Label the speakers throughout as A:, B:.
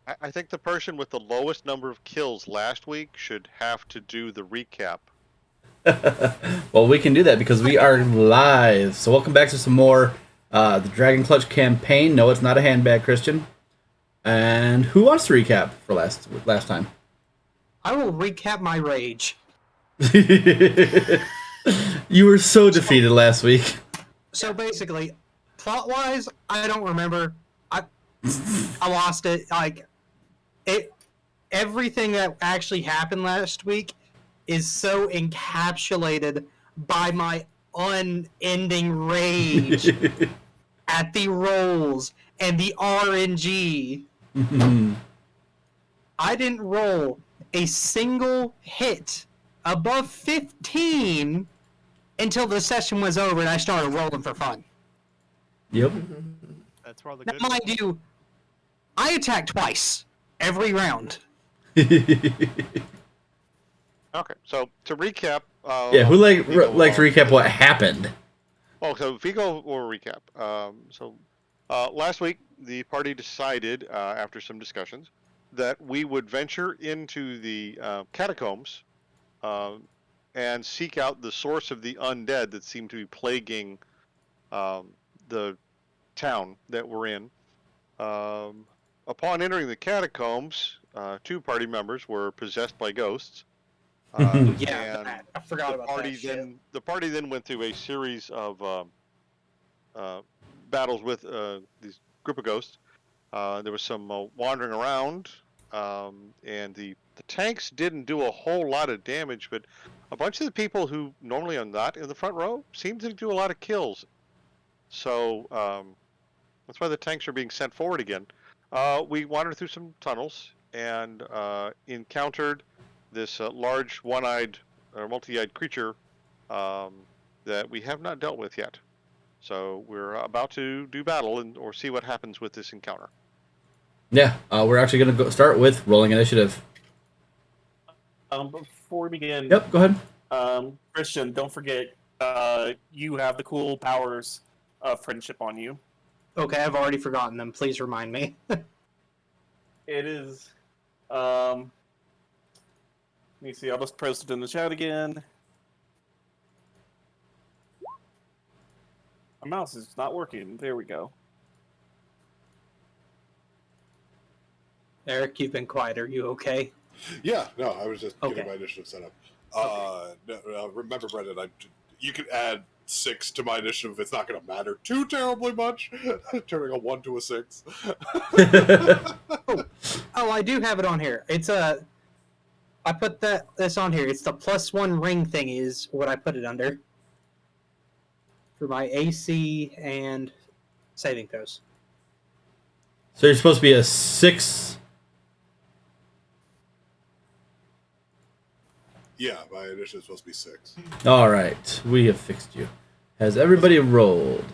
A: I think the person with the lowest number of kills last week should have to do the recap.
B: Well, we can do that because we are live. So welcome back to some more the Dragon Clutch campaign. No, it's not a handbag, Christian. And who wants to recap for last time?
C: I will recap my rage.
B: You were so defeated last week.
C: So basically, plot-wise, I don't remember. I lost it. Everything that actually happened last week is so encapsulated by my unending rage at the rolls and the RNG. I didn't roll a single hit above 15 until the session was over and I started rolling for fun.
B: Yep.
D: That's where all the
C: Now,
D: good.
C: mind you, I attacked twice every round.
A: Okay, so to recap.
B: Yeah, who like
A: Vigo
B: to recap what happened?
A: Oh, so Vigo will recap. Last week the party decided, after some discussions, that we would venture into the catacombs and seek out the source of the undead that seemed to be plaguing the town that we're in. Upon entering the catacombs, two party members were possessed by ghosts.
C: Yeah, I forgot about that shit.
A: The party then went through a series of battles with these group of ghosts. There was some wandering around, and the tanks didn't do a whole lot of damage, but a bunch of the people who normally are not in the front row seem to do a lot of kills. So that's why the tanks are being sent forward again. We wandered through some tunnels and encountered this large one-eyed or multi-eyed creature that we have not dealt with yet. So we're about to do battle or see what happens with this encounter.
B: Yeah, we're actually going to start with rolling initiative.
E: Before we begin,
B: Yep, go ahead.
E: Christian, don't forget, you have the cool powers of friendship on you.
C: Okay, I've already forgotten them. Please remind me.
E: It is, let me see, I'll just post it in the chat again. My mouse is not working. There we go.
C: Eric, you've been quiet. Are you okay?
F: Yeah, no, I was just getting
C: Okay.
F: my initiative set up. Remember, Brendan, you can add 6 to my initiative. It's not going to matter too terribly much. Turning a 1 to a 6.
C: Oh, I do have it on here. It's a. I put this on here. It's the +1 ring thing is what I put it under for my AC and saving throws.
B: So you're supposed to be a 6.
F: Yeah, my initiative is supposed to be 6.
B: All right, we have fixed you. Has everybody rolled?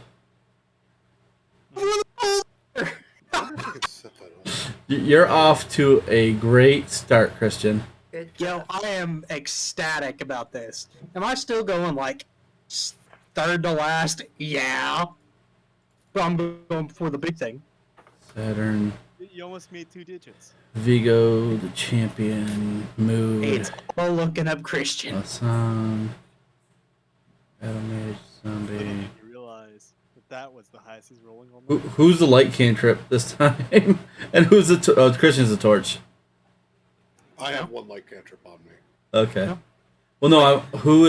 B: You're off to a great start, Christian.
G: Good
C: Yo,
G: job.
C: I am ecstatic about this. Am I still going like third to last? Yeah. But I'm going for the big thing.
B: Saturn,
D: You almost made 2 digits.
B: Vigo, the champion, Mood,
C: It's all looking up Christian.
B: Hassan, Battle Mage,
D: But then
B: Zombie.
D: you realize that was the highest he's rolling all night.
B: Who's the light cantrip this time? And who's the Christian's the torch.
F: I have 1 light cantrip on me.
B: Okay.
C: No.
B: Well, no. Who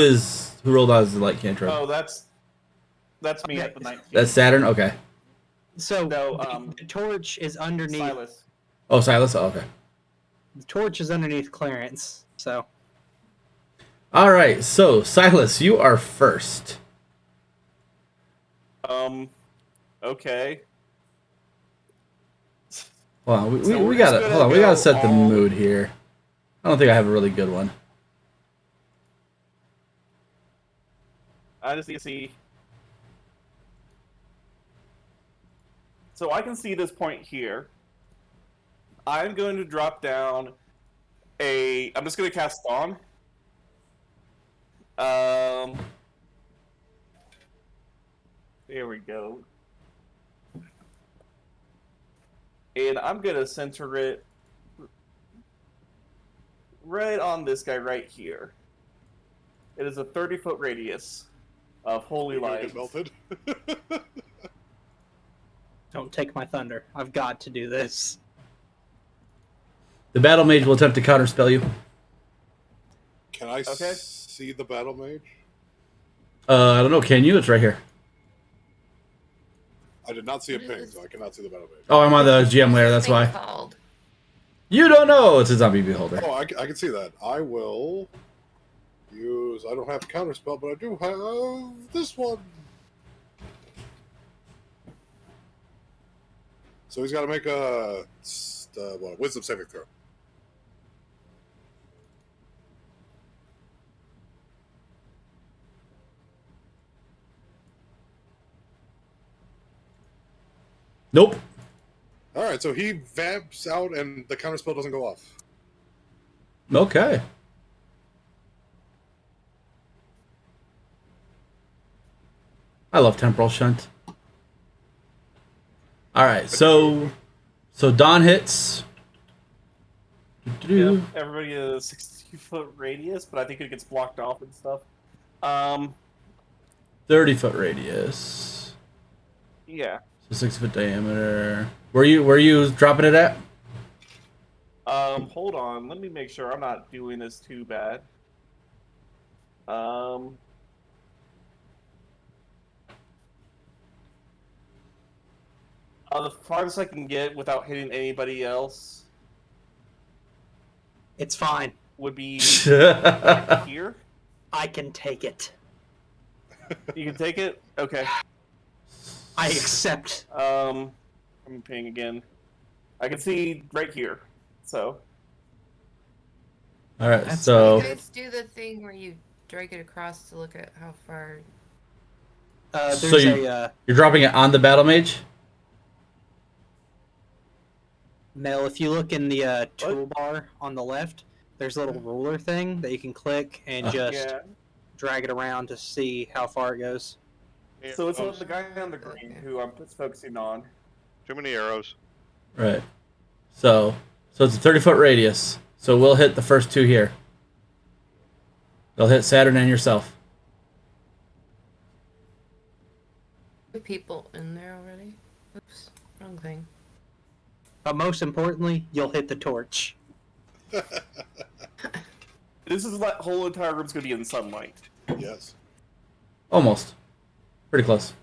B: rolled out as the light cantrip?
E: Oh, that's me at the 19.
B: That's Saturn. Okay.
C: So
E: No,
C: the torch is underneath.
E: Silas.
B: Oh, Silas. Oh, okay.
C: The torch is underneath Clarence. So
B: All right. So Silas, you are first.
E: Okay.
B: Hold on.
E: So
B: We
E: we're
B: gotta
E: just
B: hold on. We
E: gonna
B: gotta
E: go
B: set the
E: all-
B: mood here. I don't think I have a really good one.
E: I just need to see. So I can see this point here. I'm going to drop down I'm just going to cast Spawn. There we go. And I'm going to center it right on this guy right here. It is a 30-foot radius of holy
F: You're gonna
E: light.
F: get melted.
C: Don't take my thunder. I've got to do this.
B: The battle mage will attempt to counterspell you.
F: Can I
E: Okay.
F: see the battle mage?
B: I don't know. Can you? It's right here.
F: I did not see a
G: What
F: ping,
G: is-
F: so I cannot see the battle mage.
B: Oh, I'm on the GM layer. That's
G: Thing
B: why.
G: Called.
B: You don't know. It's a zombie beholder.
F: Oh, I can see that. I will use. I don't have counterspell, but I do have this one. So he's got to make a wisdom saving throw.
B: Nope.
F: All right, so he vamps out, and the counterspell doesn't go off.
B: Okay. I love temporal shunt. All right, so Dawn hits.
E: Yep, everybody has a 60-foot radius, but I think it gets blocked off and stuff.
B: 30-foot radius.
E: Yeah.
B: So 6-foot diameter. Where you dropping it at?
E: Hold on. Let me make sure I'm not doing this too bad. The farthest I can get without hitting anybody else
C: It's fine.
E: would be
B: All
E: here.
C: I can take it.
E: You can take it? Okay.
C: I accept.
E: I'm paying again. I can see right here. So,
B: right,
C: That's
B: so
G: You guys do the thing where you drag it across to look at how far.
C: There's
B: So you- you're dropping it on the battle mage.
C: Mel, if you look in the toolbar on the left, there's a little ruler thing that you can click and just
E: yeah.
C: drag it around to see how far it goes.
E: So it's the guy on the green who I'm focusing on.
A: Too many arrows.
B: Right. So it's a 30-foot radius. So we'll hit the first two here. They'll hit Saturn and yourself.
G: People in there already. Oops, wrong thing.
C: But most importantly, you'll hit the torch.
E: This is that whole entire room's gonna be in sunlight.
F: Yes.
B: Almost. Pretty close.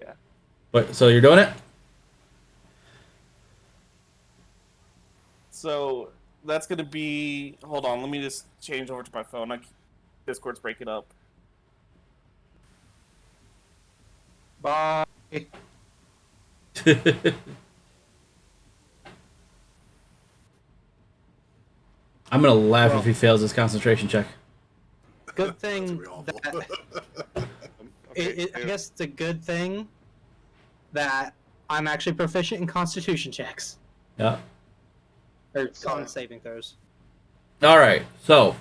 E: Yeah.
B: But so you're doing it?
E: So that's gonna be. Hold on, let me just change over to my phone. Discord's breaking up.
C: Bye.
B: I'm gonna laugh
C: Well-
B: if he fails his concentration check.
C: Good
F: That's
C: thing
F: gonna be awful.
C: that I guess it's a good thing that I'm actually proficient in Constitution checks
B: Yeah.
C: or con saving throws.
B: All right. So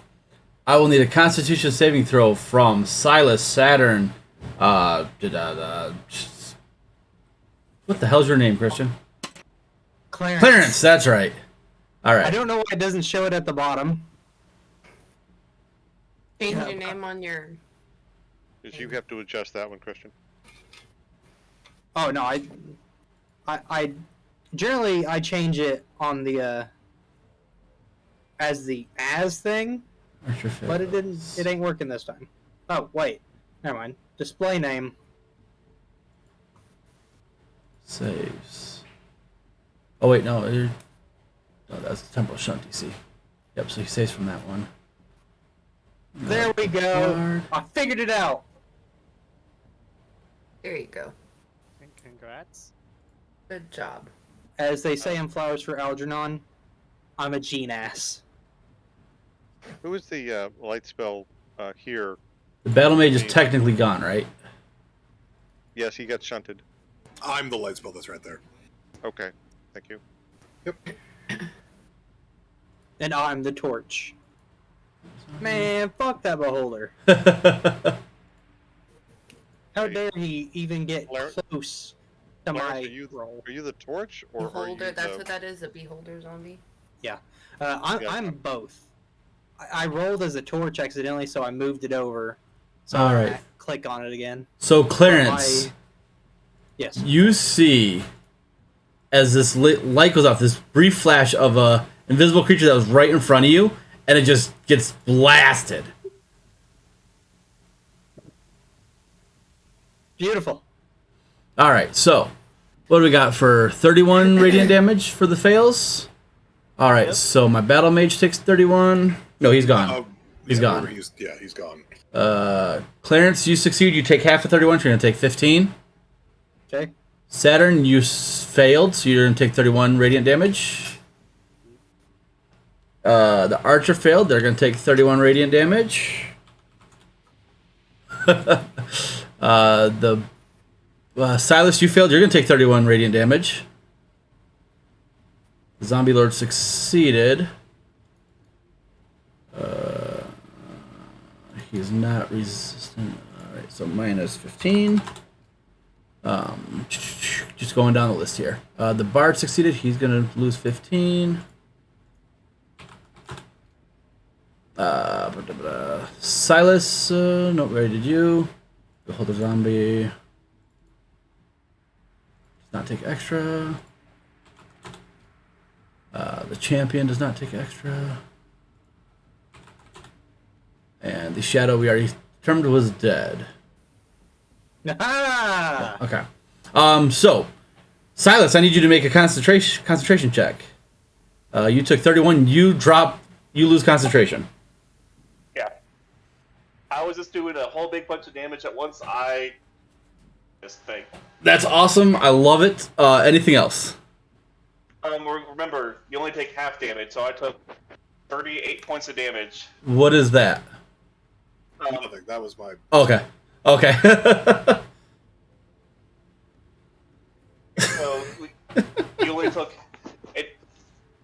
B: I will need a Constitution saving throw from Silas, Saturn. What the hell's your name, Christian?
C: Clarence.
B: Clarence. That's right. All
C: I
B: right.
C: don't know why it doesn't show it at the bottom.
G: Change
C: Yeah.
G: your name on your.
A: Because you have to adjust that one, Christian.
C: Oh no, I generally I change it on the as the as thing, but it didn't. It ain't working this time. Oh wait, never mind. Display name.
B: Saves. Oh wait, no. No, that's temporal shunt. DC. Yep. So he saves from that one.
C: There we go.
B: Card.
C: I figured it out.
G: There you go.
D: Congrats.
G: Good job.
C: As they say in Flowers for Algernon, I'm a gene ass.
A: Who is the light spell here?
B: The battle mage is technically gone, right?
A: Yes, he got shunted.
F: I'm the light spell that's right there.
A: Okay, thank you.
C: And I'm the torch. Man, fuck that beholder. How dare he even get
A: Claire-
C: close to
A: Clarence,
C: my
A: are you
C: role?
A: Are you the torch or are you
G: Beholder. That's
A: the...
G: what that is. A beholder zombie.
C: Yeah.
A: Yeah.
C: I'm both. I rolled as a torch accidentally, so I moved it over. So
B: All
C: I
B: right.
C: click on it again.
B: So Clarence,
C: Yes.
B: you see as this light goes off, this brief flash of a invisible creature that was right in front of you, and it just gets blasted.
C: Beautiful.
B: All right, so what do we got for 31 radiant damage for the fails? All right, so my battle mage takes 31. No, he's gone. He's gone.
F: He's gone.
B: Clarence, you succeed. You take half of 31, so you're gonna take 15.
C: Okay.
B: Saturn, you failed, so you're gonna take 31 radiant damage. The archer failed. They're gonna take 31 radiant damage. Silas, you failed. You're gonna take 31 radiant damage. The zombie lord succeeded. He's not resistant. All right, so minus 15. Just going down the list here. The bard succeeded. He's gonna lose 15. Silas, no, where did you? Behold the zombie. Does not take extra. The champion does not take extra. And the shadow we already determined was dead.
C: Ah!
B: Okay. So, Silas, I need you to make a concentration check. You took 31. You lose concentration.
E: Yeah. I was just doing a whole big bunch of damage at once. This thing.
B: That's awesome. I love it. Anything else?
E: Remember, you only take half damage, so I took 38 points of damage.
B: What is that?
F: Nothing. That was my.
B: Okay. Okay.
E: So you only took it.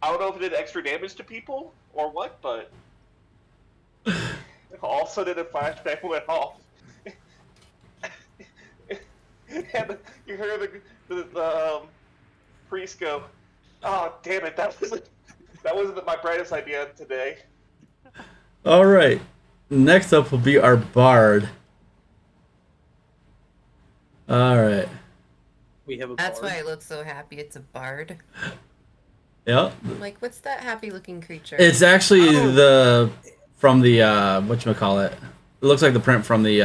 E: I don't know if it did extra damage to people or what, but all of a sudden a flashback went off, and you hear the priest go, "Oh damn it! That wasn't my brightest idea today."
B: All right. Next up will be our bard. All right.
C: We have a
G: That's
C: bard.
G: why it looks so happy. It's a bard.
B: Yep.
G: Like, what's that happy-looking creature?
B: It's actually from the whatchamacallit. It looks like the print from the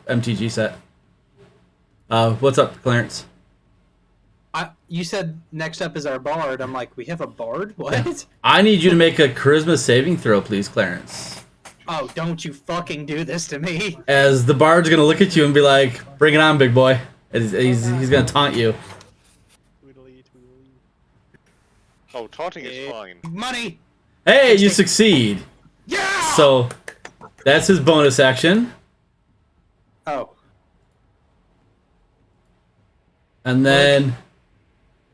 B: MTG set. What's up, Clarence?
C: You said next up is our bard. I'm like, we have a bard? What?
B: I need you to make a charisma saving throw, please, Clarence.
C: Oh, don't you fucking do this to me.
B: As the bard's gonna look at you and be like, "Bring it on, big boy." And he's gonna taunt you.
D: Tweedly, tweedly.
A: Oh, taunting is fine.
C: Money!
B: Hey, you succeed.
C: Yeah!
B: So that's his bonus action.
C: Oh.
B: And then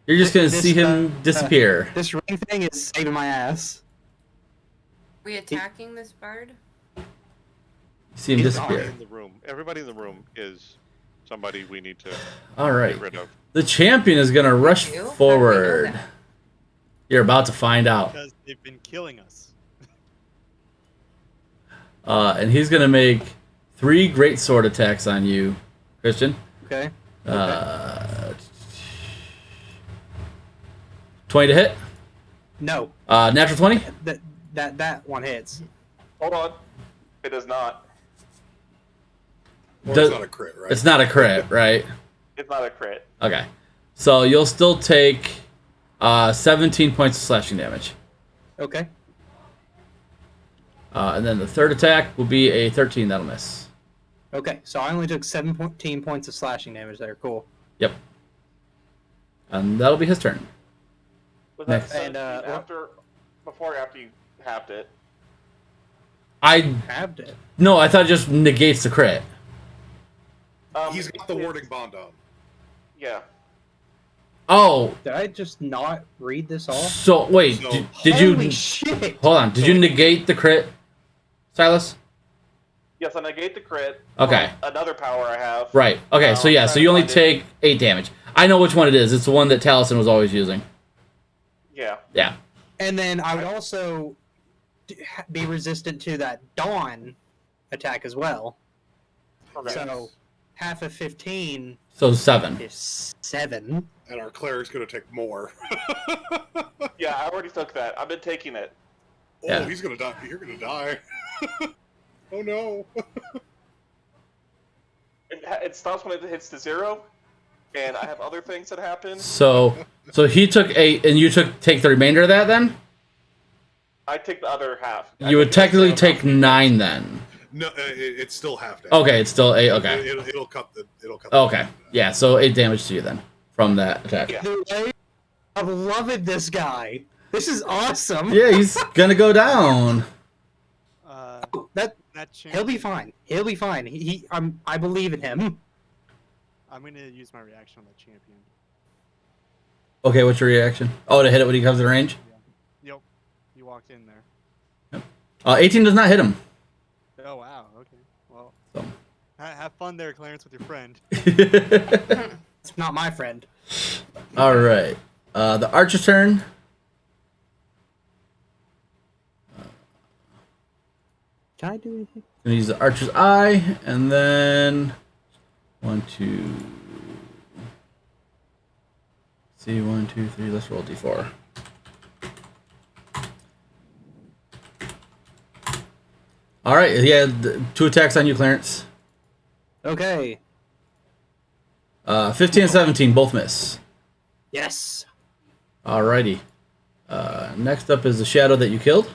B: you're just gonna
C: This,
B: see him disappear.
C: This ring thing is saving my ass.
G: Are we attacking this bard?
B: See him
C: he's
B: disappear.
A: In the room, everybody in the room is somebody we need to
B: All right.
A: get rid of.
B: The champion is gonna rush
G: You? How do we know
B: forward.
G: that?
B: You're about to find out.
D: Because they've been killing us.
B: And he's gonna make 3 great sword attacks on you, Christian.
C: Okay.
B: 20 to hit.
C: No.
B: Natural 20.
C: That one hits.
E: Hold on, it does not.
F: Well,
B: Does-
F: it's not a crit, right?
B: It's not a crit, right?
E: It's not a crit.
B: Okay. So you'll still take 17 points of slashing damage.
C: Okay.
B: And then the third attack will be a 13. That'll miss.
C: Okay. So I only took 17 points of slashing damage there. Cool.
B: Yep. And that'll be his turn.
E: Was
B: Next.
E: that 17 before or after you halved it?
B: I
C: Halved it.
B: No, I thought it just negates the crit.
F: He's got the warding bond on.
E: Yeah.
B: Oh,
C: Did I just not read this off?
B: so wait,
F: So-
B: did
C: Holy
B: you
C: shit!
B: hold on? Did you negate the crit, Silas?
E: Yes, I negate the crit.
B: Okay.
E: Another power I have.
B: Right. Okay. So yeah. So you only take 8 damage. I know which one it is. It's the one that Taliesin was always using.
E: Yeah.
B: Yeah.
C: And then I would also be resistant to that dawn attack as well.
E: Okay.
C: So half of 15
B: So 7.
C: is 7.
F: And our cleric's going to take more.
E: Yeah, I already took that. I've been taking it.
F: Oh,
B: Yeah.
F: he's going to die. You're going to die. Oh, no.
E: It stops when it hits to 0, and I have other things that happen.
B: So he took 8, and you take the remainder of that then?
E: I take the other half.
B: You would technically take 9 then.
F: No, it's still half damage.
B: Okay, it's still 8. Okay.
F: It'll cut the.
B: Okay. Yeah, so 8 damage to you then from that attack.
E: Yeah.
C: I'm loving this guy. This is awesome.
B: Yeah, he's gonna go down.
C: That
D: That
C: he'll be fine. He'll be fine. I believe in him.
D: I'm gonna use my reaction on the champion.
B: Okay, what's your reaction? Oh, to hit it when he comes in range?
D: Yep. You walked in there.
B: 18 does not hit him.
D: Oh wow. Okay. Well,
B: So.
D: have fun there, Clarence, with your friend.
C: It's not my friend.
B: All right. The archer's turn.
C: Can I do anything?
B: Gonna use the archer's eye, and then 1, 2. See, 1, 2, 3. Let's roll d4. All right. Yeah, 2 attacks on you, Clarence.
C: Okay.
B: 15 and 17 both miss.
C: Yes.
B: Alrighty. Next up is the shadow that you killed.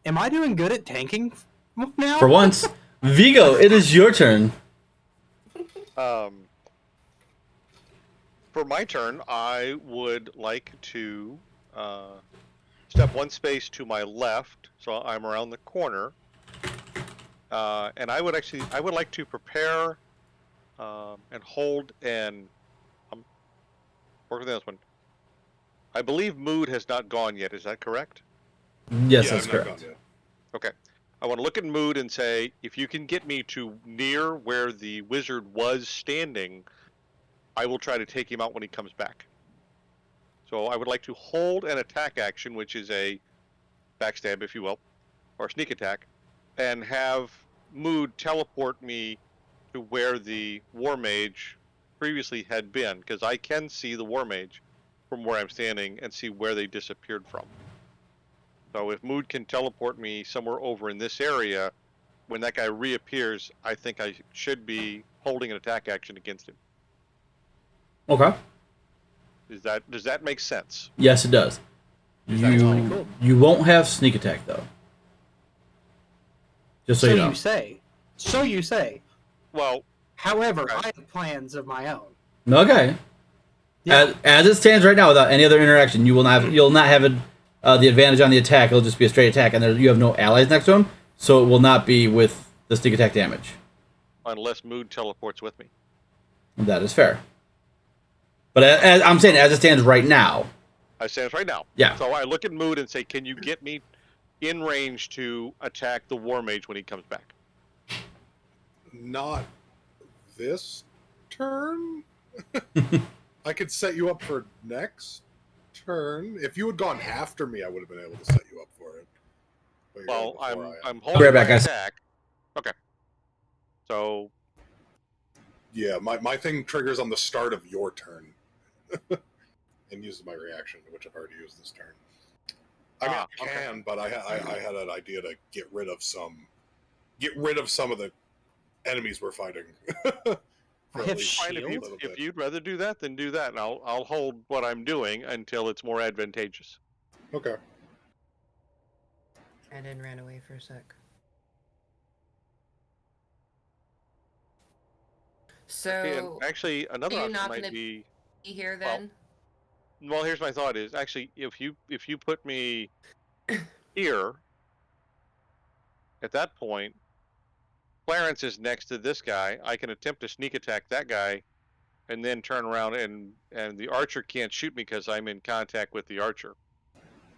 C: Am I doing good at tanking now?
B: For once, Vigo, it is your turn.
A: For my turn, I would like to step 1 space to my left, so I'm around the corner. And I would like to prepare and hold and work with this one. I believe mood has not gone yet. Is that correct?
B: Yes,
F: Yeah,
B: that's
F: I'm not
B: correct.
F: gone yet.
A: Okay. I want to look at mood and say, if you can get me to near where the wizard was standing, I will try to take him out when he comes back. So I would like to hold an attack action, which is a backstab, if you will, or sneak attack, and have mood teleport me to where the war mage previously had been, because I can see the war mage from where I'm standing and see where they disappeared from. So if mood can teleport me somewhere over in this area, when that guy reappears, I think I should be holding an attack action against him.
B: Okay.
A: Does that make sense?
B: Yes, it does.
C: That's pretty
B: You
C: cool.
B: you won't have sneak attack though. Just so,
C: So
B: you know.
C: you say. So you say.
A: Well,
C: However,
A: Okay.
C: I have plans of my own.
B: Okay.
C: Yeah.
B: As it stands right now, without any other interaction, you'll not have the advantage on the attack. It'll just be a straight attack, and you have no allies next to him, so it will not be with the sneak attack damage.
A: unless mood teleports with me.
B: That is fair. But as I'm saying, as it stands right now,
A: I say this right now.
B: Yeah.
A: So I look at mood and say, can you get me in range to attack the war mage when he comes back?
F: Not this turn. I could set you up for next turn. If you had gone after me, I would have been able to set you up for it. But you're
A: Well,
F: going before I am.
A: I'm
B: Be
A: holding
B: right
A: my
B: back, guys.
A: attack. Okay. So
F: Yeah, my thing triggers on the start of your turn. And uses my reaction, which I've already used this turn. I mean, I
A: okay.
F: can, but I had an idea to get rid of some of the enemies we're fighting. For
C: I
F: at
C: have
F: least
A: fine,
F: a
C: shield.
F: little
A: if
F: bit.
A: you'd rather do that, then do that, and I'll hold what I'm doing until it's more advantageous.
F: Okay.
G: And then ran away for a sec. So,
A: And actually, another
G: you're
A: option
G: not
A: might
G: gonna
A: be.
G: be here then?
A: Well, here's my thought: is actually if you put me here, at that point, Clarence is next to this guy. I can attempt to sneak attack that guy, and then turn around and the archer can't shoot me because I'm in contact with the archer.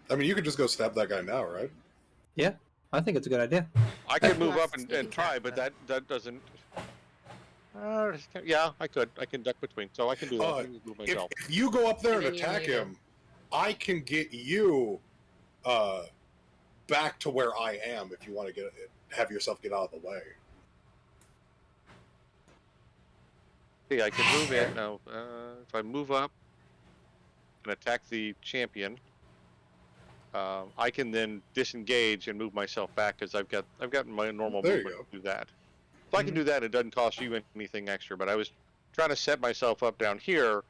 F: I mean, you could just go stab that guy now, right?
C: Yeah, I think it's a good idea.
A: I could move
G: Well,
A: up and
G: sneak
A: try,
G: attack,
A: but
G: though.
A: that doesn't. Yeah, I could. I can duck between, so I can do that. I can move
F: If
A: myself.
F: you go up there and
G: And then you
F: attack
G: need
F: him, I can get you back to where I am if you want to have yourself get out of the way.
A: Okay, I can move in now. If I move up and attack the champion, I can then disengage and move myself back because I've got my normal
F: There you
A: movement
F: go.
A: to do that. So I can do that. It doesn't cost you anything extra. But I was trying to set myself up down here,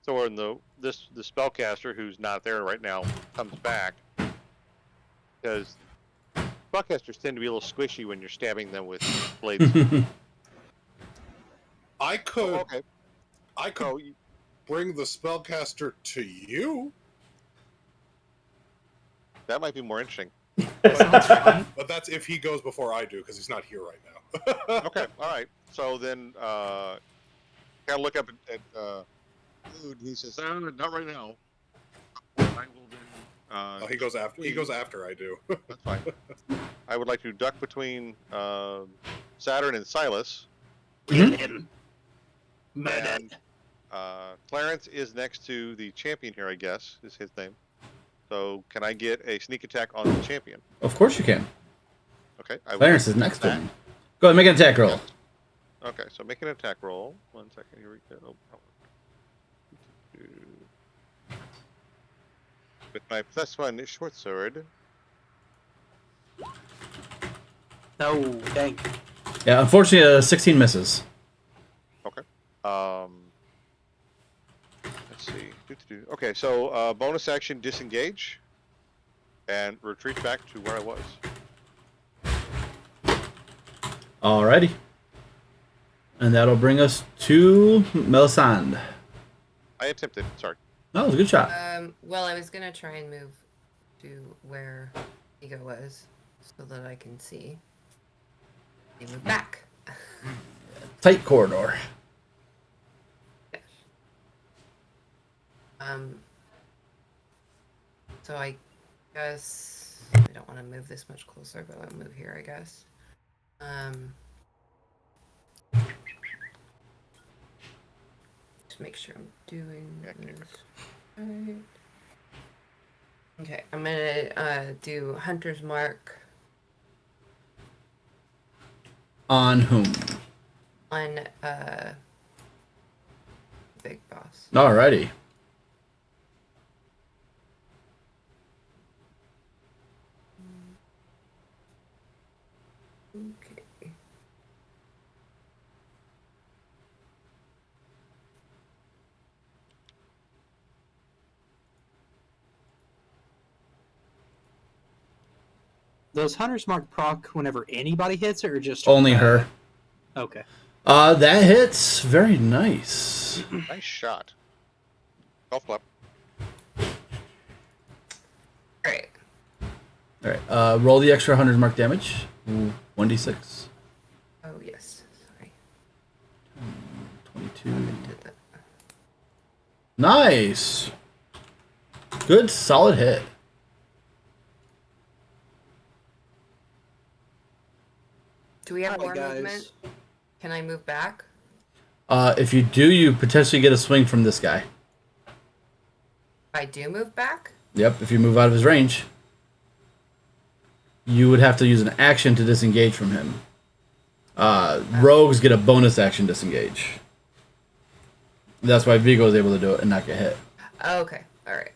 A: so when the spellcaster who's not there right now comes back, because spellcasters tend to be a little squishy when you're stabbing them with blades.
F: I could.
A: Okay.
F: I could
A: Oh,
F: bring the spellcaster to you.
A: that might be more interesting.
F: But that's if he goes before I do, because he's not here right now.
A: Okay, all right. So then, kind of look up at dude. He says, "Not right now." I will then.
F: Oh, he goes after. He goes after I do.
A: That's fine. I would like to duck between Saturn and Silas.
C: Get him.
A: And Clarence is next to the champion here, I guess, is his name. So can I get a sneak attack on the champion?
B: Of course you can.
A: Okay.
B: Clarence is next to him. Go ahead, make an attack roll.
A: Okay, so make an attack roll. 1 second, here we go. With my +1 short sword.
C: Oh, dang.
B: Yeah, unfortunately, 16 misses.
A: Okay. Let's see. Okay, so bonus action disengage and retreat back to where I was.
B: Alrighty. And that'll bring us to Melisande.
A: I attempted. Sorry.
B: That was a good shot.
G: Well, I was gonna try and move to where Ego was, so that I can see. He moved back.
B: Tight corridor.
G: So I guess I don't want to move this much closer, but I'll move here, I guess. Just make sure I'm doing this right. Okay, I'm gonna do Hunter's Mark
B: On whom?
G: on Big Boss.
B: Alrighty.
G: Okay.
C: Those Hunter's Mark proc whenever anybody hits it, or just
B: Only her.
C: Okay.
B: That hits. Very nice.
A: Nice shot. Golf clap.
G: Alright.
B: Alright, roll the extra 100 mark damage. 1d6.
G: Oh, yes. Sorry.
B: 22.
G: Did that.
B: Nice. Good, solid hit.
G: Do we have
C: Hi,
G: more
C: guys.
G: movement? Can I move back?
B: If you do, you potentially get a swing from this guy.
G: I do move back?
B: Yep, if you move out of his range. You would have to use an action to disengage from him. Rogues get a bonus action disengage. That's why Vigo is able to do it and not get hit.
G: Oh, okay. Alright.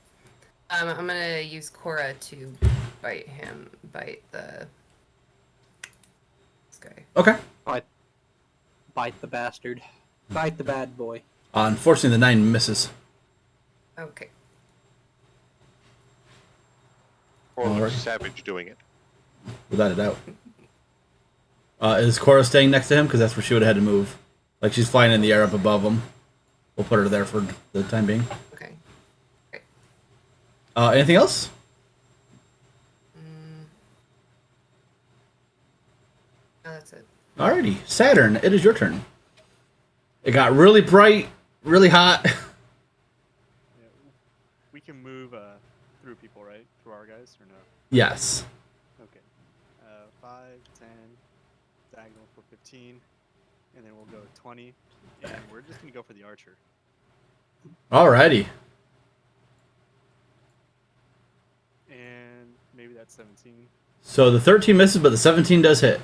G: I'm gonna use Cora to bite this guy.
B: Okay.
C: Bite the bastard. Bite the bad boy.
B: Unfortunately, the 9 misses.
G: Okay.
A: Or
B: Alright.
A: savage doing it.
B: Without a doubt. Is Cora staying next to him? Because that's where she would have had to move. Like, she's flying in the air up above him. We'll put her there for the time being.
G: Okay.
B: Anything else?
G: No, that's it.
B: Alrighty. Saturn, it is your turn. It got really bright, really hot.
D: Yeah, we can move through people, right? Through our guys, or no?
B: Yes.
D: Okay. 5, 10, diagonal for 15, and then we'll go 20, and we're just gonna go for the archer.
B: Alrighty.
D: And maybe that's 17.
B: So the 13 misses, but the 17 does hit.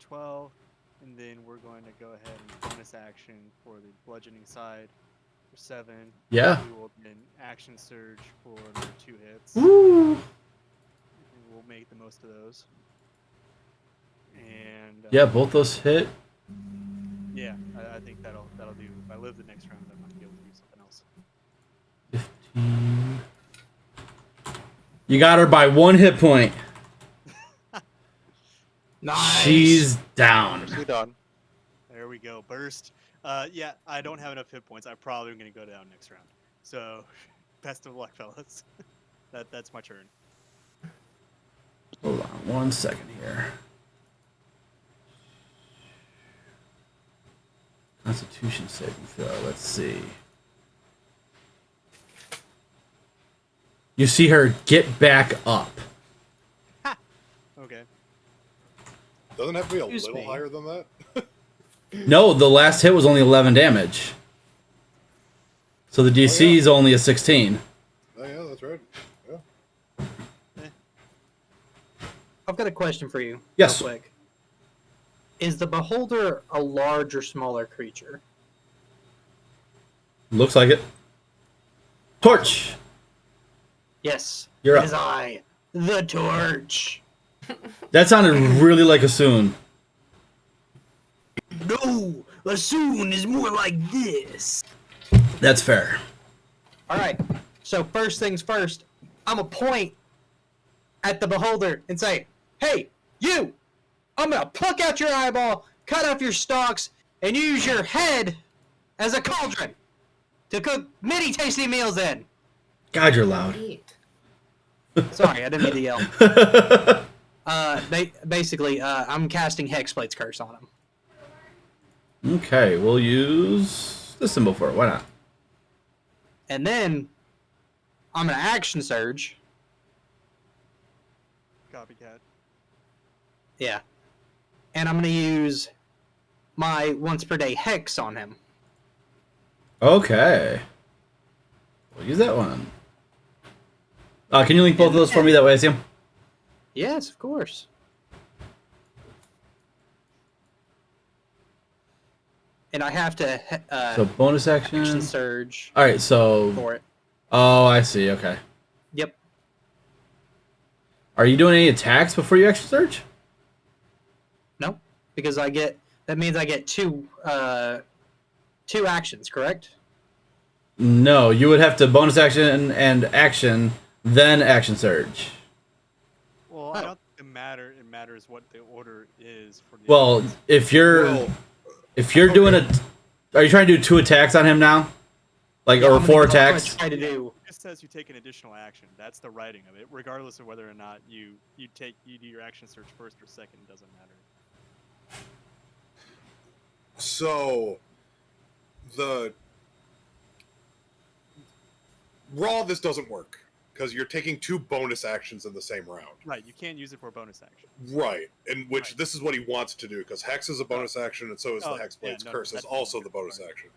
D: 12. And then we're going to go ahead and bonus action for the bludgeoning side for 7.
B: Yeah.
D: We will then action surge for another 2 hits.
B: Woo!
D: And we'll make the most of those. And
B: Yeah, both those hit.
D: yeah, I think that'll do. If I live the next round, I might be able to do something else.
B: 15. You got her by 1 hit point.
C: Nice.
B: She's down.
A: Nicely done.
D: There we go. Burst. Yeah, I don't have enough hit points. I'm probably going to go down next round. So, best of luck, fellas. That's my turn.
B: Hold on 1 second here. Constitution saving throw. Let's see. You see her get back up.
D: Okay.
F: Doesn't have to be a
C: Excuse
F: little
C: me.
F: higher than that.
B: No, the last hit was only 11 damage. So the DC is only a 16.
F: Oh yeah, that's right. Yeah.
C: I've got a question for you.
B: Yes.
C: Real quick. Is the beholder a large or smaller creature?
B: Looks like it. Torch.
C: Yes.
B: You're
C: it
B: up.
C: is I, the Torch.
B: That sounded really like a Soon.
C: No, a soon is more like this.
B: That's fair.
C: All right. So first things first, I'm gonna point at the beholder and say, "Hey, you! I'm gonna pluck out your eyeball, cut off your stalks, and use your head as a cauldron to cook many tasty meals in."
B: God, you're loud.
G: Eat.
C: Sorry, I didn't mean to yell. Basically, I'm casting Hexblade's Curse on him.
B: Okay, we'll use the symbol for it. Why not?
C: And then I'm gonna action surge.
D: Copycat.
C: Yeah. And I'm gonna use my once per day hex on him.
B: Okay. We'll use that one. Can you link both of those for me? That way I see them.
C: Yes, of course. And I have to
B: So bonus action.
C: action surge
B: All right. So.
C: for it.
B: Oh, I see. Okay.
C: Yep.
B: Are you doing any attacks before you action surge?
C: No, because that means I get two actions, correct?
B: No, you would have to bonus action and action, then action surge.
D: Well,
C: Oh.
D: I don't think it matters what the order is for the
B: Well,
D: attacks.
B: if you're doing are you trying to do 2 attacks on him now? Like,
C: Yeah,
B: or
C: I'm gonna
B: 4
C: go- I'm gonna
B: attacks?
C: try to do.
D: It just says you take an additional action. That's the writing of it. Regardless of whether or not you do your action search first or second, it doesn't matter.
F: So the this doesn't work because you're taking 2 bonus actions in the same round.
D: Right, you can't use it for a bonus action.
F: Right, and which
D: Right.
F: this is what he wants to do because Hex is a bonus action, and so is
D: Oh,
F: the Hexblade's
D: yeah, no,
F: Curse is
D: that's
F: also
D: fine.
F: the bonus
D: Right.
F: action.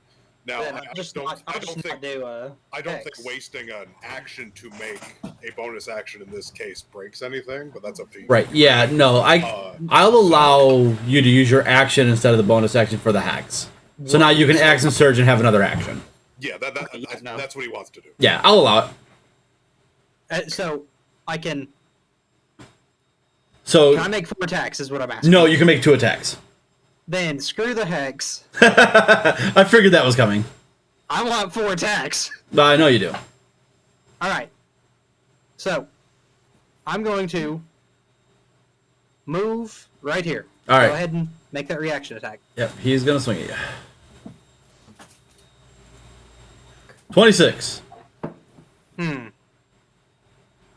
F: Now,
C: Then
F: I
C: I'll just
F: don't
C: not
F: think
C: do
F: I don't think
C: hex.
F: wasting an action to make a bonus action in this case breaks anything, but that's up to you.
B: Right. Yeah. No. I'll allow you to use your action instead of the bonus action for the hex. So now you can action surge and have another action.
F: Yeah,
C: no.
F: that's what he wants to do.
B: Yeah, I'll allow it.
C: So I can
B: So
C: I make 4 attacks? Is what I'm asking.
B: no, you can make 2 attacks.
C: Then screw the hex.
B: I figured that was coming.
C: I want 4 attacks.
B: I know you do.
C: All right. So I'm going to move right here.
B: All right.
C: Go ahead and make that reaction attack.
B: Yep, he's gonna swing at you. 26.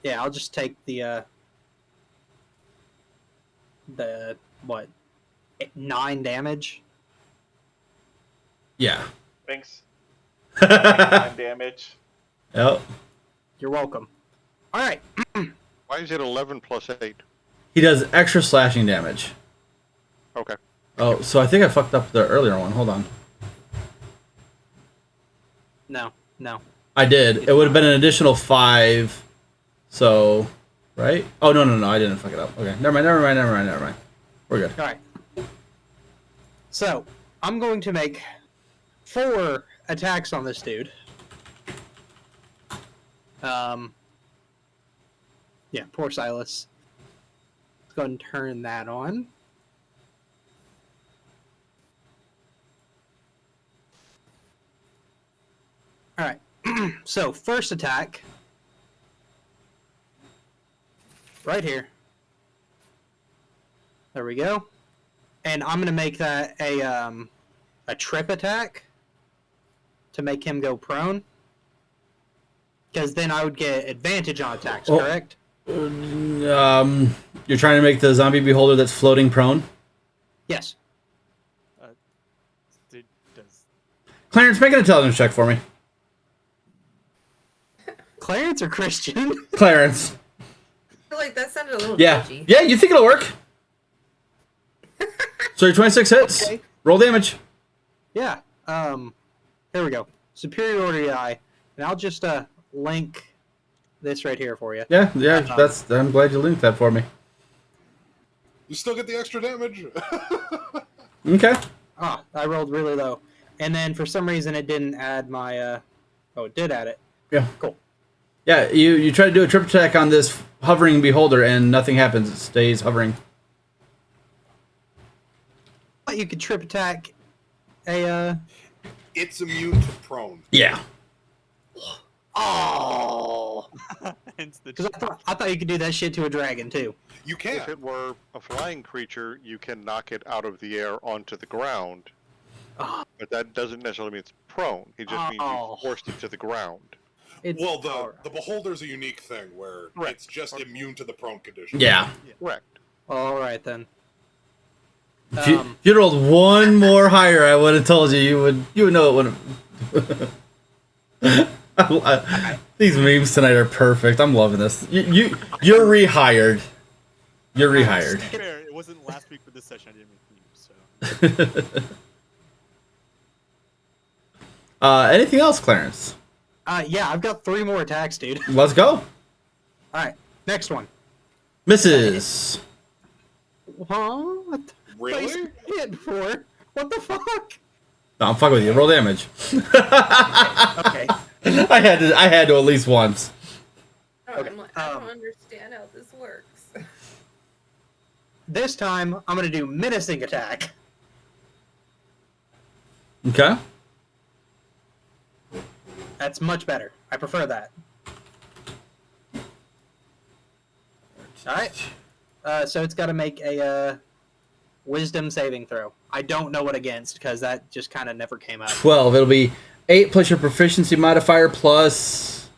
C: Yeah, I'll just take the what 9 damage.
B: Yeah.
E: Thanks.
B: Yep.
E: Damage.
C: You're welcome. All right.
A: Why is it 11 plus 8?
B: He does extra slashing damage.
A: Okay.
B: Oh, so I think I fucked up the earlier one. Hold on.
C: No.
B: I did. It would have been an additional 5. So, right? Oh, no, I didn't fuck it up. Okay, never mind. We're good.
C: All right. So, I'm going to make 4 attacks on this dude. Yeah, poor Silas. Let's go ahead and turn that on. All right. So, first attack. Right here. There we go. And I'm going to make that a trip attack to make him go prone. Because then I would get advantage on attacks, correct?
B: You're trying to make the zombie beholder that's floating prone?
C: Yes.
D: Does
B: Clarence, make an intelligence check for me.
C: Clarence or Christian?
B: Clarence.
G: I feel like that sounded a little
B: Yeah.
G: dodgy.
B: Yeah, you think it'll work? So your 26 hits.
C: Okay.
B: Roll damage.
C: Yeah. Here we go. Superiority die. And I'll just link this right here for you.
B: Yeah, I'm glad you linked that for me.
F: You still get the extra damage.
B: Okay.
C: Ah, I rolled really low. And then for some reason it didn't add my oh, it did add it.
B: Yeah.
C: Cool.
B: Yeah, you try to do a trip attack on this hovering beholder and nothing happens. It stays hovering.
C: Thought you could trip attack a
F: It's immune to prone.
B: Yeah.
C: Oh,
D: hence the
C: because I thought you could do that shit to a dragon too.
F: You can.
A: If it were a flying creature, you can knock it out of the air onto the ground.
C: Oh.
A: But that doesn't necessarily mean it's prone. It just means
C: Oh.
A: you forced it to the ground.
C: It's,
F: Well, the beholder's a unique thing where
A: Right.
F: it's just immune to the prone condition.
B: Yeah.
A: Correct.
C: all right then.
B: If you rolled one more higher, I would have told you would know it would have. These memes tonight are perfect. I'm loving this. You're rehired. You're rehired.
D: To be fair, it wasn't last week for this session. I didn't make memes, so.
B: Anything else, Clarence?
C: Yeah, I've got 3 more attacks, dude.
B: Let's go.
C: All right, next one.
B: Misses.
C: Huh? What the
F: Really?
C: hit for? What the fuck?
B: No, I'm fucking with you. Roll damage.
C: Okay.
B: I had to at least once.
G: Oh,
C: Okay,
G: I don't understand how this works.
C: This time I'm gonna do menacing attack.
B: Okay.
C: That's much better. I prefer that. All right. So it's got to make a wisdom saving throw. I don't know what against because that just kind of never came out.
B: 12. It'll be 8 plus your proficiency modifier plus.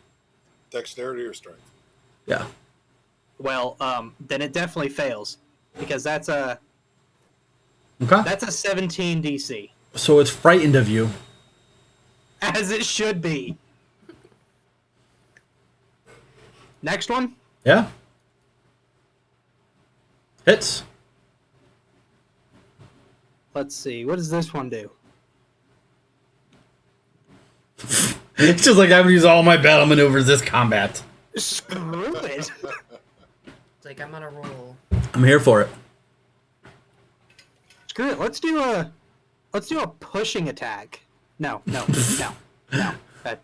F: Dexterity or strength?
B: Yeah.
C: Well, then it definitely fails because that's a
B: Okay.
C: 17 DC,
B: So it's frightened of you.
C: as it should be. Next one.
B: Yeah. Hits.
C: Let's see. What does this one do?
B: It's just like I'm gonna use all my battle maneuvers this combat.
C: Screw it.
G: It's like I'm on a roll.
B: I'm here for it.
C: Screw it. Let's do a pushing attack. No.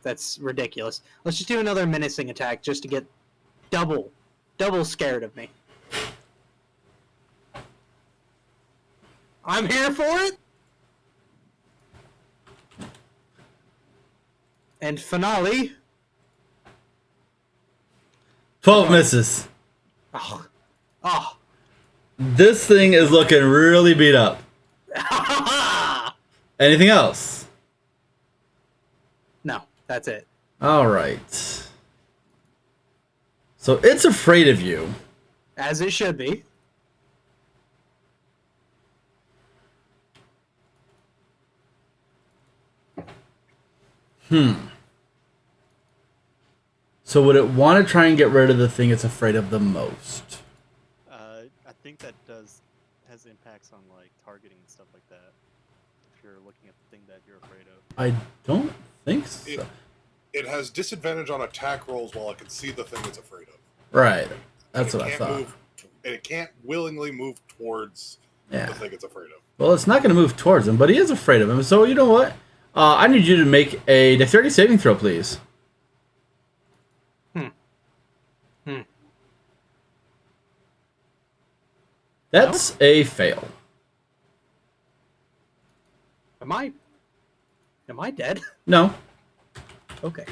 C: That's ridiculous. Let's just do another menacing attack just to get double scared of me. I'm here for it. And finale.
B: 12 misses.
C: Oh.
B: This thing is looking really beat up. Anything else?
C: No, that's it.
B: All right. So it's afraid of you.
C: As it should be.
B: So would it want to try and get rid of the thing it's afraid of the most?
D: I think that has impacts on like targeting and stuff like that. If you're looking at the thing that you're afraid of.
B: I don't think so.
F: It has disadvantage on attack rolls while it can see the thing it's afraid of.
B: Right. That's
F: and
B: what I
F: can't
B: thought.
F: And it can't willingly move towards
B: Yeah.
F: the thing it's afraid of.
B: Well, it's not going to move towards him, but he is afraid of him. So you know what? I need you to make a dexterity saving throw, please. That's a fail.
C: Am I dead?
B: No.
C: Okay.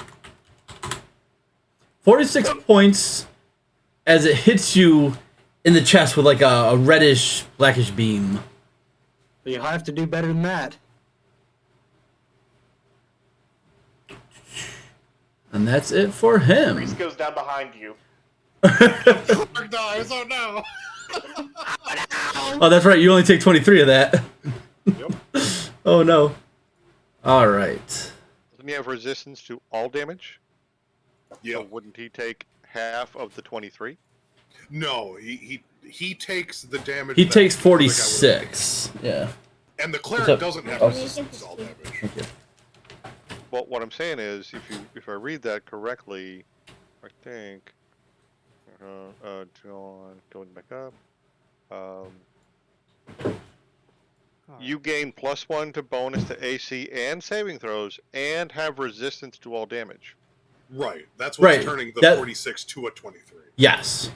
B: 46 points as it hits you in the chest with like a reddish, blackish beam.
C: You'll have to do better than that.
B: And that's it for him.
E: Reese goes down behind you.
F: Clark dies. Oh no!
B: Oh, that's right. You only take 23 of that.
F: Yep.
B: Oh, no. All right.
A: Doesn't he have resistance to all damage?
F: Yeah.
A: So wouldn't he take half of the 23?
F: No, he takes the damage.
B: He
F: that
B: takes
F: the other guy would've
B: 46. Yeah.
F: taken. And the cleric
B: up?
F: doesn't have
B: Oh.
F: resistance to all damage.
B: Okay.
A: Well, what I'm saying is, if I read that correctly, I think. Going back up. You gain +1 to bonus to AC and saving throws, and have resistance to all damage.
F: Right. That's what's
B: Right,
F: turning the
B: that-
F: 46 to a 23.
B: Yes.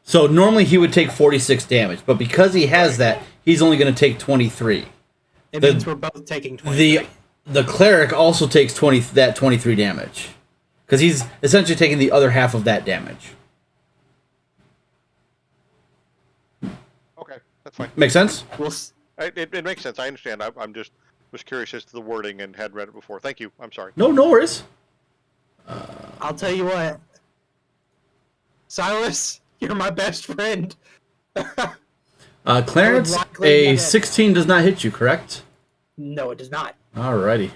B: So normally he would take 46 damage, but because he has that, he's only going to take 23.
C: It
B: The-
C: means we're both taking 20.
B: The cleric also takes 23 damage, because he's essentially taking the other half of that damage.
A: Okay, that's fine.
B: Make sense?
A: It makes sense. I understand. I'm just was curious as to the wording and had read it before. Thank you. I'm sorry.
B: No worries.
C: I'll tell you what. Silas, you're my best friend.
B: Clarence,
C: likely
B: a
C: not.
B: 16 does not hit you, correct?
C: No, it does not.
B: Alrighty.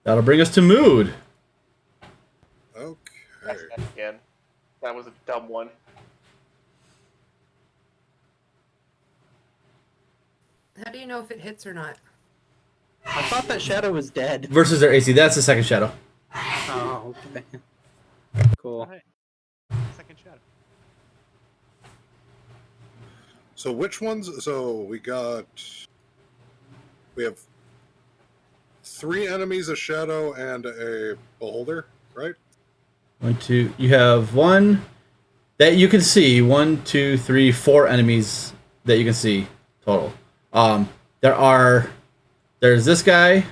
B: That'll bring us to Mood.
F: Okay.
E: Again. That was a dumb one.
G: How do you know if it hits or not?
C: I thought that shadow was dead.
B: Versus their AC. That's the second shadow.
C: Oh, okay. Cool.
D: Alright. Second shadow.
F: So which ones? So we have 3 enemies, a shadow, and a beholder, right?
B: 1, 2. You have one that you can see. 1, 2, 3, 4 enemies that you can see total. There's this guy,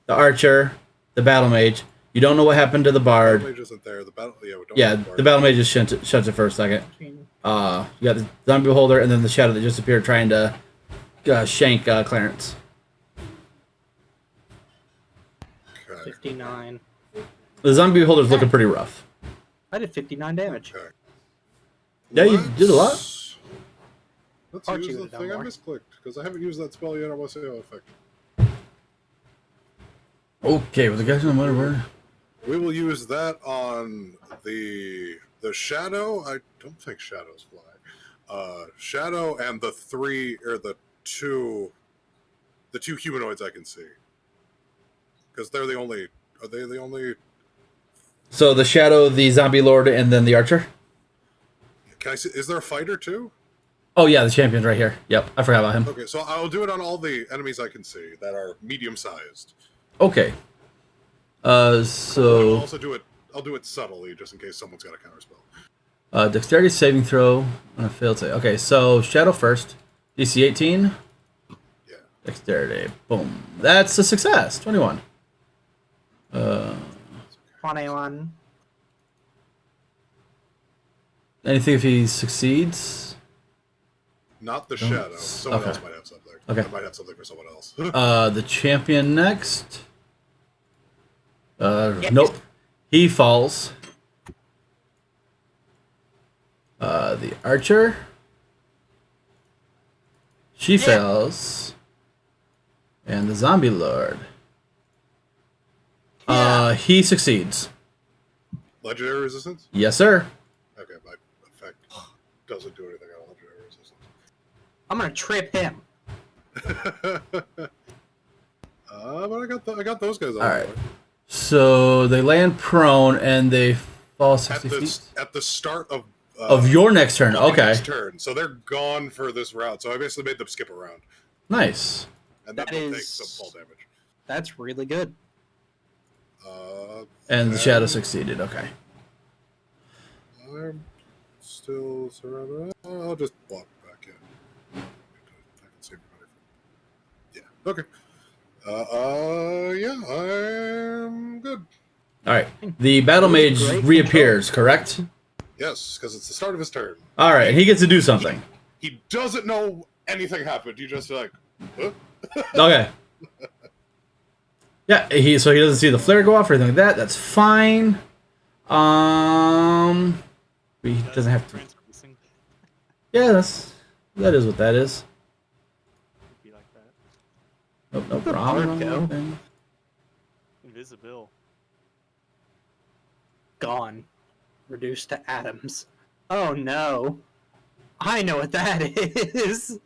B: the archer, the battle mage. You don't know what happened to the bard.
F: Mage isn't there. The battle. Yeah, we don't.
B: Yeah,
F: have
B: the battle mage just shuts it for a second. You got the zombie beholder and then the shadow that just appeared trying to shank Clarence.
F: Okay.
C: 59.
B: The zombie beholder's looking pretty rough.
C: I did 59 damage.
F: Okay.
B: Yeah, you did a lot.
F: Let's
C: Archie
F: use the
C: would've done
F: thing I
C: more.
F: misclicked because I haven't used that spell yet. I want to see how effective.
B: Okay, well the guys on whatever.
F: We will use that on the shadow. I don't think shadows fly. Shadow and the 2 humanoids I can see. Because they're the only. Are they the only?
B: So the shadow, the zombie lord, and then the archer.
F: Can I see? Is there a fighter too?
B: Oh yeah, the champion's right here. Yep, I forgot about him.
F: Okay, so I'll do it on all the enemies I can see that are medium sized.
B: Okay.
F: I'll
B: So
F: also do it. I'll do it subtly just in case someone's got a counterspell.
B: dexterity saving throw on a failed save. Okay, so shadow first. DC 18.
F: Yeah.
B: Dexterity. Boom. That's a success. 21.
C: 21.
B: Anything if he succeeds?
F: Not the shadow. Someone
B: Okay.
F: else might have something.
B: Okay.
F: I might have something for someone else.
B: The champion next. Nope. He falls. The archer. She fails. And the zombie lord. He succeeds.
F: Legendary resistance?
B: Yes, sir.
F: Okay, my effect doesn't do anything on legendary resistance.
C: I'm gonna trip him.
F: But I got those guys.
B: All right. So they land prone and they fall 60 feet
F: At the start
B: of your next turn.
F: the
B: Okay,
F: next turn. So they're gone for this route. So I basically made them skip a round.
B: nice.
F: And then
C: That
F: they'll take
C: is-
F: some fall damage.
C: That's really good.
B: And the shadow succeeded. Okay.
F: I'm still surrounded. I'll just walk back in. I can see everybody. Yeah. Okay. Yeah, I'm good.
B: All right. The battle
C: That was
B: mage
C: great
B: reappears. Correct.
F: Yes, because it's the start of his turn.
B: All right, and he gets to do something.
F: He doesn't know anything happened. You just like, huh?
B: Okay. Yeah, he doesn't see the flare go off or anything like that. That's fine. He doesn't have to.
D: Translucent.
B: Yeah, that is what that is.
D: Be like that.
B: Nope, no
C: Where'd
B: problem.
C: Bart go?
B: Thing.
D: Invisible.
C: Gone. Reduced to atoms. Oh no. I know what that is.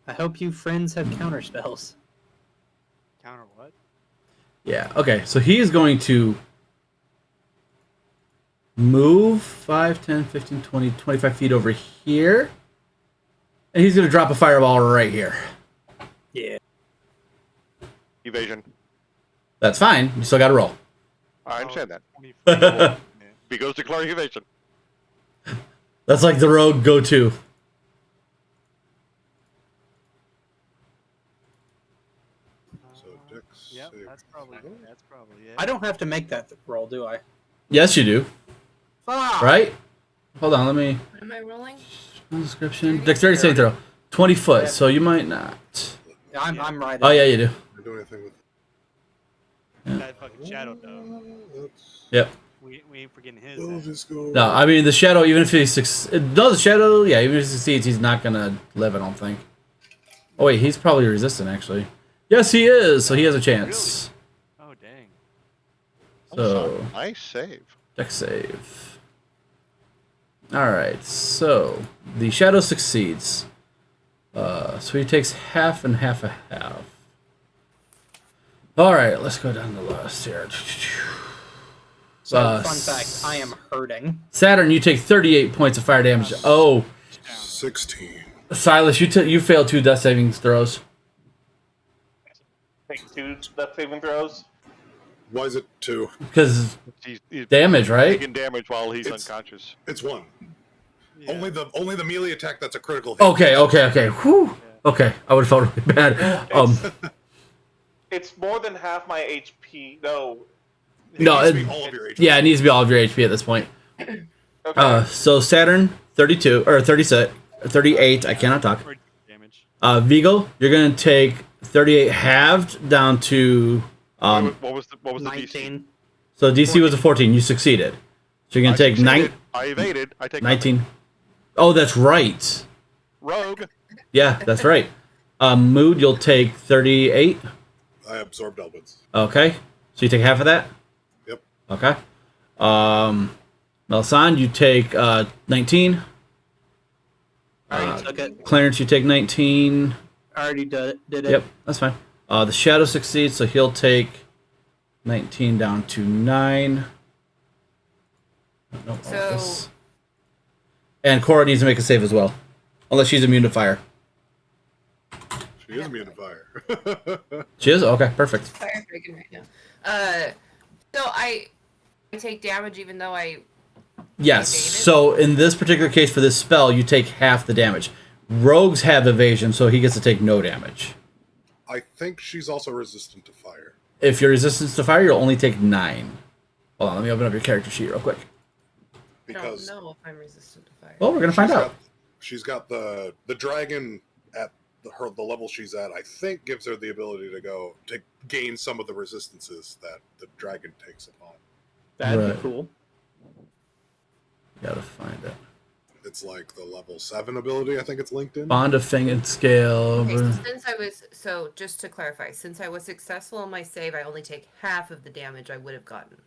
C: I hope you friends have counterspells.
D: Counter what?
B: Yeah. Okay. So he is going to move 5, 10, 15, 20, 25 feet over here. And he's going to drop a fireball right here.
C: Yeah.
A: Evasion.
B: That's fine. You still got to roll.
A: I understand that.
D: 24.
A: He goes declaring evasion.
B: That's like the rogue go-to.
F: So Dex.
D: Yep,
F: save.
D: that's probably it.
C: I don't have to make that roll, do I?
B: Yes, you do.
C: Fuck!
B: Right? Hold on. Let me...
G: What am I rolling?
B: Description. Dexterity saving throw. 20 foot, so you might not.
C: I'm right.
B: Oh, yeah, you do.
F: I do anything with.
D: That fucking shadow though.
F: Let's.
B: Yep.
D: We ain't forgetting his.
F: We'll just go.
B: No, I mean, the shadow, even if he succeeds... No, the shadow, yeah, even if he succeeds, he's not going to live, I don't think. Oh, wait, he's probably resistant, actually. Yes, he is, so he has a chance.
D: Oh dang.
B: So,
A: Nice save.
B: dex save. Alright, so the shadow succeeds. So he takes half and half a half. Alright, let's go down the list here.
C: So, fun fact, I am hurting.
B: Saturn, you take 38 points of fire damage. Oh,
F: 16.
B: Silas, you failed 2 death saving throws.
E: Take 2 death saving throws.
F: Why is it 2?
B: Because
A: He's
B: damage, right?
A: taking damage while he's
F: It's-
A: unconscious.
F: It's 1.
D: Yeah.
F: Only the melee attack that's a critical hit.
B: Okay. Whew. Okay, I would have felt really bad.
E: It's more than half my HP. No.
B: No,
F: It needs to
B: it-
F: be all of your HP.
B: Yeah, it needs to be all of your HP at this point.
E: Okay.
B: So Saturn, 32 or 36, 38. I cannot talk.
D: Or damage.
B: Vigo, you're gonna take 38 halved down to
A: What was the DC?
C: 19.
B: so DC was a 14. You succeeded. So you're gonna take
A: succeeded. I evaded. I take
B: 19. Oh, that's right.
A: Rogue.
B: Yeah, that's right. Mood, you'll take 38.
F: I absorbed elements.
B: Okay, so you take half of that.
F: Yep.
B: Okay. Melisande, you take 19.
C: I already took it.
B: Clarence, you take 19.
C: I already did it.
B: Yep, that's fine. The shadow succeeds, so he'll take 19 down to 9. Nope,
G: So-
B: this. And Cora needs to make a save as well, unless she's immune to fire.
F: She is immune to fire.
B: She is? Okay, perfect.
G: Fire breaking right now. So I take damage even though I.
B: Yes.
G: Evaded?
B: So in this particular case for this spell, you take half the damage. Rogues have evasion, so he gets to take no damage.
F: I think she's also resistant to fire.
B: If you're resistant to fire, you'll only take 9. Hold on, let me open up your character sheet real quick.
F: Because
G: I don't know if I'm resistant to fire.
B: Well, we're gonna find
F: she's
B: out.
F: she's got the dragon at the level she's at. I think gives her the ability to gain some of the resistances that the dragon takes upon.
C: That'd
B: Right.
C: be cool.
B: Gotta find it.
F: It's like the level 7 ability. I think it's linked in.
B: Bond of Fang and Scale.
G: Okay, so just to clarify, since I was successful in my save, I only take half of the damage I would have gotten.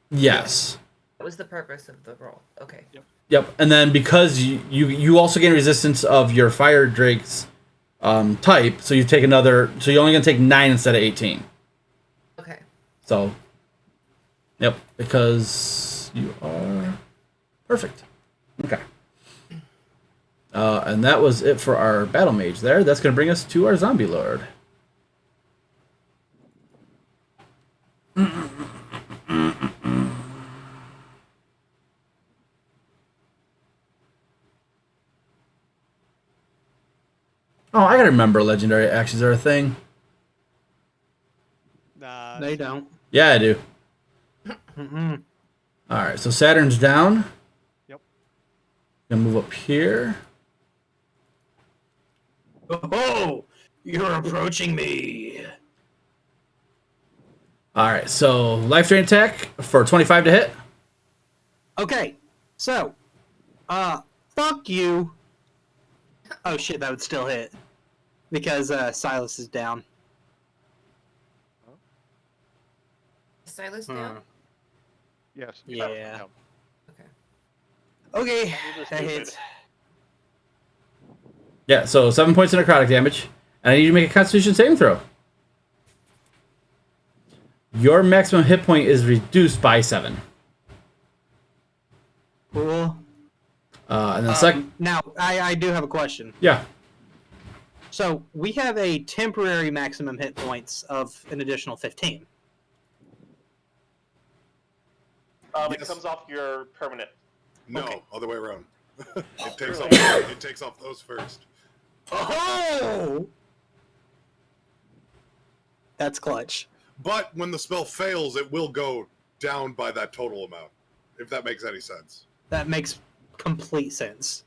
B: Yes.
G: That was the purpose of the roll. Okay.
B: Yep. And then because you also gain resistance of your fire drakes type. So you take another. So you're only gonna take 9 instead of 18.
G: Okay.
B: So, yep, because you are perfect. Okay. And that was it for our battle mage there. That's going to bring us to our zombie lord. Oh, I gotta remember legendary actions are a thing.
D: Nah,
C: They don't.
B: Yeah, I do.
C: Mm-mm.
B: All right, so Saturn's down.
D: Yep.
B: Gonna move up here.
C: Oh, you're approaching me.
B: All right, so life drain attack for 25 to hit.
C: Okay, so, fuck you. Oh shit, that would still hit. Because, Silas is down.
G: Silas down?
A: Yes.
C: Yeah.
G: Okay.
C: Okay,
E: Those are
C: that
E: stupid.
C: hits.
B: Yeah, so 7 points of necrotic damage, and I need you to make a Constitution saving throw. Your maximum hit point is reduced by 7.
C: Cool.
B: And then
C: Now, I do have a question.
B: yeah.
C: So, we have a temporary maximum hit points of an additional 15.
E: It
F: Yes.
E: comes off your permanent.
F: No,
C: Okay.
F: other way around. It takes
E: Really?
F: off. It takes off those first.
C: Oh! That's clutch.
F: But when the spell fails, it will go down by that total amount. If that makes any sense.
C: That makes complete sense.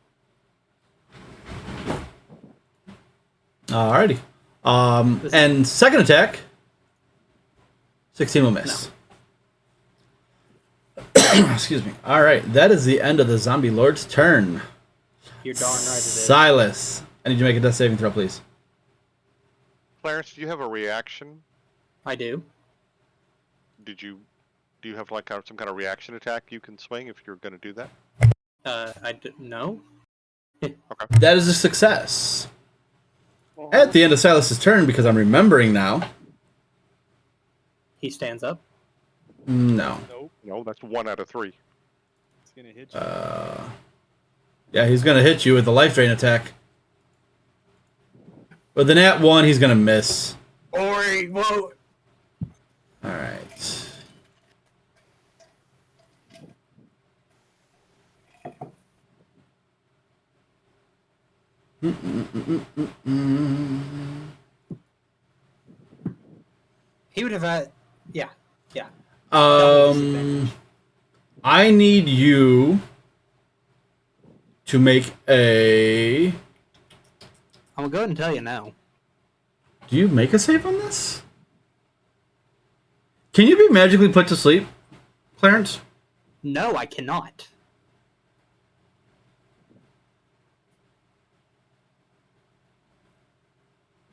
B: Alrighty. And second attack, 16 will miss. Excuse me. All right, that is the end of the zombie lord's turn.
C: You're darn right it is.
B: Silas, I need you to make a death saving throw, please.
A: Clarence, do you have a reaction?
C: I do.
A: Do you have like some kind of reaction attack you can swing if you're going to do that?
C: No.
B: That is a success. At the end of Silas's turn, because I'm remembering now.
C: He stands up.
B: No.
D: Nope.
A: No, that's 1 out of 3.
D: It's gonna hit you.
B: Yeah, he's gonna hit you with the life drain attack. With the nat 1, he's gonna miss.
C: Ori, whoa.
B: All right.
C: He would have had. Yeah.
B: I need you to make a.
C: I'm gonna go ahead and tell you now.
B: Do you make a save on this? Can you be magically put to sleep, Clarence?
C: No, I cannot.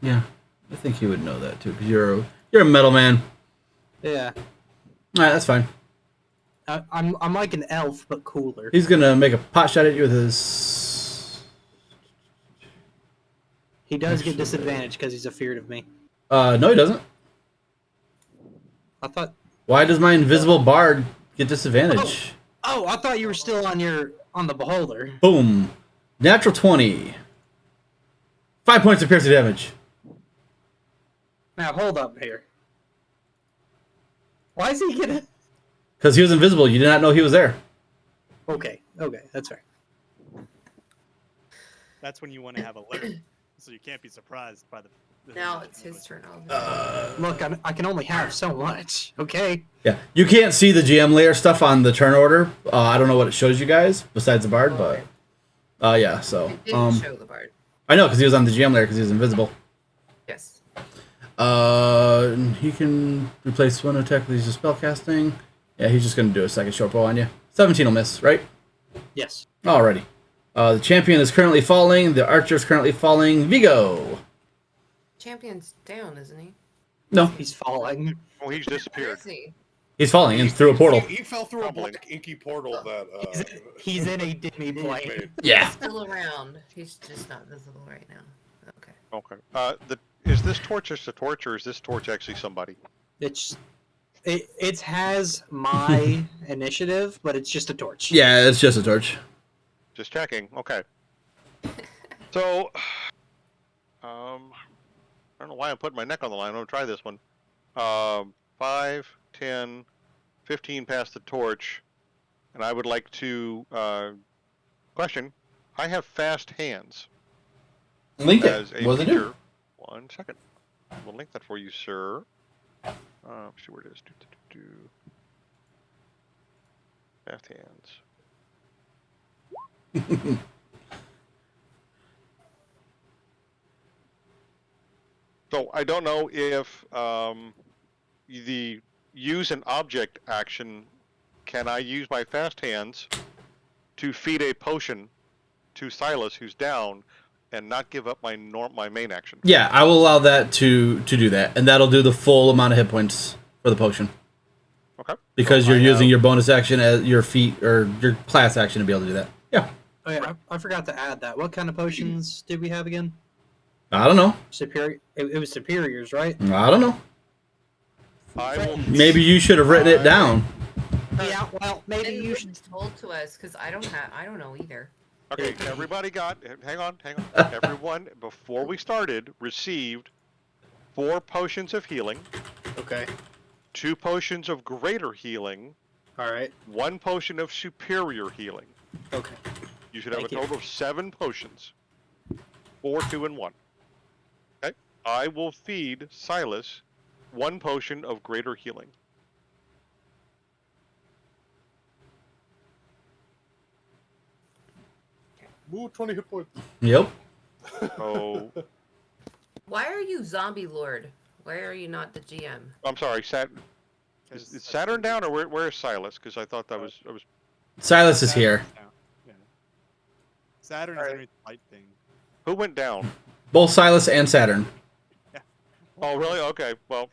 B: Yeah, I think he would know that too, because you're a metal man.
C: Yeah.
B: All right, that's fine.
C: I'm like an elf, but cooler.
B: He's gonna make a pot shot at you with his.
C: He does get disadvantage because he's afeared of me.
B: No, he doesn't.
C: I thought.
B: Why does my invisible bard get disadvantage?
C: Oh, I thought you were still on the beholder.
B: Boom, natural 20. 5 points of piercing damage.
C: Now hold up here. Why is he gonna?
B: Because he was invisible, you did not know he was there.
C: Okay, that's fair.
D: That's when you want to have a lair, so you can't be surprised by the.
G: Now it's his turn. Obviously.
C: Look, I can only have so much. Okay.
B: Yeah, you can't see the GM layer stuff on the turn order. I don't know what it shows you guys besides the bard, but yeah. So
G: It didn't show the bard.
B: I know because he was on the GM layer because he was invisible.
G: Yes.
B: He can replace one attack with his spell casting. Yeah, he's just gonna do a second short bow on you. 17 will miss, right?
C: Yes.
B: Alrighty. The champion is currently falling. The archer is currently falling. Vigo.
G: Champion's down, isn't he?
B: No,
C: He's falling.
A: Oh, he's
G: Where
A: disappeared.
G: is he?
B: he's falling in through a portal.
F: He fell through a
A: Probably.
F: black inky portal that.
C: He's in a demi
F: Moon
C: plane.
F: made.
B: Yeah.
G: He's still around. He's just not visible right now. Okay.
A: Okay. Is this torch just a torch, or is this torch actually somebody?
C: It has my initiative, but it's just a torch.
B: Yeah, it's just a torch.
A: Just checking. Okay. So, I don't know why I'm putting my neck on the line. I'm gonna try this one. 5, 10, 15 past the torch, and I would like to question. I have fast hands.
B: Link it.
A: As a
B: What does it do?
A: feature. 1 second. We'll link that for you, sir. See where it is. Fast hands. So I don't know if the use an object action, can I use my fast hands to feed a potion to Silas, who's down, and not give up my main action?
B: Yeah, I will allow that to do that, and that'll do the full amount of hit points for the potion.
A: Okay.
B: Because
A: So
B: you're
A: I
B: using
A: have-
B: your bonus action as your feat or your class action to be able to do that. Yeah.
C: Oh yeah, I forgot to add that. What kind of potions did we have again?
B: I don't know.
C: Superior. It was superiors, right?
B: I don't know.
A: I will.
B: Maybe you should have written it down.
C: Yeah. Well, maybe
G: Maybe
C: you should.
G: told to us because I don't know either.
A: Okay, everybody got. Hang on. Everyone, before we started, received 4 potions of healing,
C: Okay.
A: 2 potions of greater healing,
C: All right.
A: 1 potion of superior healing.
C: Okay.
A: You should have
C: Thank
A: a
C: you.
A: total of 7 potions. 4, 2, and 1. Okay. I will feed Silas 1 potion of greater healing.
F: Ooh, 20 hit points.
B: Yep.
A: So
G: Why are you zombie lord? Why are you not the GM?
A: I'm sorry, is Saturn down, or where is Silas? Because I thought that was
B: Silas is here.
D: Down. Yeah. Saturn is underneath the light thing.
A: who went down?
B: Both Silas and Saturn.
A: Oh, really? Okay. Well,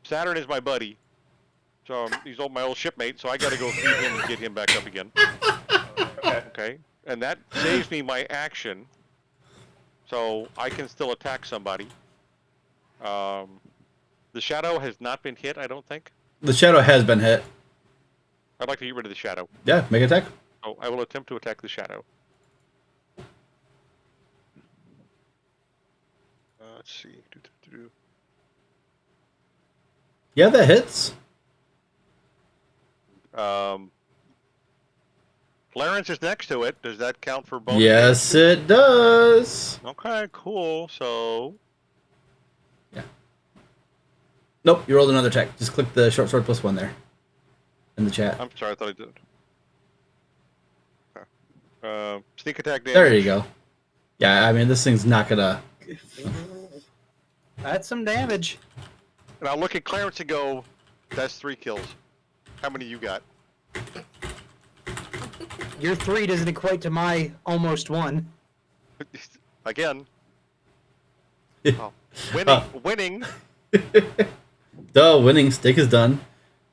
A: Saturn is my buddy, so he's my old shipmate. So I got to go feed him and get him back up again. Okay, and that saves me my action, so I can still attack somebody. The shadow has not been hit, I don't think.
B: The shadow has been hit.
A: I'd like to get rid of the shadow.
B: Yeah, make attack.
A: So I will attempt to attack the shadow. Let's see.
B: Yeah, that hits.
A: Clarence is next to it. Does that count for bonus?
B: Yes, it does.
A: Okay, cool. So
B: Nope, you rolled another attack. Just click the short sword +1 there in the chat.
A: I'm sorry, I thought I did. Okay. Sneak attack damage.
B: There you go. Yeah, I mean, this thing's not gonna...
C: That's some damage.
A: And I'll look at Clarence and go, "That's 3 kills. How many you got?"
C: Your 3 doesn't equate to my almost 1.
A: Again. Oh, winning.
B: Duh, winning. Stick is done.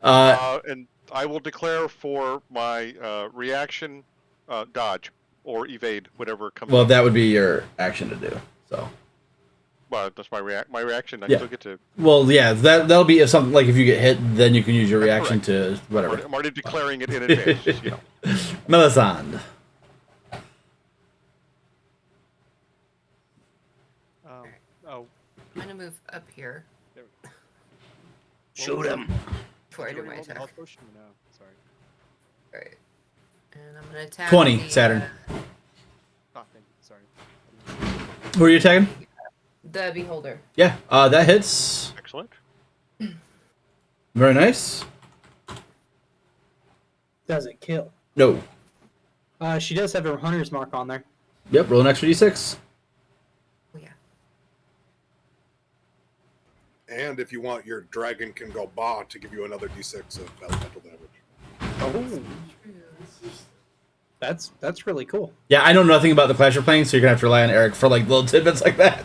A: And I will declare for my reaction, dodge or evade, whatever comes.
B: Well,
A: up.
B: that would be your action to do. So.
A: Well, that's my reaction. I
B: Yeah.
A: still get to.
B: Well, yeah, that'll be if something like if you get hit, then you can use your
A: That's
B: reaction
A: correct.
B: to whatever.
A: I'm already declaring it in advance. Just, you know.
B: Melisande.
D: Oh,
G: I'm gonna move up here
D: there we go.
C: Shoot him.
G: before I do
D: Did you
G: my
D: roll the
G: attack.
D: health potion? No, sorry.
G: Right. And I'm gonna attack
B: 20,
G: the,
B: Saturn.
D: Oh, thank you. Sorry.
B: Who are you attacking?
G: The beholder.
B: Yeah, that hits.
A: Excellent.
B: Very nice.
C: Doesn't kill.
B: No.
C: She does have her hunter's mark on there.
B: Yep, roll an extra d6.
G: Oh yeah.
F: And if you want, your dragon can go bah to give you another d6 of elemental damage.
C: Oh, that's really cool.
B: Yeah, I know nothing about the Clash you're playing, so you're gonna have to rely on Eric for like little tidbits like that.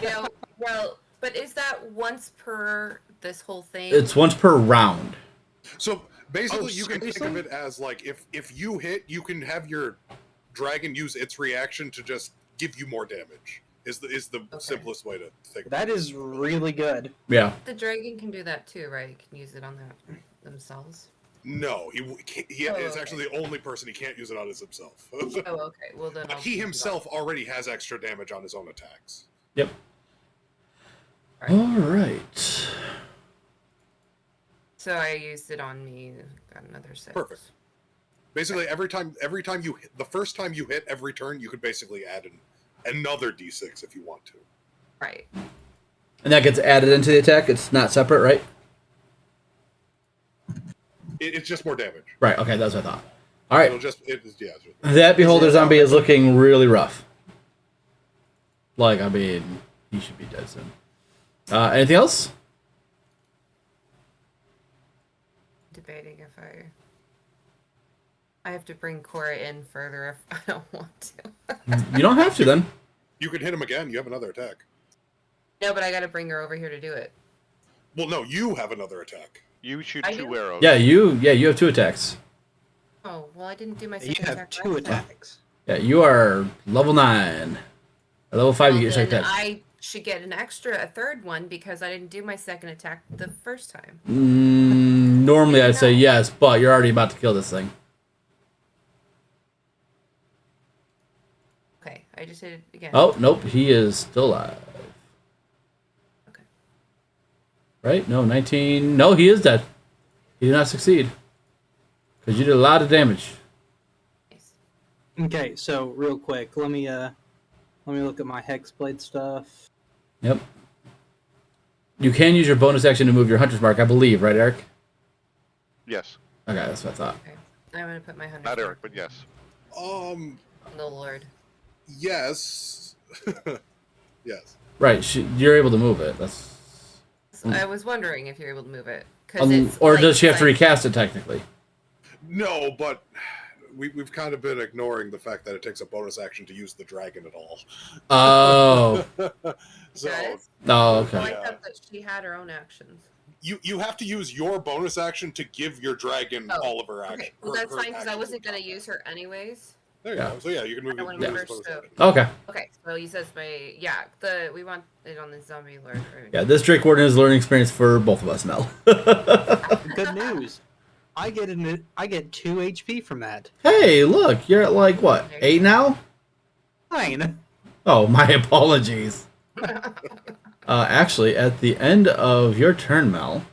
G: Yeah, well, but is that once per this whole thing?
B: It's once per round.
F: So basically,
C: Oh,
F: you can think of
C: seriously?
F: it as like if you hit, you can have your dragon use its reaction to just give you more damage. Is the
G: Okay.
F: simplest way to think.
C: That is really good.
B: Yeah.
G: The dragon can do that too, right? Can use it on themselves.
F: No, he
G: Oh,
F: is
G: okay.
F: actually the only person he can't use it on is himself.
G: Oh, okay. Well then,
F: But
G: I'll
F: he
G: use it
F: himself already has extra damage on his own attacks.
B: Yep.
G: on-
B: All right.
G: So I used it on me. Got another 6.
F: Perfect. Basically, every time you hit, the first time you hit every turn, you could basically add another d6 if you want to.
G: Right.
B: And that gets added into the attack. It's not separate, right?
F: It's just more damage.
B: Right. Okay, that's what I thought. All right.
F: Yeah.
B: That beholder zombie is looking really rough. Like, I mean, he should be dead soon. Anything else?
G: Debating if I have to bring Cora in further if I don't want to.
B: You don't have to then.
F: You can hit him again. You have another attack.
G: No, but I got to bring her over here to do it.
F: Well, no, you have another attack.
A: You shoot
G: I
A: 2
G: do?
A: arrows.
B: Yeah, you have 2 attacks.
G: Oh well, I didn't do my
C: You
G: second
C: have
G: attack.
C: 2
G: last time.
C: attacks.
B: Yeah, you are level 9. At level 5,
G: Well,
B: you get your
G: then
B: second attack.
G: I should get a third one because I didn't do my second attack the first time.
B: Normally, I'd say
G: No.
B: yes, but you're already about to kill this thing.
G: Okay, I just did it again.
B: Oh, nope, he is still alive.
G: Okay.
B: Right? No, 19. No, he is dead. He did not succeed. Because you did a lot of damage.
G: Nice.
C: Okay, so real quick, let me look at my hexblade stuff.
B: Yep. You can use your bonus action to move your hunter's mark, I believe, right, Eric?
A: Yes.
B: Okay, that's what I thought.
G: Okay. I'm gonna put my 100.
A: Not Eric, but yes.
G: The Lord.
F: Yes. Yes.
B: Right, you're able to move it. That's
G: So I was wondering if you're able to move it. 'Cause it's
B: or
G: like-
B: does she have to
G: like-
B: recast it technically?
F: No, but we've kind of been ignoring the fact that it takes a bonus action to use the dragon at all.
B: Oh.
F: So
G: Does?
B: Oh,
G: Oh,
B: okay.
G: I thought that she had her own actions.
F: you have to use your bonus action to give your dragon
G: Oh,
F: all of her action.
G: Okay, well
F: her-
G: that's
F: her
G: fine because I
F: actions
G: wasn't
F: on
G: gonna
F: top.
G: use her anyways.
F: There you
B: Yeah.
F: go. So yeah, you can move,
G: I wanna
F: move
G: move
F: his
G: her,
F: bonus
G: so-
F: action.
B: Okay.
G: Okay, so he says we want it on the zombie Lord.
B: Yeah, this Drake Warden is a learning experience for both of us, Mel.
C: Good news. I get 2 HP from that.
B: Hey, look, you're at like what, 8 now?
C: 9.
B: Oh, my apologies. Actually, at the end of your turn, Mel,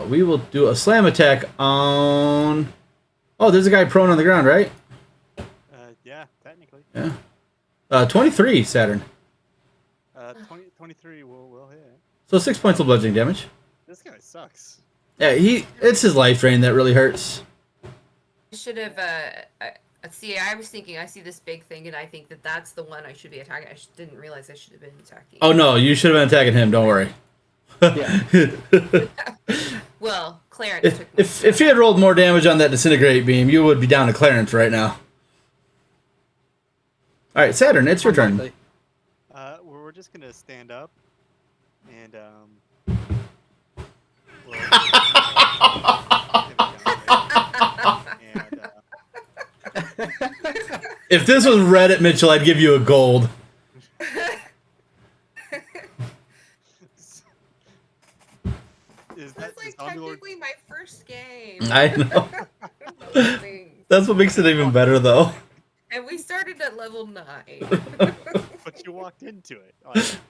B: we will do a slam attack on. Oh, there's a guy prone on the ground, right?
D: Yeah, technically.
B: Yeah. 23 Saturn.
D: 23 will hit.
B: So 6 points of bludgeoning damage.
D: This guy sucks.
B: Yeah, it's his life drain that really hurts.
G: I should have. See, I was thinking I see this big thing and I think that that's the one I should be attacking. I didn't realize I should have been attacking.
B: Oh no, you should have been attacking him. Don't worry.
C: Yeah.
G: Well, Clarence took.
B: If you had rolled more damage on that disintegrate beam, you would be down to Clarence right now. All right, Saturn, it's your turn.
D: We're just gonna stand up, and
B: If this was Reddit, Mitchell, I'd give you a gold.
D: Is that
G: That's like
D: Zombie Lord?
G: technically my first game.
B: I know. That's what makes it even better, though.
G: And we started at level 9.
D: But you walked into it. Like,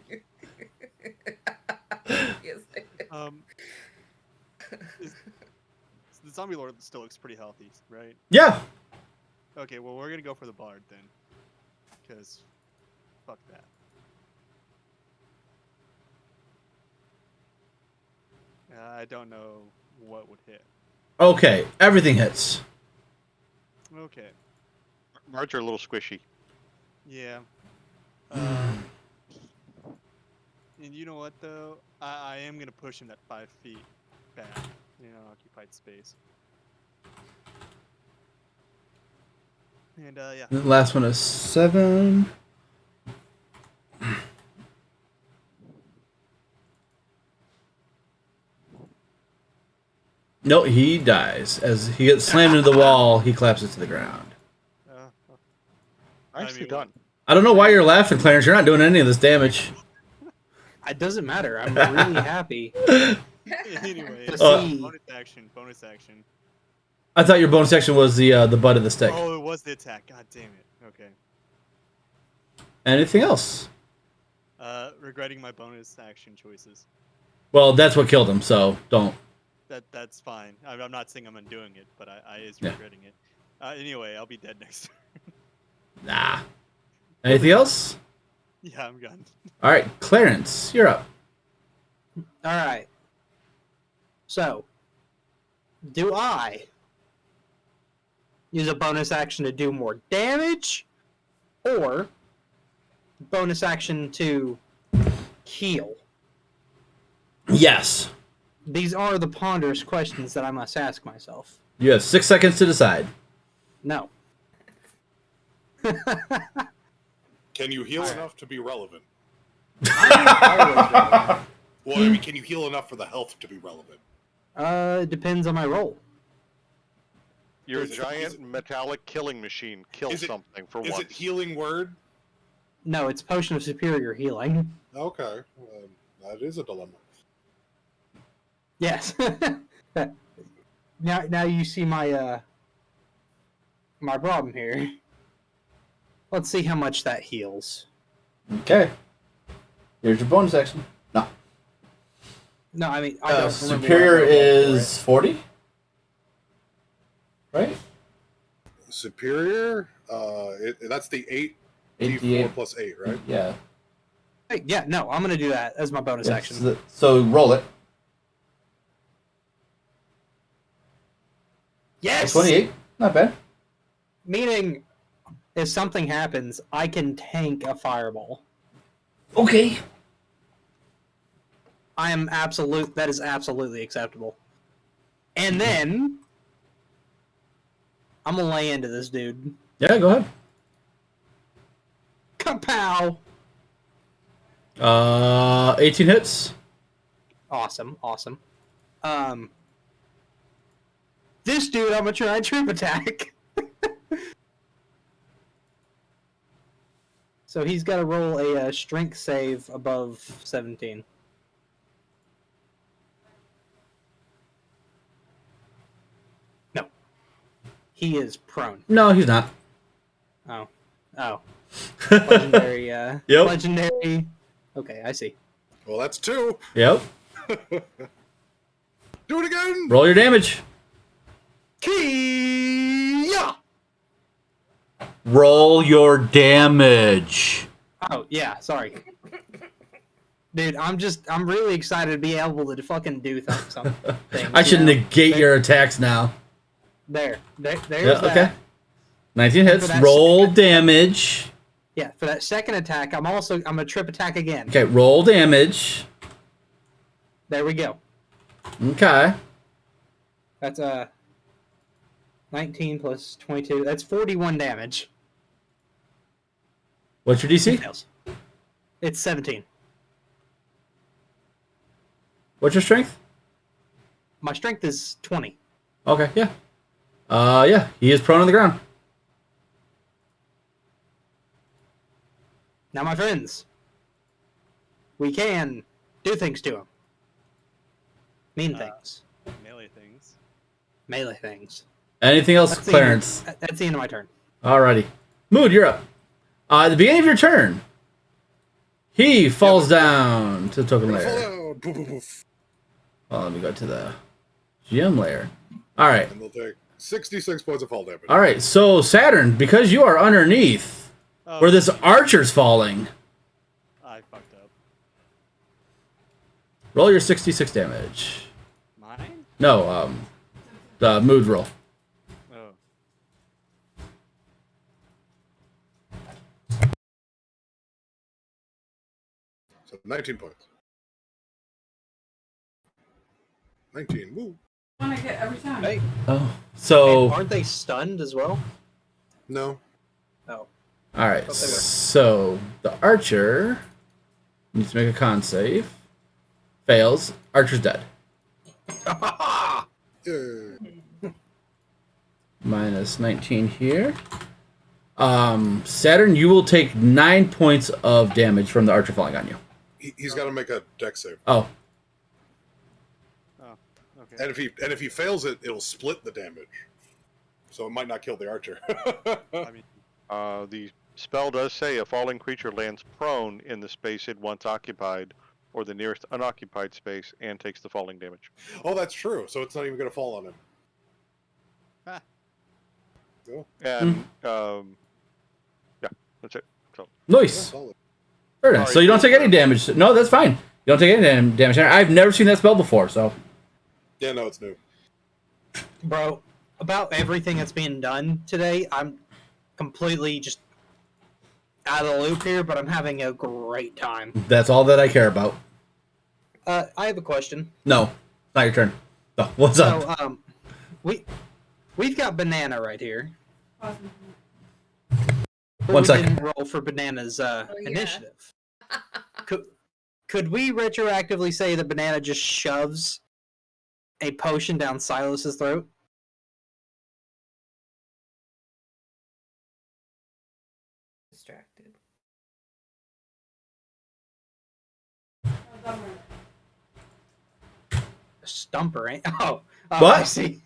G: Yes, I did.
D: is- the Zombie Lord still looks pretty healthy, right?
B: Yeah.
D: Okay, well we're gonna go for the Bard then, because fuck that. I don't know what would hit.
B: Okay, everything hits.
D: Okay,
A: Marge are a little squishy.
D: yeah. And you know what though? I am gonna push him that 5 feet back, occupied space. And yeah.
B: The last one is 7. No, he dies. As he gets slammed into the wall, he collapses to the ground.
A: Nicely
D: mean,
A: done.
B: I don't know why you're laughing, Clarence. You're not doing any of this damage.
C: It doesn't matter. I'm really happy
D: Anyway,
C: to
B: Uh,
C: see.
D: bonus action, bonus action.
B: I thought your bonus action was the butt of the stick.
D: Oh, it was the attack. God damn it. Okay.
B: Anything else?
D: Regretting my bonus action choices.
B: Well, that's what killed him, so don't.
D: That's fine. I'm not saying I'm undoing it, but I is
B: Yeah.
D: regretting it. Anyway, I'll be dead next turn.
B: Nah. Anything else?
D: Yeah, I'm gone.
B: All right, Clarence, you're up.
C: All right. So, do I use a bonus action to do more damage, or bonus action to heal?
B: Yes.
C: These are the ponderous questions that I must ask myself.
B: You have 6 seconds to decide.
C: No.
F: Can you heal
C: Alright.
F: enough to be relevant?
C: I
F: Well, I mean, can you heal enough for the health to be relevant?
C: depends on my role.
A: You're a
F: Is it-
A: giant
F: is it-
A: metallic killing machine. Kill
F: is it-
A: something for
F: Is
A: once.
F: it healing word?
C: No, it's potion of superior healing.
F: Okay, that is a dilemma.
C: Yes. now you see my my problem here. Let's see how much that heals.
B: Okay. Here's your bonus action. No.
C: No, I mean I don't remember
B: Superior
C: what I rolled for
B: is 40? Right?
F: Superior, that's the 8d4
B: 8d8.
F: plus 8, right?
B: Yeah.
C: it. Hey, yeah, no, I'm gonna do that as my bonus
B: Yeah,
C: action.
B: so roll it.
C: Yes.
B: 28. Not bad.
C: Meaning, if something happens, I can tank a fireball.
B: Okay.
C: That is absolutely acceptable. And then I'm gonna lay into this dude.
B: Yeah, go ahead.
C: Kapow!
B: 18 hits.
C: Awesome. This dude, I'm gonna try and trip attack. So he's got to roll a strength save above 17. No. He is prone.
B: No, he's not.
C: Oh. Legendary,
B: Yep.
C: legendary. Okay, I see.
F: Well, that's 2.
B: Yep.
F: Do it again!
B: Roll your damage.
C: Kia!
B: Roll your damage.
C: Oh, yeah, sorry. Dude, I'm really excited to be able to fucking do something.
B: I should
C: you know?
B: negate your attacks now.
C: There's
B: Yeah,
C: that.
B: okay. 19 hits.
C: For that
B: Roll
C: second-
B: damage.
C: Yeah, for that second attack, I'm a trip attack again.
B: Okay, roll damage.
C: There we go.
B: Okay.
C: That's 19 plus 22. That's 41 damage.
B: What's your DC?
C: Fails. It's 17.
B: What's your strength?
C: My strength is 20.
B: Okay, yeah. Yeah, he is prone on the ground.
C: Now, my friends, we can do things to him. Mean things.
D: Melee things.
C: Melee things.
B: Anything else,
C: That's the
B: Clarence?
C: end- That's the end of my turn.
B: Alrighty. Mood, you're up. At the beginning of your turn, he falls down to the token
F: Fall
B: layer.
F: down. Poof, poof, poof.
B: Well, let me go to the GM layer. Alright.
F: And they'll take 66 points of fall damage.
B: Alright, so Saturn, because you are underneath
D: Oh,
B: where this archer's falling,
D: I fucked up.
B: roll your 66 damage.
D: Mine?
B: No, the mood roll.
D: Oh.
F: So 19 points. 19. Woo.
H: One I get every time.
C: Hey,
B: Oh. So,
C: aren't they stunned as well?
F: No.
C: Oh.
B: alright,
C: they were.
B: so the archer needs to make a con save. Fails. Archer's dead.
F: Yay.
B: Minus 19 here. Saturn, you will take 9 points of damage from the archer falling on you.
F: He's got to make a dex save.
B: Oh,
D: Oh, okay.
F: And if he fails it, it'll split the damage. So it might not kill the archer.
D: I mean,
A: The spell does say a falling creature lands prone in the space it once occupied, or the nearest unoccupied space, and takes the falling damage.
F: Oh, that's true. So it's not even going to fall on him.
D: ah,
F: Cool.
A: And yeah, that's it. So
F: Yeah,
B: nice.
F: solid.
B: Very nice. So you don't take any damage. No, that's fine. You don't take any damage. I've never seen that spell before, so.
F: Yeah, no, it's new.
C: Bro, about everything that's being done today, I'm completely just out of the loop here, but I'm having a great time.
B: That's all that I care about.
C: I have a question.
B: No, not your turn. Oh, what's up?
C: So, we've got Banana right here. But
B: 1
C: we
B: second.
C: didn't roll for Banana's
G: yeah.
C: initiative. Could we retroactively say that Banana just shoves a potion down Silas's throat?
G: Distracted.
C: Stumper, ain't? Oh,
B: What?
C: I see.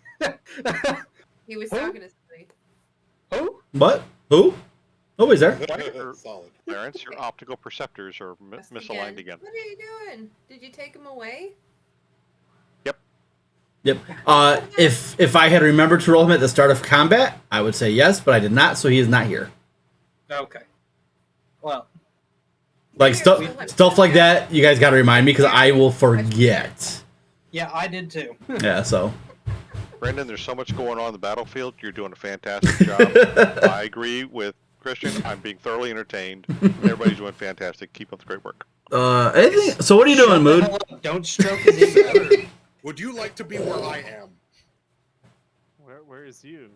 G: He was
C: Who?
G: talking to somebody.
C: Who?
B: What? Who? Nobody's there.
F: Solid.
A: Clarence, your optical perceptors are
G: Us
A: misaligned again.
G: What are you doing? Did you take him away?
B: Yep. If I had remembered to roll him at the start of combat, I would say yes, but I did not, so he is not here.
C: Okay. Well,
B: Like stuff like that, you guys got to remind me because I will forget.
C: yeah, I did too.
B: Yeah. So.
A: Brendan, there's so much going on in the battlefield. You're doing a fantastic job. I agree with Christian. I'm being thoroughly entertained. Everybody's doing fantastic. Keep up the great work.
B: Anything? So what are you doing,
C: Shut the
B: Mood?
C: hell up. Don't stroke his ego.
F: Would you like to be where I am?
D: where is you?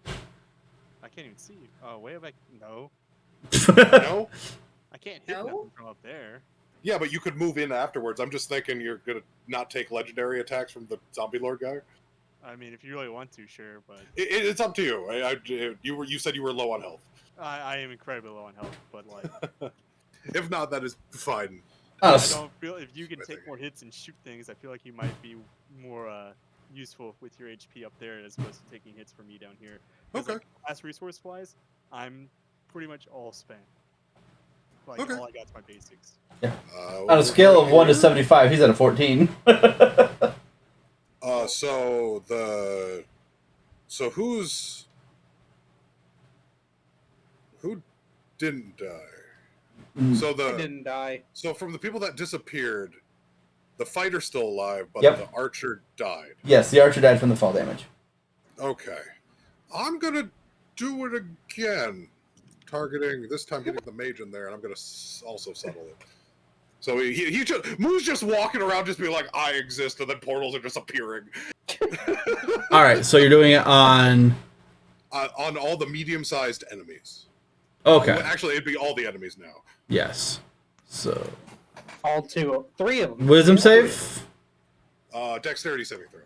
D: I can't even see you. Oh, way back. No,
F: No?
D: I can't hit
G: No?
D: nothing from up there.
F: Yeah, but you could move in afterwards. I'm just thinking you're going to not take legendary attacks from the zombie lord guy.
D: I mean, if you really want to, sure, but
F: It's up to you. You said you were low on health.
D: I am incredibly low on health. But like,
F: If not, that is fine.
B: Oh,
D: I
B: s-
D: don't feel if you can
F: I
D: take
F: think-
D: more hits and shoot things. I feel like you might be more useful with your HP up there as opposed to taking hits from me down here. 'Cause,
F: Okay.
D: like, class resource wise, I'm pretty much all spent. Like
F: Okay.
D: all I got is my basics.
B: on a scale of 1 to 75, he's at a 14.
F: So who didn't die? So
C: I didn't die.
F: So from the people that disappeared, the fighter's still alive, but
B: Yep.
F: the archer died.
B: Yes, the archer died from the fall damage.
F: Okay. I'm gonna do it again. Targeting, this time getting the mage in there, and I'm gonna also settle it. So he just Moo's just walking around just being like, I exist, and then portals are just appearing.
B: All right, so you're doing it on.
F: On all the medium-sized enemies.
B: Okay.
F: Well, actually, it'd be all the enemies now.
B: Yes. So
C: All three of them.
B: wisdom save.
F: Dexterity saving throw.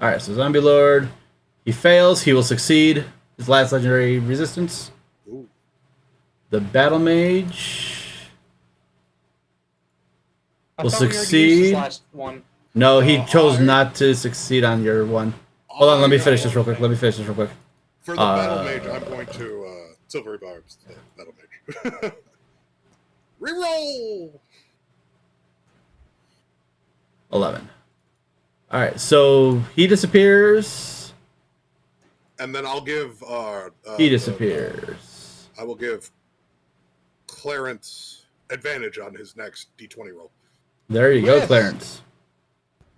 B: All right, so zombie lord, he fails. He will succeed. His last legendary resistance.
F: Ooh.
B: The battle mage.
C: I
B: Will
C: thought we already used
B: succeed.
C: this last one.
B: No, he chose
F: I-
B: not to succeed on your one. Hold on, let me finish this real quick.
F: For the battle mage, I'm going to silvery barbs. The battle mage. Reroll.
B: 11. All right, so he disappears.
F: And then I'll give.
B: He disappears.
F: I will give Clarence advantage on his next D20 roll.
B: There you go,
C: Yes.
B: Clarence.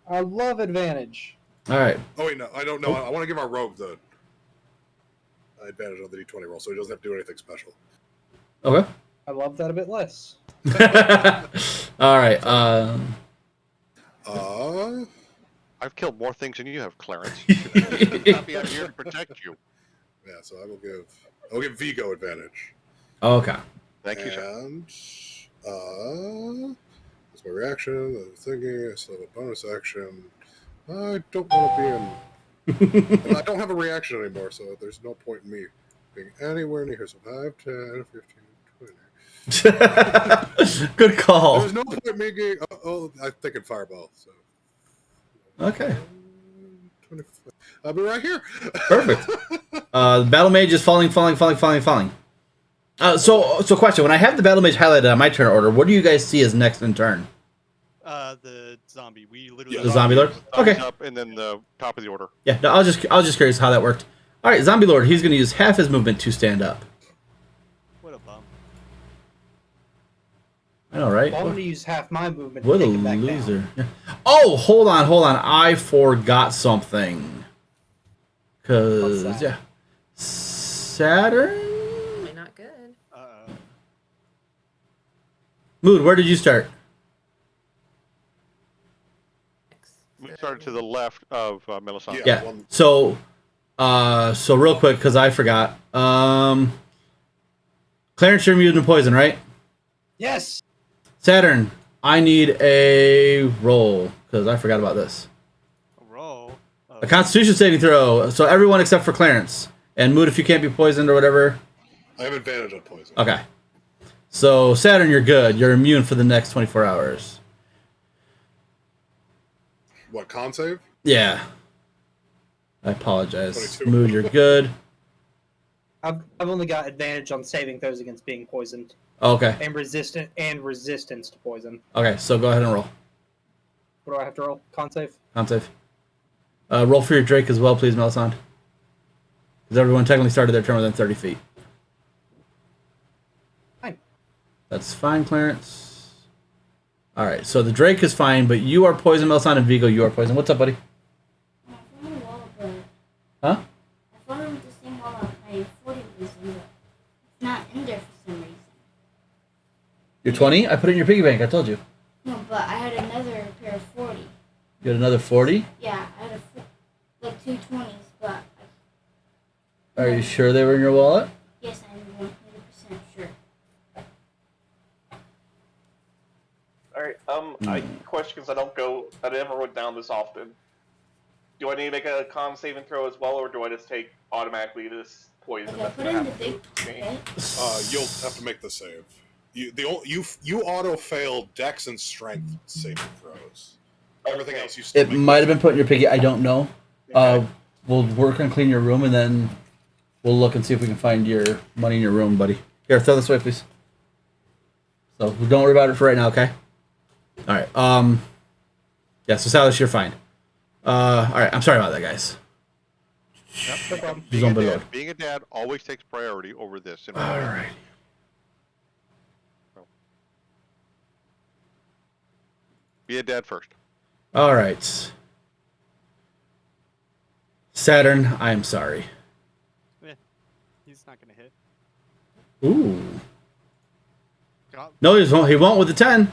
C: I love advantage.
B: All right.
F: Oh wait, no, I don't know. I want to give our rogue the advantage on the D20 roll, so he doesn't have to do anything special.
B: Okay.
C: I love that a bit less.
B: All right.
A: I've killed more things than you have, Clarence. I'll be out here to protect you.
F: Yeah, so I'll give Vigo advantage.
B: Okay.
A: Thank you, sir.
F: And that's my reaction. I'm thinking. I still have a bonus action. I don't want to be in. And I don't have a reaction anymore, so there's no point in me being anywhere near here. So 5, 10, 15, 20.
B: Good call.
F: There's no point me getting. I'm thinking fireball. So
B: Okay.
F: 25. I'll be right here.
B: Perfect. The battle mage is falling. So question: when I have the battle mage highlighted on my turn order, what do you guys see as next in turn?
D: The zombie. We literally.
F: Yeah,
B: The zombie lord.
A: Thumbs
B: Okay.
A: up, and then the top of the order.
B: Yeah. No, I was just curious how that worked. All right, zombie lord. He's going to use half his movement to stand up.
D: What a bum.
B: I know, right?
C: Well, I'm going to use half my movement
B: What
C: to
B: a
C: take it back
B: loser.
C: down.
B: Yeah. Oh, hold on. I forgot something.
C: What's that?
B: Yeah. Saturn?
G: Probably not good.
B: Mood, where did you start?
A: We started to the left of Melisandre.
B: Yeah.
F: One-
B: So real quick, because I forgot. Clarence, you're immune to poison, right?
C: Yes.
B: Saturn, I need a roll, because I forgot about this.
D: A roll.
B: A Constitution saving throw. So everyone except for Clarence. And Mood, if you can't be poisoned or whatever.
F: I have advantage on poison.
B: Okay. So Saturn, you're good. You're immune for the next 24 hours.
F: What, con save?
B: Yeah. I apologize.
F: 22.
B: Mood, you're good.
C: I've only got advantage on saving throws against being poisoned
B: Okay.
C: and resistance to poison.
B: Okay, so go ahead and roll.
C: What do I have to roll? Con save?
B: Con save. Roll for your Drake as well, please, Melisandre. Because everyone technically started their turn within 30 feet.
C: Fine.
B: That's fine, Clarence. Alright, so the Drake is fine, but you are poisoned, Melisandre, and Vigo, you are poisoned. What's up, buddy?
H: I found a wall, but
B: Huh?
H: I found him the same wall my 40 was in, but it's not in there for some reason.
B: You're 20? I put it in your piggy bank, I told you.
H: No, but I had another pair of 40.
B: You had another 40?
H: Yeah, I had like two 20s, but
B: Are you sure they were in your wallet?
H: yes, I'm 100% sure.
E: All right. Question, because I never went down this often. Do I need to make a con saving throw as well, or do I just take automatically this poison?
H: Okay,
E: that's
H: put
E: gonna
H: in the
E: happen
H: big
E: to me?
H: pit.
F: You'll have to make the save. You auto fail Dex and Strength saving throws. Everything else you still
B: It
F: make.
B: might have been put in your piggy, I don't know. We'll work on cleaning your room, and then we'll look and see if we can find your money in your room, buddy. Here, throw this away, please. So don't worry about it for right now, okay? All right. Yeah. So Silas, you're fine. All right. I'm sorry about that, guys.
C: No problem.
B: He's on below.
A: Being a dad always takes priority over this.
B: All right.
A: Be a dad first.
B: All right. Saturn, I'm sorry.
D: He's not gonna hit.
B: Ooh.
D: God,
B: No, he won't with the 10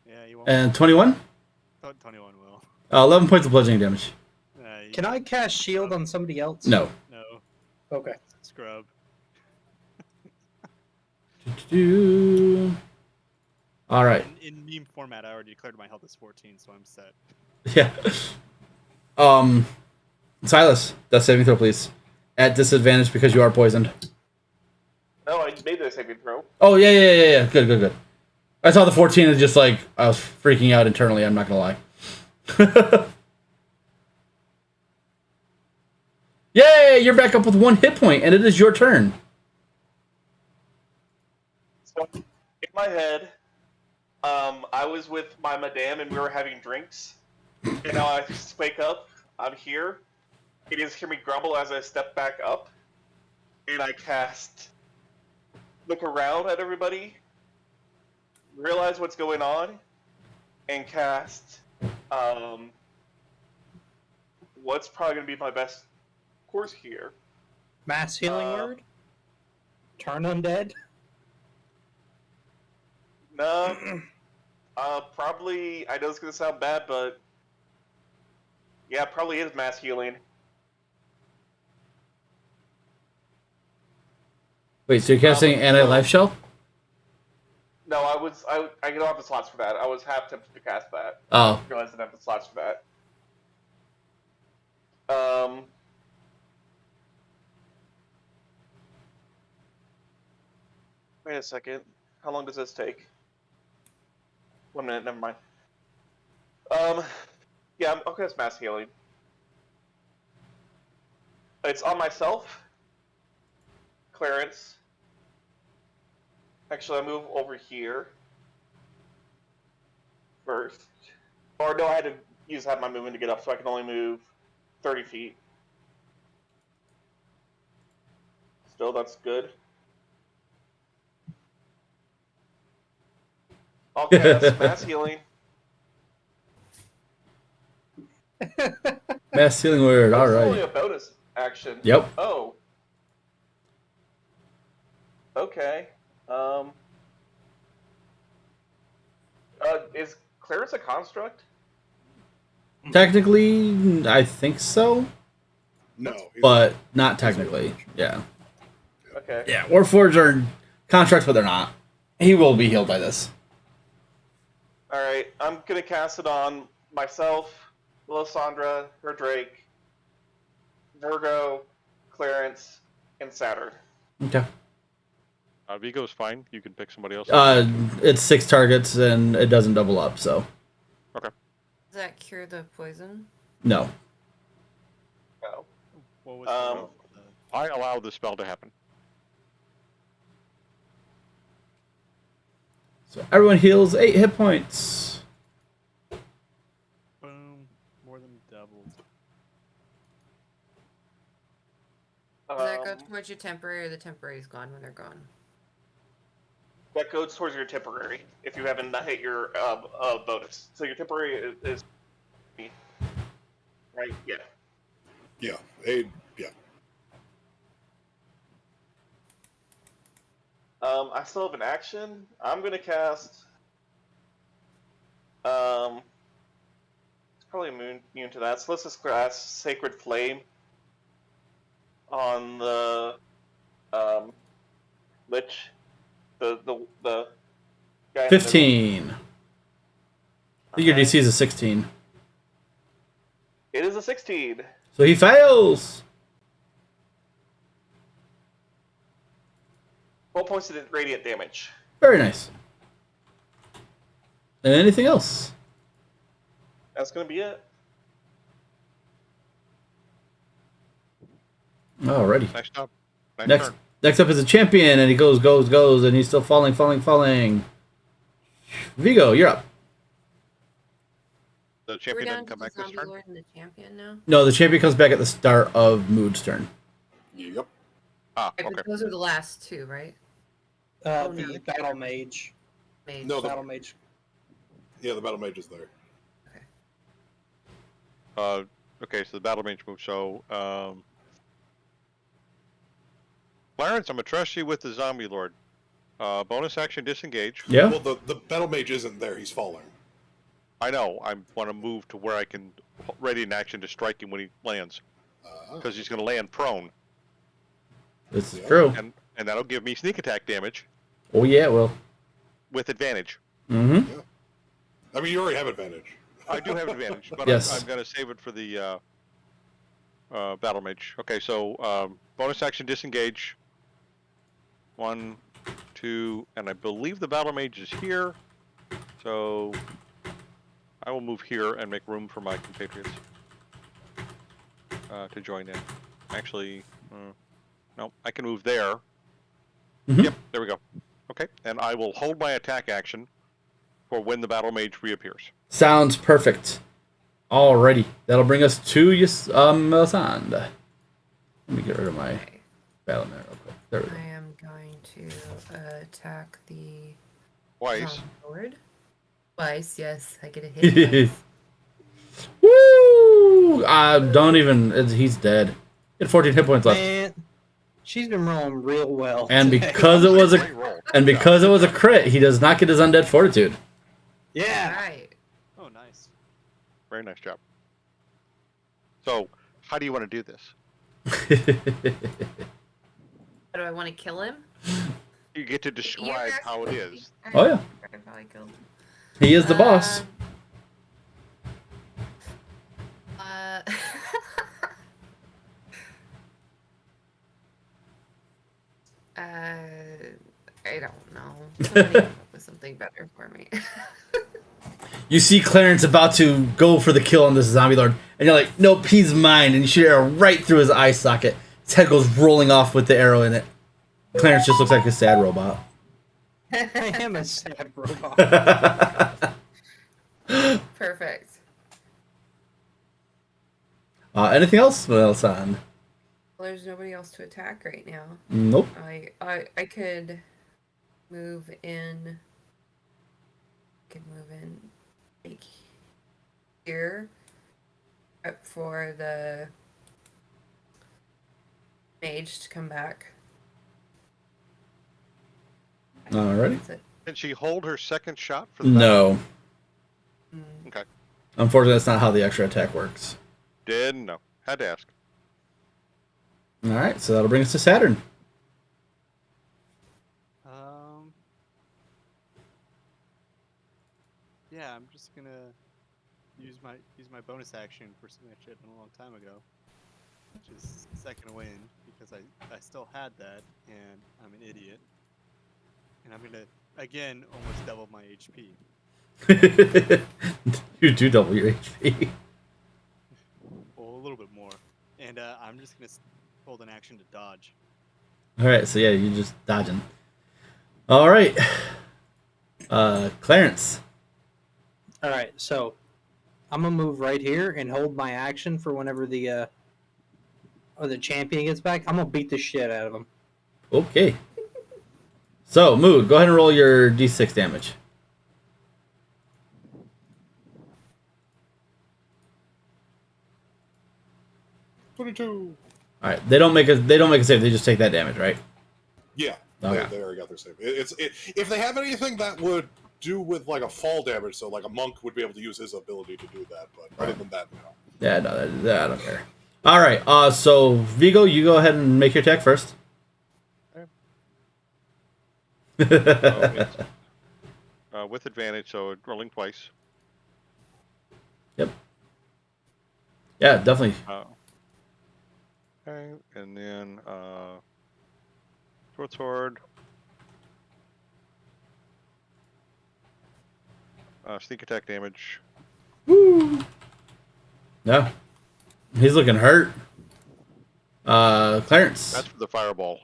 D: yeah, he won't.
B: and 21.
D: 21 will.
B: 11 points of bludgeoning damage.
C: Can I cast shield on somebody else?
B: No.
D: No.
C: Okay.
D: Scrub.
B: All right.
D: In meme format, I already declared my health as 14, so I'm set.
B: Yeah. Silas, death saving throw, please. At disadvantage because you are poisoned.
E: No, I made the saving throw.
B: Oh, yeah. Good. I saw the 14 and just like, I was freaking out internally, I'm not gonna lie. Yay! You're back up with 1 hit point, and it is your turn.
E: So, in my head, I was with my madame and we were having drinks. And now I just wake up, I'm here. You just hear me grumble as I step back up. And I cast look around at everybody, realize what's going on, and cast what's probably going to be my best course here.
C: Mass healing word? Turn undead?
E: No, probably, I know it's going to sound bad, but yeah, probably is mass healing.
B: Wait, so you're casting anti-life shell?
E: No, I don't have the slots for that. I was half tempted to cast that.
B: Oh.
E: I realized I didn't have the slots for that. Wait a second. How long does this take? 1 minute. Never mind. Yeah, I'm okay. It's mass healing. It's on myself. Clarence. Actually, I move over here first. Or no, I had to use half my movement to get up, so I can only move 30 feet. Still, that's good. Okay, that's mass healing.
B: Mass ceiling word.
E: This
B: All
E: is only
B: right.
E: a bonus action.
B: Yep.
E: Oh. Okay. Is Clarence a construct?
B: Technically, I think so,
F: No,
B: but not technically. Yeah.
E: Okay.
B: Yeah. Warforged are constructs, but they're not. He will be healed by this.
E: All right. I'm gonna cast it on myself, Lysandra, her Drake, Virgo, Clarence, and Saturn.
B: Okay.
A: Vigo's fine. You can pick somebody else.
B: It's 6 targets and it doesn't double up, so
A: Okay.
G: Does that cure the poison?
B: no.
E: Oh.
D: What was
A: I allow the spell to happen.
B: So everyone heals 8 hit points.
D: boom? More than doubled.
G: Does that go
E: Um,
G: towards your temporary, or the temporary's gone when they're gone?
E: that goes towards your temporary if you haven't hit your bonus. So your temporary is right. Yeah.
F: yeah, yeah.
E: I still have an action. I'm gonna cast. It's probably immune to that. So let's just cast Sacred Flame on the Lich, the guy. in the middle.
B: 15. I think your
E: Okay.
B: DC is a 16.
E: It is a 16.
B: So he fails.
E: 12 points of radiant damage.
B: Very nice. And anything else?
E: That's gonna be it.
B: Alrighty.
A: Nice job. Nice
B: Next
A: turn.
B: next up is a champion, and he goes, and he's still falling. Vigo, you're up.
A: The
G: We're
A: champion
G: down
A: didn't
G: to
A: come
G: the
A: back this
G: zombie
A: turn.
G: lord and the champion now.
B: No, the champion comes back at the start of Mood's turn.
F: Yep.
A: Ah,
G: Right,
A: okay.
G: but those are the last two, right?
C: The
G: no.
C: battle mage.
G: Mage.
F: No,
C: Battle mage.
F: Yeah, the battle mage is there.
A: Okay, so the battle mage move. So, Clarence, I'm gonna trust you with the zombie lord. Bonus action disengage.
B: Yeah?
F: Well, the battle mage isn't there. He's falling.
A: I know. I want to move to where I can ready an action to strike him when he lands, because he's gonna land prone,
B: This is
F: Yeah.
B: true.
A: and that'll give me sneak attack damage
B: Oh, yeah, well.
A: with advantage.
B: Mm-hmm.
F: I mean, you already have advantage.
A: I do have advantage, but
B: Yes.
A: I'm gonna save it for the battle mage. Okay, so bonus action disengage. 1, 2, and I believe the battle mage is here. So I will move here and make room for my compatriots to join in. Actually, no, I can move there.
B: Mhm.
A: Yep, there we go. Okay, and I will hold my attack action for when the battle mage reappears.
B: Sounds perfect. Alrighty. That'll bring us to Melisande. Let me get rid of my
G: Okay.
B: battle mare real quick. There we go.
G: I am going to attack the
A: Twice.
G: zombie lord. Twice, yes. I get a hit twice.
B: Woo! Don't even. He's dead. He had 14 hit points left.
C: Man, she's been rolling real well.
B: And
C: today.
B: because it was
A: Great
B: a
A: roll.
B: because it was a crit, he does not get his undead fortitude.
C: yeah.
G: Alright.
D: Oh, nice.
A: Very nice job. So, how do you want to do this?
G: How do I want to kill him?
A: You get to describe how it is.
B: Oh, yeah.
G: I probably killed him.
B: He is the boss.
G: Uh, I don't Somebody come up with something better for me.
B: You see Clarence about to go for the kill on this zombie lord, and you're like, nope, he's mine, and you shoot an arrow right through his eye socket. His head goes rolling off with the arrow in it. Clarence just looks like a sad robot.
C: I am a sad robot.
G: Perfect.
B: Anything else? What else on?
G: Well, there's nobody else to attack right now.
B: Nope.
G: I could move in. Like here, up for the mage to come back.
B: Alrighty.
G: That's it.
A: Can she hold her second shot for the
B: No.
A: Okay.
B: Unfortunately, that's not how the extra attack works.
A: Didn't know. Had to ask.
B: Alright, so that'll bring us to Saturn.
D: Yeah, I'm just gonna use my bonus action for something I should have done a long time ago, which is second wind, because I still had that and I'm an idiot, and I'm gonna again almost double my HP.
B: You do double your HP.
D: Well, a little bit more, and I'm just gonna hold an action to dodge.
B: Alright, so yeah, you're just dodging. Alright. Clarence.
C: All right, so I'm gonna move right here and hold my action for whenever the champion gets back. I'm gonna beat the shit out of him.
B: Okay. So, Mood, go ahead and roll your d6 damage.
F: $22.
B: Alright, they don't make a save, they just take that damage, right?
F: Yeah,
B: Okay.
F: they already got their save. If they have anything that would do with like a fall damage, so like a monk would be able to use his ability to do that, but other than that, no.
B: Yeah, no, I don't care. Alright, so Vigo, you go ahead and make your attack first.
A: With advantage, so rolling twice.
B: Yep. Yeah, definitely.
A: Okay, and then short sword. Sneak attack damage.
B: Woo! Yeah. He's looking hurt. Clarence.
A: That's for the fireball.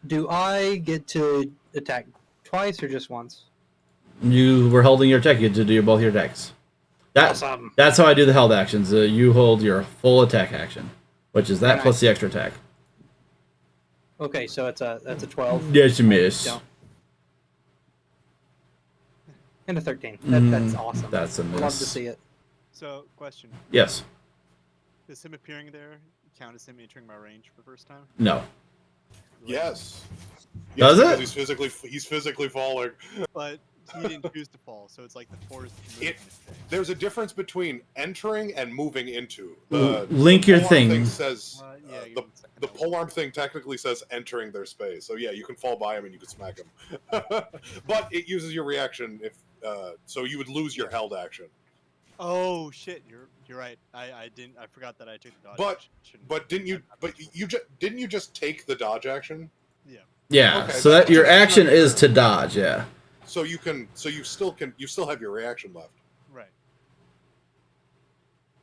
C: Do I get to attack twice or just once?
B: You were holding your attack. You had to do both your attacks.
C: Awesome.
B: That's how I do the held actions. You hold your full attack action, which is that plus the extra attack.
C: Okay, so that's a 12.
B: Yes, you miss.
C: No. And a 13. That's awesome.
B: That's a miss.
C: Love to see it.
D: So, question:
B: Yes.
D: does him appearing there count as him entering my range for the first time?
B: No.
F: Yes.
B: Does
F: because
B: it?
F: He's physically falling.
D: But he didn't choose to fall, so it's like the forced movement thing.
F: There's a difference between entering and moving into.
B: Link your
F: polearm
B: thing.
F: Says
D: Yeah, give
F: the
D: me a second.
F: the polearm thing technically says entering their space. So yeah, you can fall by him and you can smack him, but it uses your reaction if so you would lose your held action.
D: Oh shit! You're right. I forgot that I took the dodge.
F: But
D: action. Shouldn't-
F: but didn't you just take the dodge action?
D: Yeah.
B: Yeah.
F: Okay,
B: So that your action is to dodge. Yeah.
F: So you still have your reaction left.
D: Right.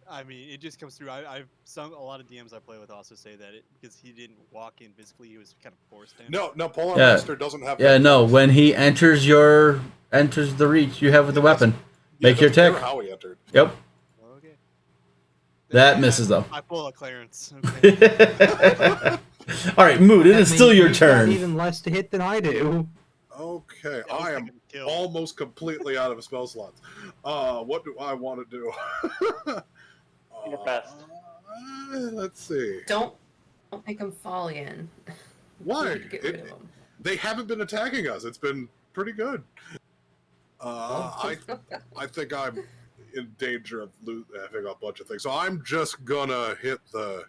D: I mean, it just comes through. I've a lot of DMs I play with also say that because he didn't walk in physically, he was kind of forced in.
F: No, Polar
B: Yeah.
F: Master doesn't have.
B: Yeah.
F: that.
B: No. When he enters the reach you have with the weapon,
F: Yeah,
B: make your
F: it doesn't matter
B: attack.
F: how he entered.
B: Yep.
D: Okay.
B: That
D: Then
B: misses though.
D: I pull a clearance. Okay.
B: All right, Mood. It
C: That
B: is still
C: means
B: your
C: he's got
B: turn.
C: even less to hit than I do.
F: Okay,
D: I was
F: I am
D: thinking kill.
F: almost completely out of spell slots. What do I want to do?
E: Your best.
F: Let's see.
G: Don't make him fall again.
F: Why?
G: Get rid of him.
F: They haven't been attacking us. It's been pretty good. I think I'm in danger of having a bunch of things. So I'm just gonna hit the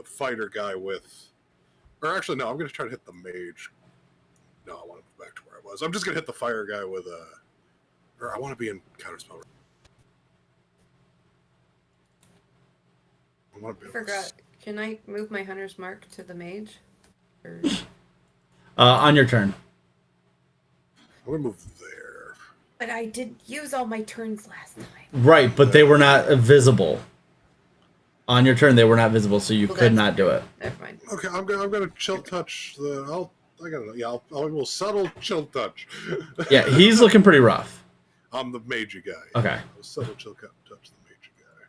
F: fighter guy with, or actually no, I'm gonna try to hit the mage. No, I want to go back to where I was. I'm just gonna hit the fire guy with or I want to be in counterspell. I want to
G: I
F: be.
G: forgot. Can I move my hunter's mark to the mage? Or...
B: On your turn.
F: I'm gonna move there.
G: But I did use all my turns last time.
B: Right, but they were not visible. On your turn, they were not visible, so you
G: Well,
B: could
G: that's
B: not do it.
G: Never mind.
F: Okay, I'm gonna chill touch the. I will subtle chill touch.
B: Yeah, he's looking pretty rough.
F: I'm the magey guy.
B: Okay.
F: I'll subtle chill touch the magey guy.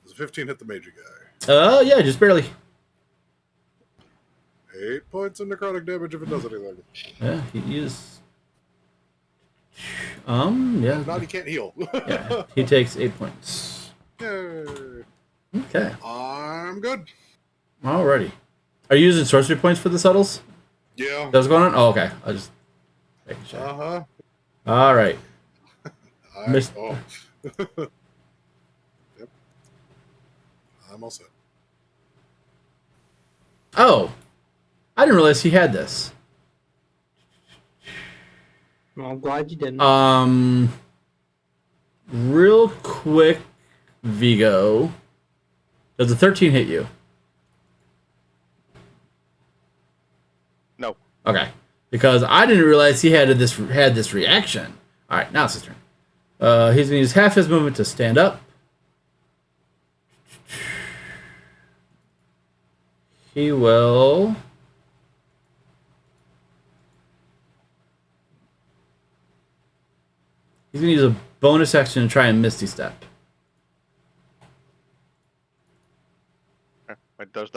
F: Does a 15 hit the magey guy?
B: Yeah, just barely.
F: 8 points of necrotic damage if it does anything.
B: Yeah, he is. Yeah.
F: Not he can't heal.
B: Yeah, he takes 8 points.
F: Yay.
B: Okay.
F: I'm good.
B: Alrighty. Are you using sorcery points for the subtles?
F: Yeah.
B: That's going on? Oh, okay. I'll just make sure.
F: Uh-huh.
B: Alright. Miss-
F: Oh. Yep. I'm all set.
B: Oh. I didn't realize he had this.
C: Well, I'm glad you didn't.
B: Real quick, Vigo. Does a 13 hit you?
A: No.
B: Okay. Because I didn't realize he had this reaction. Alright, now it's his turn. He's gonna use half his movement to stand up. He will. He's gonna use a bonus action to try and Misty Step.
A: It does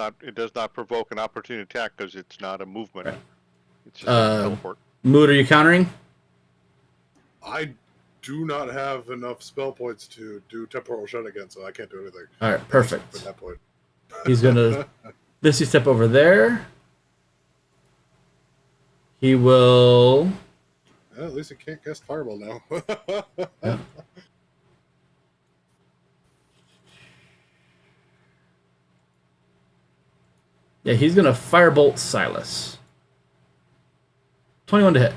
A: not provoke an opportunity attack because it's not a movement.
B: Right.
A: It's just a teleport.
B: Mood, are you countering?
F: I do not have enough spell points to do temporal shut again, so I can't do anything.
B: Alright,
F: At
B: perfect.
F: that point.
B: He's gonna Misty Step over there. He will.
F: Yeah, at least he can't cast Fireball now.
B: Yeah. Yeah, he's gonna Firebolt Silas. 21 to hit.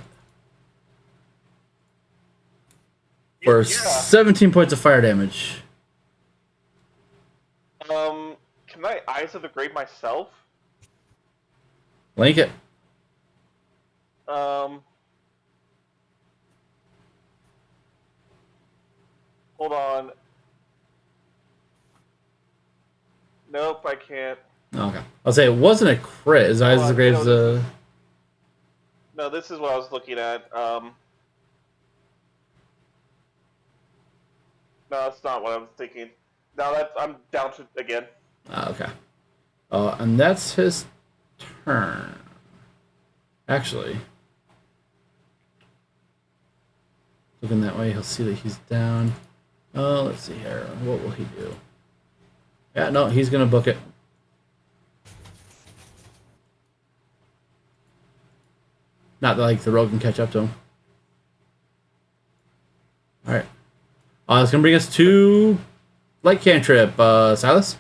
B: For 17 points of fire damage.
E: Can I Eyes of the Grave myself?
B: Link it.
E: Hold on. Nope, I can't.
B: Okay. I'll say it wasn't a crit. His Eyes of the Grave's
E: No, this is what I was looking at. No, that's not what I was thinking. No, I'm down to again.
B: okay. And that's his turn. Actually. Looking that way, he'll see that he's down. Let's see here. What will he do? Yeah, no, he's gonna book it. Not that, like, the rogue can catch up to him. Alright. It's gonna bring us to light cantrip. Silas?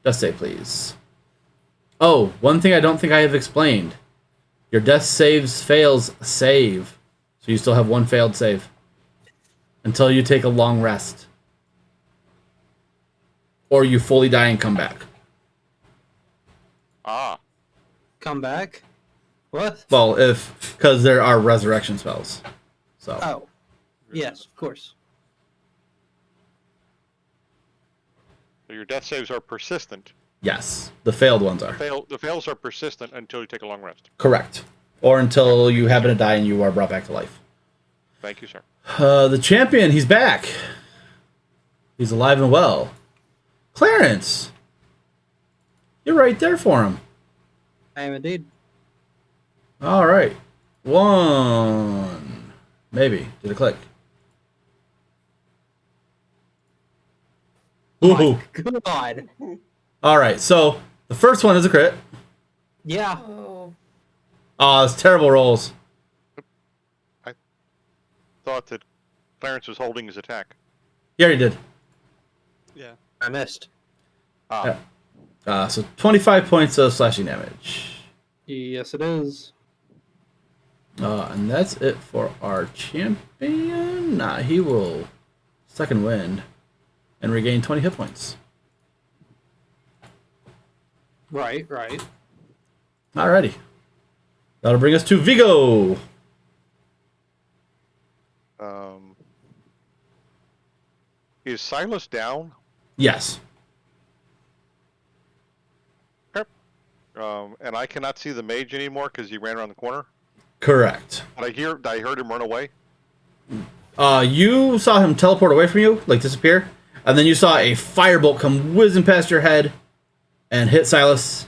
B: Death save, please. Oh, one thing I don't think I have explained. Your death saves fails save. So you still have one failed save. Until you take a long rest. Or you fully die and come back.
A: Ah.
C: Come back? What?
B: Well, because there are resurrection spells. So.
C: Oh. Yes, of course.
A: So your death saves are persistent.
B: Yes, the failed ones are.
A: The fails are persistent until you take a long rest.
B: Correct. Or until you happen to die and you are brought back to life.
A: Thank you, sir.
B: The champion, he's back. He's alive and well. Clarence! You're right there for him.
C: I am indeed.
B: Alright. One. Maybe. Did it click? Ooh.
C: God.
B: Alright, so the first one is a crit.
C: Yeah.
G: Oh.
B: Oh, it's terrible rolls.
A: Thought that Clarence was holding his attack.
B: He already did.
D: Yeah.
C: I missed.
A: Ah.
B: Yeah. So 25 points of slashing damage.
C: Yes, it is.
B: And that's it for our champion. Nah, he will second wind and regain 20 hit points.
C: Right.
B: Alrighty. That'll bring us to Vigo.
A: Is Silas down?
B: Yes.
A: And I cannot see the mage anymore because he ran around the corner.
B: Correct.
A: But I heard him run away.
B: You saw him teleport away from you, like disappear, and then you saw a firebolt come whizzing past your head and hit Silas,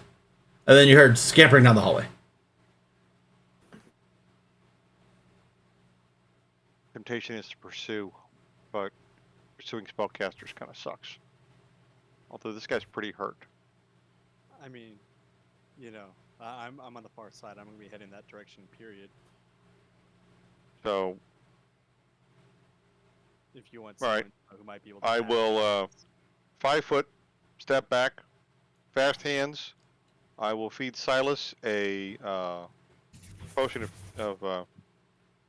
B: and then you heard scampering down the hallway.
A: Temptation is to pursue, but pursuing spellcasters kind of sucks. Although this guy's pretty hurt.
D: I mean, I'm on the far side. I'm gonna be heading that direction. Period.
A: So
D: If you want
A: All right.
D: someone who might be able to.
A: I will 5 foot, step back, fast hands. I will feed Silas a potion of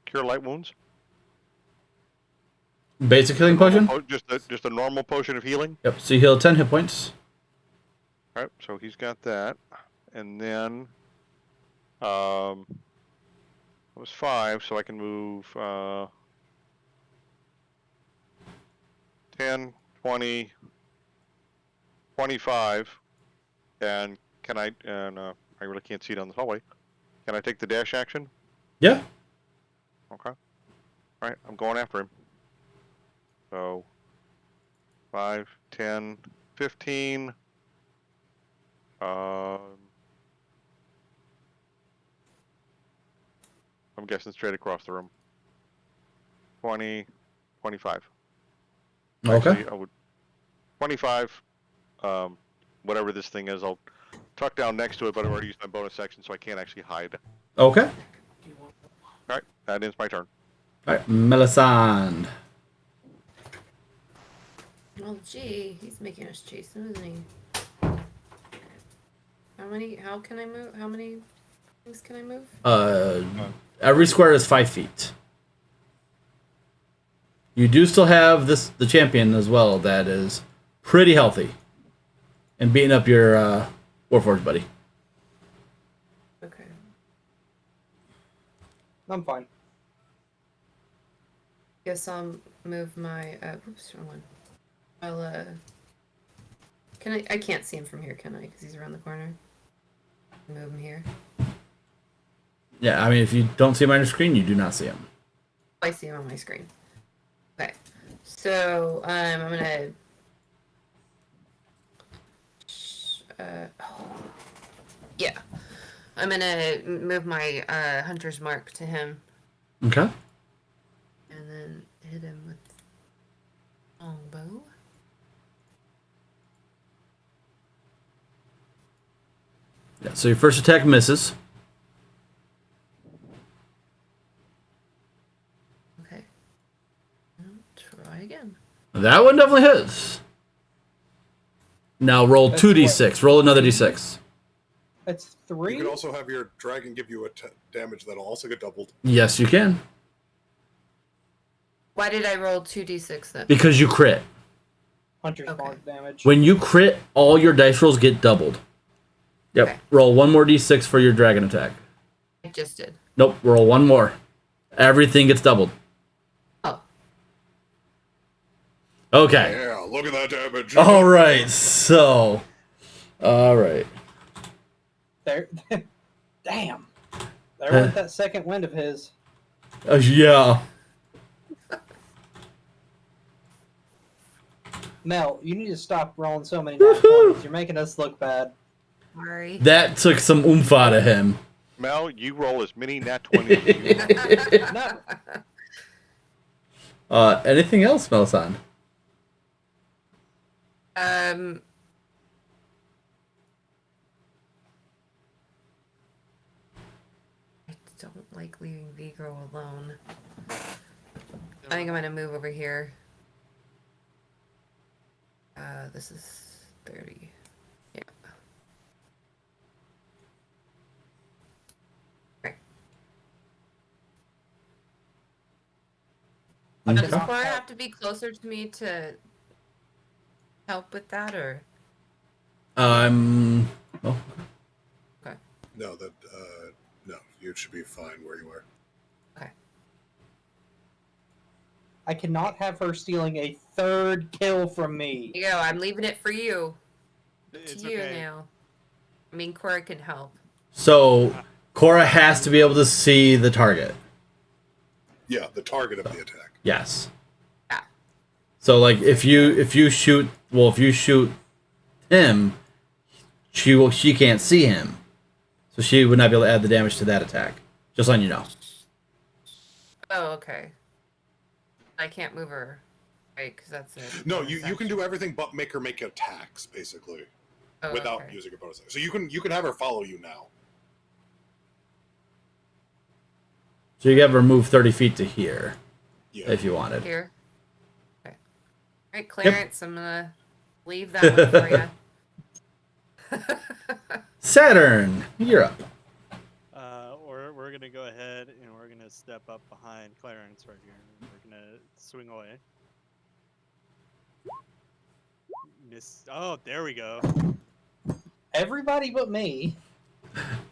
A: cure light wounds.
B: Basic healing potion?
A: Just a normal potion of healing.
B: Yep, so you heal 10 hit points.
A: All right, so he's got that, and then it was 5, so I can move 10, 20, 25, and can I? And I really can't see down the hallway. Can I take the dash action?
B: Yeah.
A: Okay. All right, I'm going after him. So 5, 10, 15. I'm guessing straight across the room. 20, 25.
B: Okay.
A: Actually, I would 25. Whatever this thing is, I'll tuck down next to it, but I've already used my bonus action, so I can't actually hide.
B: Okay.
A: All right, that ends my turn.
B: Alright, Melisande.
G: Well, gee, he's making us chase him, isn't he? How can I move? How many things can I move?
B: Every square is 5 feet. You do still have the champion as well that is pretty healthy and beating up your Warforged buddy.
G: Okay.
C: I'm fine.
G: Guess I'll move my. Oops, wrong one. I'll. Can I? I can't see him from here, can I? Because he's around the corner. Move him here.
B: Yeah, I mean, if you don't see him on your screen, you do not see him.
G: I see him on my screen. Okay. So I'm gonna. Yeah. I'm gonna move my hunter's mark to him.
B: Okay.
G: And then hit him with longbow.
B: Yeah, so your first attack misses.
G: Okay. Try again.
B: That one definitely hits. Now roll
C: That's
B: 2d6. Roll another d6.
C: That's 3.
F: You could also have your dragon give you a damage that'll also get doubled.
B: Yes, you can.
G: Why did I roll 2d6 then?
B: Because you crit.
C: Hunter's
G: Okay.
C: mark damage.
B: When you crit, all your dice rolls get doubled. Yep.
G: Okay.
B: Roll one more d6 for your dragon attack.
G: I just did.
B: Nope. Roll one more. Everything gets doubled.
G: Oh.
B: Okay.
F: Yeah, look at that damage.
B: All right. So. All right.
C: There. Damn. There went that second wind of his.
B: Yeah.
C: Mel, you need to stop rolling so many nat 20s. You're making us look bad.
G: Sorry.
B: That took some oomph out of him.
A: Mel, you roll as many nat 20s as you want.
C: No.
B: Anything else, Melisande?
G: I don't like leaving Vigro alone. I think I'm gonna move over here. This is 30. Yeah. Right. Does
B: Okay.
G: Cora have to be closer to me to help with that, or?
B: Well,
G: Okay.
F: No, no, you should be fine where you are.
C: I cannot have her stealing a third kill from me.
G: Here you go. I'm leaving it for you.
D: It's
G: To you
D: okay.
G: now. I mean, Cora can help.
B: So Cora has to be able to see the target.
F: Yeah, the target of the attack.
B: Yes.
G: Yeah.
B: So like if you shoot him, she can't see him, so she would not be able to add the damage to that attack. Just letting you know.
G: Oh, okay. I can't move her, right? Because that's it.
F: No, you can do everything but make her make attacks, basically, without using a bonus action. So you can have her follow you now.
B: So you can have her move 30 feet to here, if you wanted.
G: Here. Okay. All right, Clarence, I'm gonna leave that one for you.
B: Saturn, you're up.
D: We're gonna go ahead and we're gonna step up behind Clarence right here. We're gonna swing away. Miss. Oh, there we go.
C: Everybody but me.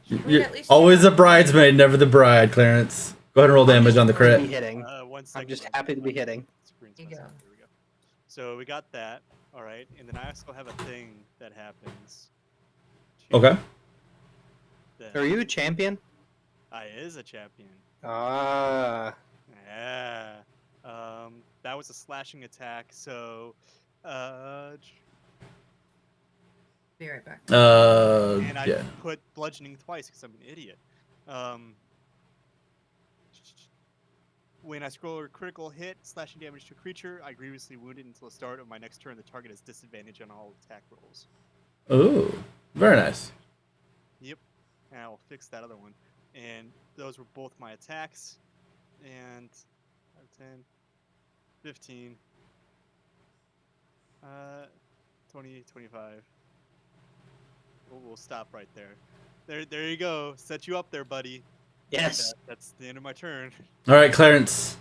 B: You're always a bridesmaid, never the bride, Clarence. Go ahead and roll damage on the
C: Be
B: crit.
C: hitting.
D: 1 second.
C: I'm just happy to be hitting.
D: Screen's
G: There you
D: messing
G: go.
D: up. There we go. So we got that. All right, and then I also have a thing that happens.
B: Okay.
C: Are you a champion?
D: I is a champion.
C: Ah.
D: Yeah. That was a slashing attack. So,
G: Be right back.
D: and I
B: Yeah.
D: put bludgeoning twice because I'm an idiot. When I scroll a critical hit, slashing damage to a creature, I grievously wounded until the start of my next turn. The target has disadvantage on all attack rolls.
B: Ooh, very nice.
D: Yep. And I'll fix that other one. And those were both my attacks. And 10, 15, 20, 25. We'll stop right there. There you go. Set you up there, buddy.
C: Yes.
D: That's the end of my turn.
B: All right, Clarence.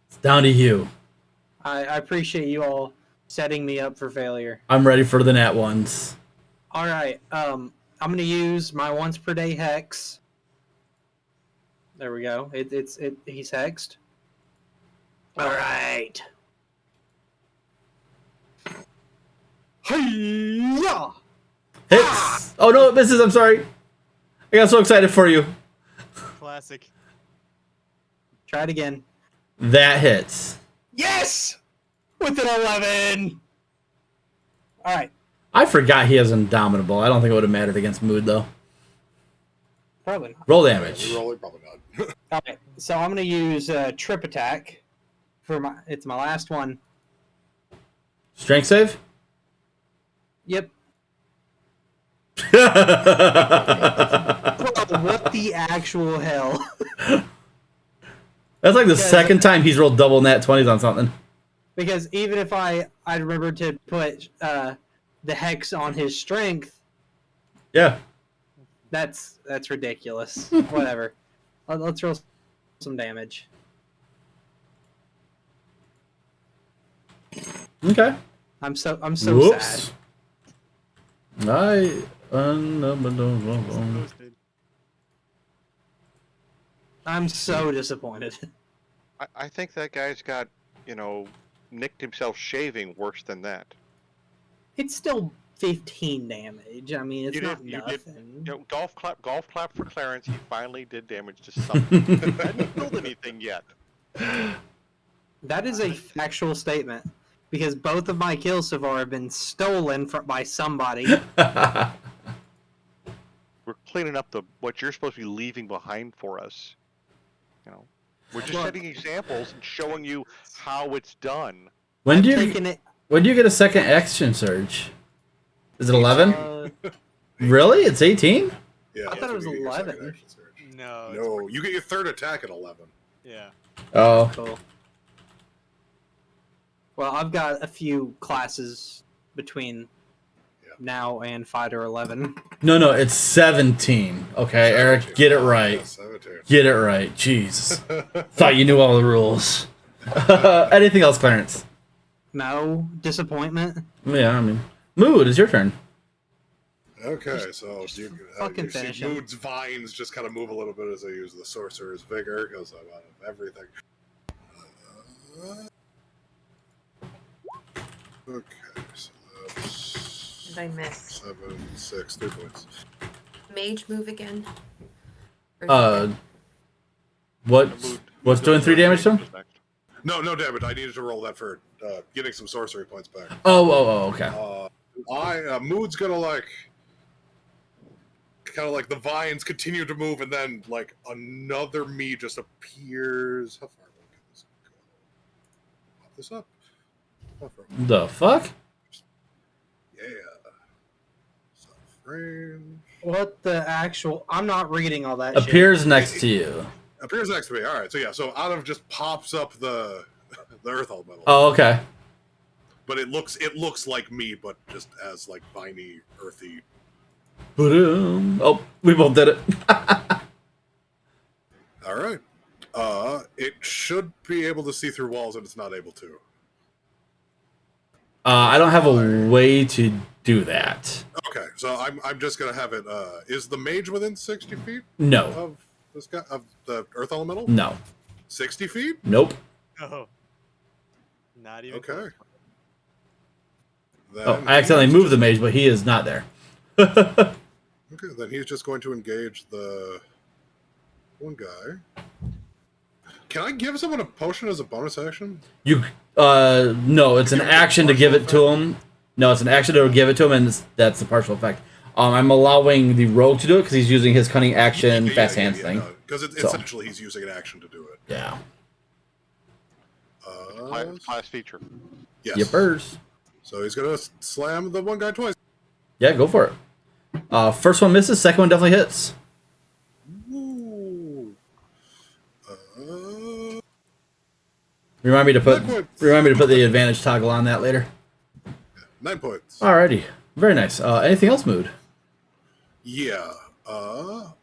B: It's down to you.
C: I appreciate you all setting me up for failure.
B: I'm ready for the nat ones.
C: All right. I'm gonna use my once per day hex. There we go. He's hexed. All right. Hey-ya!
B: Hits. Oh no, it misses. I'm sorry. I got so excited for you.
D: Classic.
C: Try it again.
B: That hits.
C: Yes! With an 11. All right.
B: I forgot he has Indomitable. I don't think it would have mattered against Mood though.
C: Probably not.
B: Roll damage.
F: Reroll it, probably not.
C: All right. So I'm gonna use trip attack for my. It's my last one.
B: Strength save.
C: Yep.
B: That's
C: Bro, what the actual hell?
B: like the second time he's rolled double nat 20s on something.
C: Because even if I remembered to put the hex on his strength,
B: Yeah.
C: that's ridiculous. Whatever. Let's roll some damage.
B: Okay.
C: I'm so
B: Whoops.
C: sad.
D: Posted.
C: I'm so disappointed.
A: I think that guy's got, nicked himself shaving worse than that.
C: It's still 15 damage. I mean, it's not nothing.
A: Golf clap for Clarence. He finally did damage to something. He hadn't killed anything yet.
C: That is a factual statement. Because both of my kills so far have been stolen by somebody.
A: We're cleaning up what you're supposed to be leaving behind for us. We're just setting examples and showing you how it's done.
B: When do
C: Taking it.
B: you get a second action surge? Is it 11? Really? It's 18?
F: Yeah,
C: I thought it was
F: that's when you get your
C: 11.
F: second action surge.
D: No.
F: No, you get your third attack at 11.
D: Yeah.
B: Oh.
C: Cool. Well, I've got a few classes between now and Fighter 11.
B: No, it's 17. Okay, Eric, get it right.
F: Yes, 17.
B: Get it right. Jeez. Thought you knew all the rules. Anything else, Clarence?
C: No disappointment.
B: Yeah, I mean, Mood, it's your turn.
F: Okay, so
C: just
F: you
C: fucking
F: see
C: finish him.
F: Mood's vines just kind of move a little bit as I use the Sorcerer's Vigor, because I'm out of everything. Okay, so that's
G: Did I miss?
F: 7, 6, 3 points.
G: Mage move again? Or is it
B: Uh,
G: good?
B: what's doing 3 damage to him?
F: No damage. I needed to roll that for getting some sorcery points back.
B: Oh, okay.
F: Mood's gonna kind of like the vines continue to move, and then like another me just appears. How far away can this go? Pop this up. How far away?
B: The fuck?
F: Yeah. Self range.
C: What the actual? I'm not reading all that.
B: Appears next to you.
F: Appears next to me. All right. So yeah. So out of just pops up the earth elemental.
B: Oh, okay.
F: But it looks like me, but just as like viney, earthy.
B: Boom. Oh, we both did it.
F: All right. It should be able to see through walls, and it's not able to.
B: I don't have a way to do that.
F: Okay, so I'm just gonna have it. Is the mage within 60 feet
B: No.
F: of this guy of the earth elemental?
B: No.
F: 60 feet?
B: Nope.
D: Oh. Not even.
F: Okay.
D: close.
F: Then
B: Oh, I accidentally
F: he's
B: moved the
F: just-
B: mage, but he is not there.
F: Okay, then he's just going to engage the one guy. Can I give someone a potion as a bonus action?
B: You no, it's an
F: Give it a
B: action to give it to him. No, it's an action to give it to him, and that's the partial effect. I'm allowing the rogue to do it because he's using his cunning action, fast hands thing.
F: Because
B: So.
F: essentially he's using an action to do it.
B: Yeah.
A: Class feature.
F: Yes.
B: Yippers.
F: So he's gonna slam the one guy twice.
B: Yeah, go for it. First one misses, second one definitely hits.
F: Ooh.
B: Remind me to put
F: 9 points.
B: the advantage toggle on that later.
F: 9 points.
B: Alrighty. Very nice. Anything else, Mood?
F: Yeah. I'm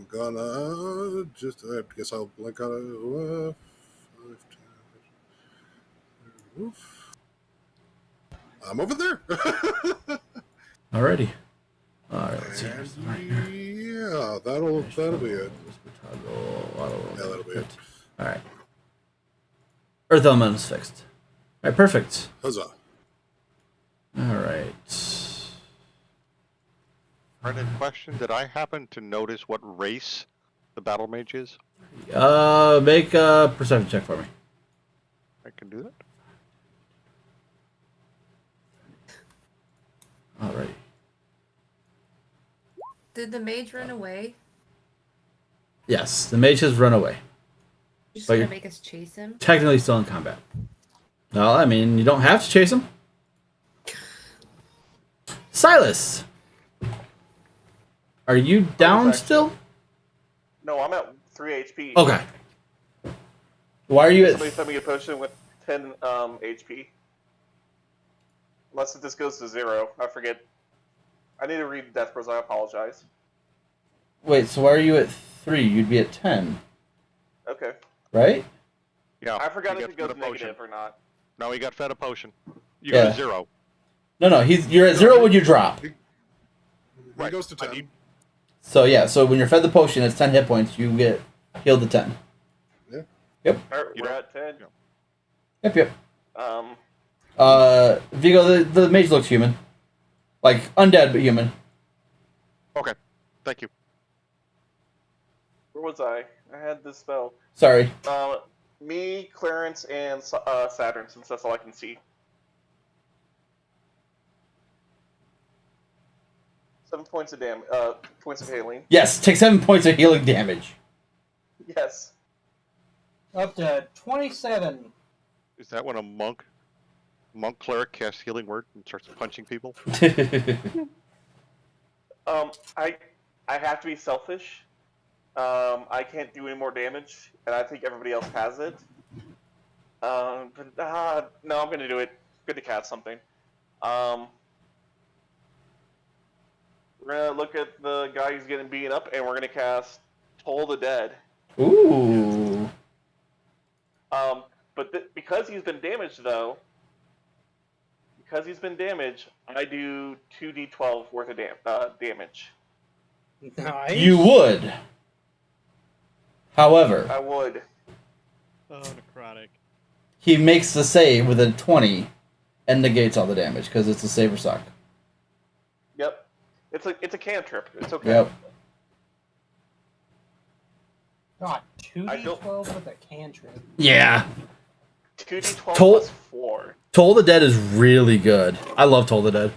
F: gonna just. I guess I'll blink out of. 5, 10, oof. I'm over there.
B: Alrighty. Alright, let's see.
F: And yeah, that'll be it. Yeah, that'll be it.
B: Alright. Earth element is fixed. Alright, perfect.
F: Huzzah.
B: Alright.
A: Brendan, question: did I happen to notice what race the battle mage is?
B: Make a perception check for me.
A: I can do that.
B: Alrighty.
G: Did the mage run away?
B: Yes, the mage has run away.
G: You're just
B: But
G: gonna
B: you're-
G: make us chase him?
B: Technically still in combat. Well, I mean, you don't have to chase him. Silas! Are you down
E: back.
B: still?
E: No, I'm at 3 HP.
B: Okay. Why are you
E: Somebody
B: at...
E: sent me a potion with 10 HP. Unless this goes to 0. I forget. I need to read Death Bros. I apologize.
B: Wait, so why are you at 3? You'd be at 10,
E: Okay.
B: right?
A: Yeah.
E: I forgot
A: he
E: if
A: got
E: it goes
A: fed a potion.
E: negative or not.
A: No, he got fed a potion. You
B: Yeah.
A: got a 0.
B: No, you're at 0 when you drop.
F: He
A: Right.
F: goes to
A: I
F: 10.
A: need-
B: So yeah, so when you're fed the potion, it's 10 hit points. You get healed to 10.
E: Alright,
A: You
E: we're
A: don't-
E: at 10.
A: yeah.
B: Yep.
E: Um,
B: Vigo, the mage looks human. Like, undead, but human.
A: Okay. Thank you.
E: where was I? I had this spell.
B: Sorry.
E: Me, Clarence, and Saturn, since that's all I can see. 7 points of points of healing.
B: Yes, take 7 points of healing damage.
E: Yes.
C: Up to 27.
A: Is that when a monk cleric casts healing word and starts punching people?
E: I have to be selfish. I can't do any more damage, and I think everybody else has it. No, I'm gonna do it. Good to cast something. We're gonna look at the guy who's getting beaten up, and we're gonna cast Toll the Dead.
B: Ooh.
E: But because he's been damaged, though, because he's been damaged, I do 2d12 worth of damage.
C: Nice.
B: You would. However,
E: I would.
D: Oh, necrotic.
B: he makes the save with a 20 and negates all the damage because it's a save or suck.
E: Yep. It's a cantrip. It's okay.
B: Yep.
C: God,
E: I don't-
C: 2d12 with a cantrip.
B: Yeah.
E: 2d12
B: Toll-
E: plus 4.
B: Toll the Dead is really good. I love Toll the Dead.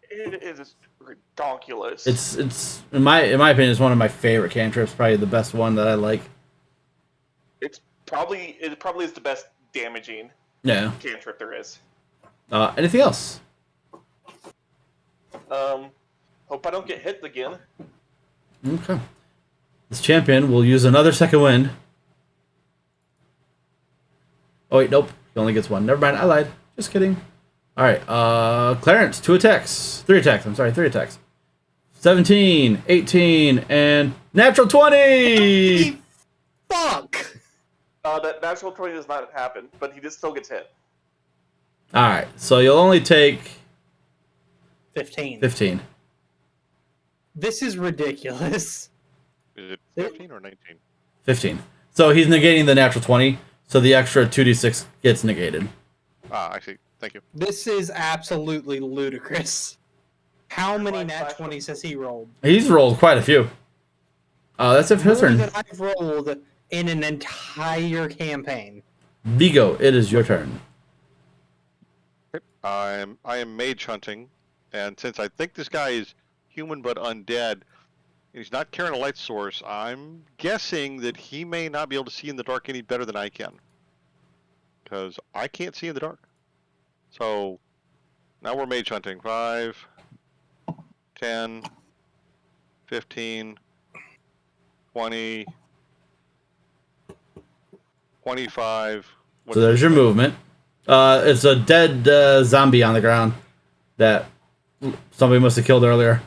E: It is redonkulous.
B: It's in my opinion, it's one of my favorite cantrips. Probably the best one that I like.
E: It probably is the best damaging
B: Yeah.
E: cantrip there is.
B: Anything else?
E: Hope I don't get hit again.
B: Okay. This champion will use another second wind. Oh wait, nope. He only gets one. Never mind, I lied. Just kidding. Alright, Clarence, 3 attacks. 3 attacks. 17, 18, and natural 20!
C: Fuck!
E: That natural 20 does not happen, but he just still gets hit.
B: Alright, so you'll only take
C: 15.
B: 15.
C: This is ridiculous.
A: Is it 15 or 19?
B: 15. So he's negating the natural 20, so the extra 2d6 gets negated.
A: Ah, I see. Thank you.
C: This is absolutely ludicrous. How many
E: Like
C: nat
E: 5.
C: 20s has he rolled?
B: He's rolled quite a few. That's it for his
C: More
B: turn.
C: than I've rolled in an entire campaign.
B: Vigo, it is your turn.
A: I am mage hunting, and since I think this guy is human but undead, and he's not carrying a light source, I'm guessing that he may not be able to see in the dark any better than I can. Because I can't see in the dark. So, now we're mage hunting. 5, 10, 15, 20, 25.
B: So there's your movement. It's a dead zombie on the ground that somebody must have killed earlier.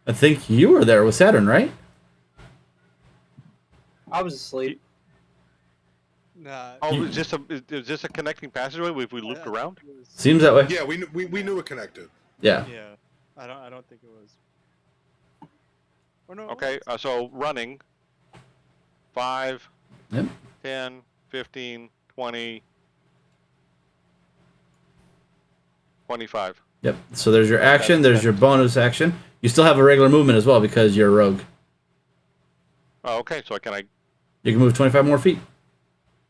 B: I think you were there with Saturn, right?
C: I was asleep.
D: Nah.
A: Oh, is this a connecting passageway if we looped around?
D: It was,
B: Seems that way.
F: Yeah, we knew it connected.
B: Yeah.
D: yeah. I don't think it was. Or no.
A: Okay, so running. 5,
B: Yep.
A: 10, 15, 20, 25.
B: Yep. So there's your action. There's your bonus action. You still have a regular movement as well because you're a rogue.
A: Oh, okay, so
B: You can move 25 more feet.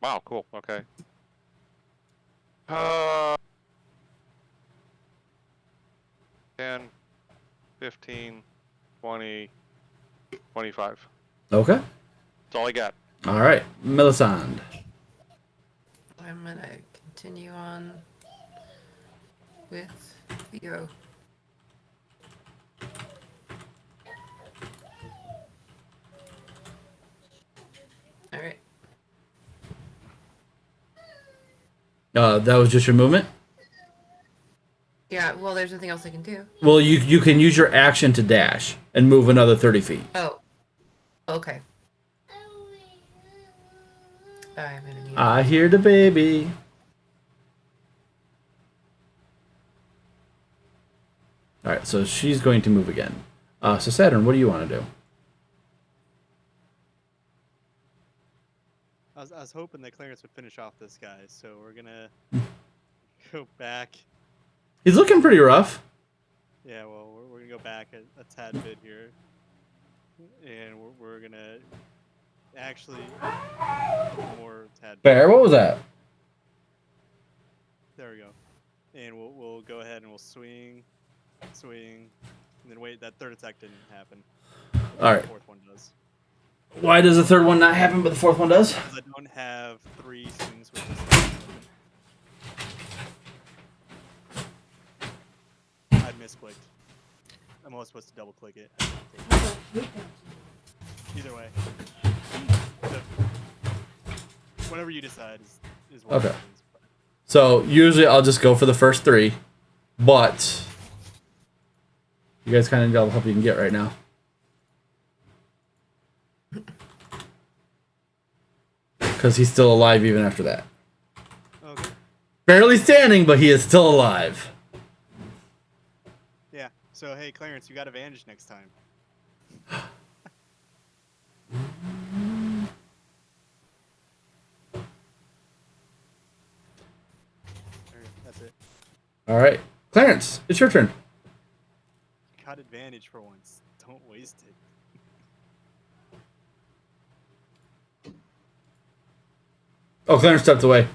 A: wow, cool, okay. 10, 15, 20, 25.
B: Okay.
A: That's all I got.
B: All right, Melisande.
G: I'm gonna continue on with Vigo. All right.
B: That was just your movement.
G: Yeah. Well, there's nothing else I can do.
B: Well, you can use your action to dash and move another 30 feet.
G: Oh. Okay. I'm gonna mute.
B: I hear the baby. All right, so she's going to move again. So Saturn, what do you want to do?
D: I was hoping that Clarence would finish off this guy, so we're gonna go back.
B: He's looking pretty rough.
D: Yeah, well, we're gonna go back a tad bit here, and we're gonna actually more tad.
B: Bear, what was that?
D: There we go. And we'll go ahead and we'll swing, and then wait. That third attack didn't happen.
B: All right.
D: The fourth one does.
B: Why does the third one not happen, but the fourth one does?
D: Because I don't have 3 swings with this. I misclicked. I'm always supposed to double click it. Either way. Whatever you decide is what
B: Okay.
D: happens.
B: So usually I'll just go for the first 3, but you guys kind of need all the help you can get right now. Because he's still alive even after that.
D: Okay.
B: Barely standing, but he is still alive.
D: Yeah. So hey, Clarence, you got advantage next time. Alright, that's it.
B: All right, Clarence, it's your turn.
D: Got advantage for once. Don't waste it.
B: Oh, Clarence stepped away.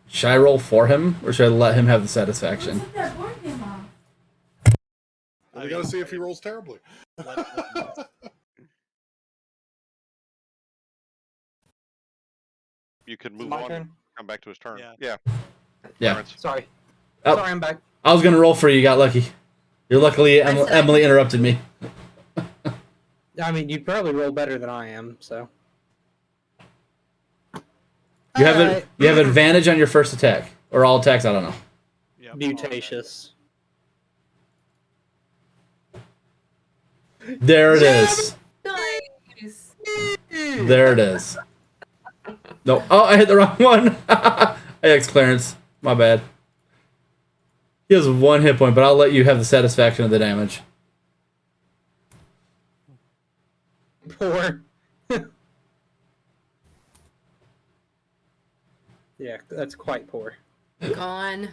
B: Should I roll for him, or should I let him have the satisfaction?
H: What's that board game on?
F: We gotta see if he rolls terribly.
A: You can move
C: My
A: on.
C: turn?
A: Come back to his turn.
D: Yeah.
B: Yeah.
A: Clarence.
C: Sorry.
B: Oh.
C: Sorry, I'm back.
B: I was gonna roll for you. You got lucky. You're luckily Emily interrupted me.
C: I mean, you probably roll better than I am, so.
B: You have
C: Alright.
B: you have advantage on your first attack, or all attacks. I don't know.
D: Yep,
C: Mutatious.
B: There it is.
G: Nice.
B: There it is. No. Oh, I hit the wrong one. Thanks, Clarence. My bad. He has 1 hit point, but I'll let you have the satisfaction of the damage.
C: Poor. Yeah, that's quite poor.
G: Gone.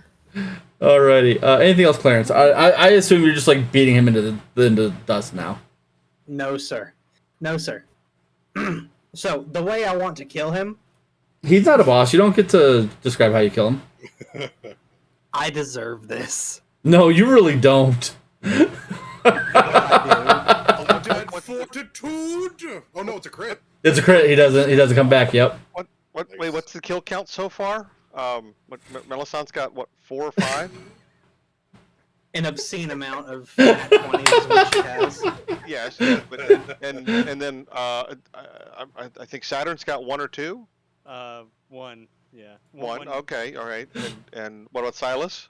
B: Alrighty. Anything else, Clarence? I assume you're just like beating him into the dust now.
C: No, sir. No, sir. So, the way I want to kill him,
B: He's not a boss. You don't get to describe how you kill him.
C: I deserve this.
B: No, you really don't.
F: Undead fortitude. Oh no, it's a crit.
B: It's a crit. He doesn't come back. Yep.
A: Wait, what's the kill count so far? Melisandre's got what, 4 or 5?
C: An obscene amount of nat 20s is what she has.
A: Yes, but and then I think Saturn's got 1 or 2.
D: 1. Yeah.
A: 1. Okay, all right. And what about Silas?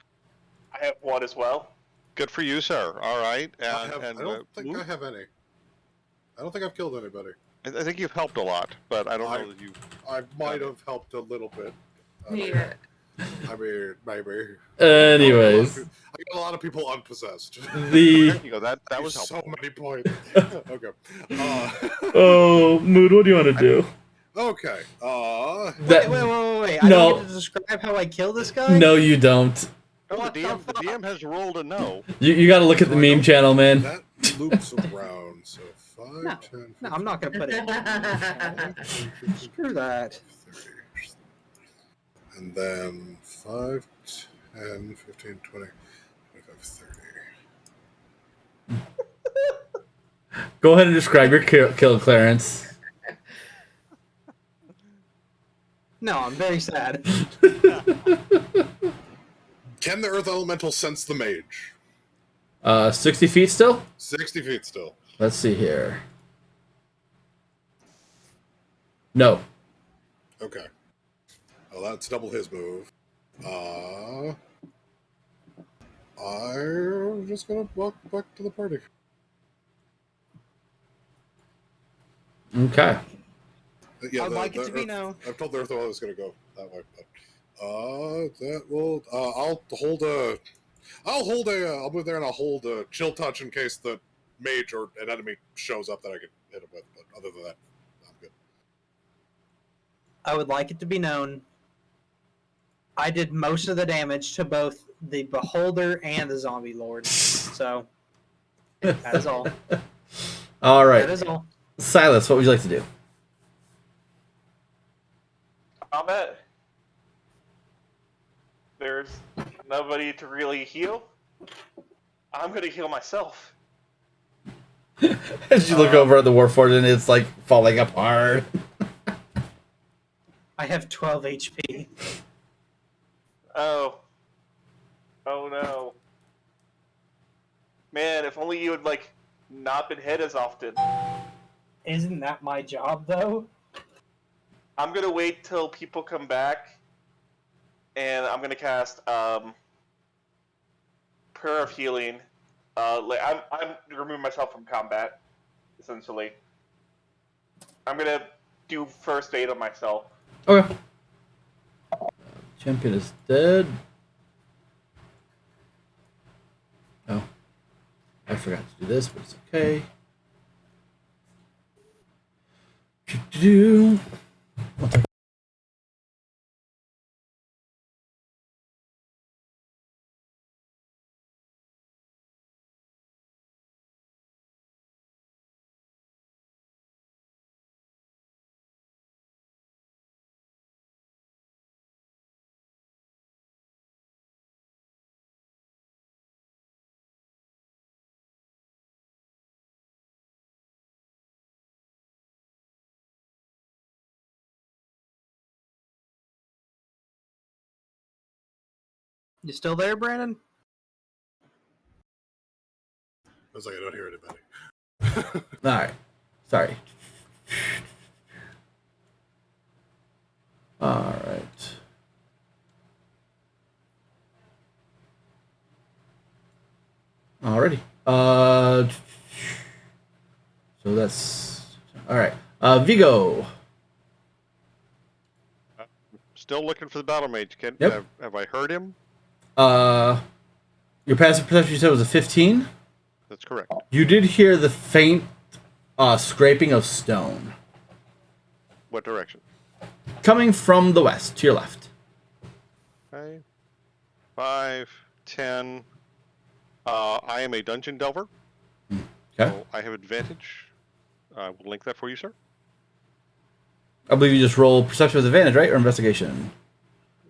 E: I have 1 as well.
A: Good for you, sir. All right.
F: I don't think
A: Luke?
F: I have any. I don't think I've killed anybody.
A: I think you've helped a lot, but I don't know that you.
F: I might have helped a little bit.
G: Yeah.
F: I mean, maybe.
B: Anyways,
F: I got a lot of people unpossessed.
B: the
A: There you go. That was
F: so
A: helpful.
F: many points. Okay.
B: oh Mood, what do you want to do?
F: Okay.
B: That,
C: Wait. I
B: No.
C: don't get to describe how I kill this guy?
B: no, you don't.
A: No,
C: What
A: the
C: the
A: DM has rolled a no.
B: You got to look at the meme channel, man.
F: That loops around. So 5,
C: No.
F: 10,
C: No, I'm not going to put it. Screw that.
F: 30. And then 5, 10, 15, 20, 25, 30.
B: Go ahead and describe your kill, Clarence.
C: No, I'm very sad.
F: Can the Earth Elemental sense the mage?
B: 60 feet still?
F: 60 feet still.
B: Let's see here. No.
F: Okay. Well, that's double his move. I'm just gonna walk back to the party.
B: Okay.
C: I'd like it to be known.
F: I've told the Earth I was gonna go that way, but that will. I'll move there and I'll hold a chill touch in case the mage or an enemy shows up that I can hit him with. But other than that, I'm good.
C: I would like it to be known I did most of the damage to both the Beholder and the Zombie Lord. So, that is all.
B: All right.
C: That is all.
B: Silas, what would you like to do?
E: Combat. There's nobody to really heal. I'm gonna heal myself.
B: As you look over at the Warforged and it's like falling apart.
C: I have 12 HP.
E: Oh. Oh no. Man, if only you had, like, not been hit as often.
C: Isn't that my job, though?
E: I'm gonna wait till people come back, and I'm gonna cast, Prayer of Healing. I'm removing myself from combat, essentially. I'm gonna do first aid on myself.
B: Okay. Champion is dead. Oh. I forgot to do this, but it's okay. Do.
C: You still there, Brandon?
F: I was like, I don't hear anybody.
B: All right. Sorry. All right. Alrighty. So that's all right. Vigo.
A: Still looking for the battle mage.
B: Yep.
A: Have I heard him?
B: Your passive perception you said was a 15.
A: That's correct.
B: You did hear the faint scraping of stone
A: What direction?
B: coming from the west to your left.
A: Okay. 5, 10. I am a dungeon delver,
B: Okay.
A: so I have advantage. I will link that for you, sir.
B: I believe you just roll perception with advantage, right, or investigation.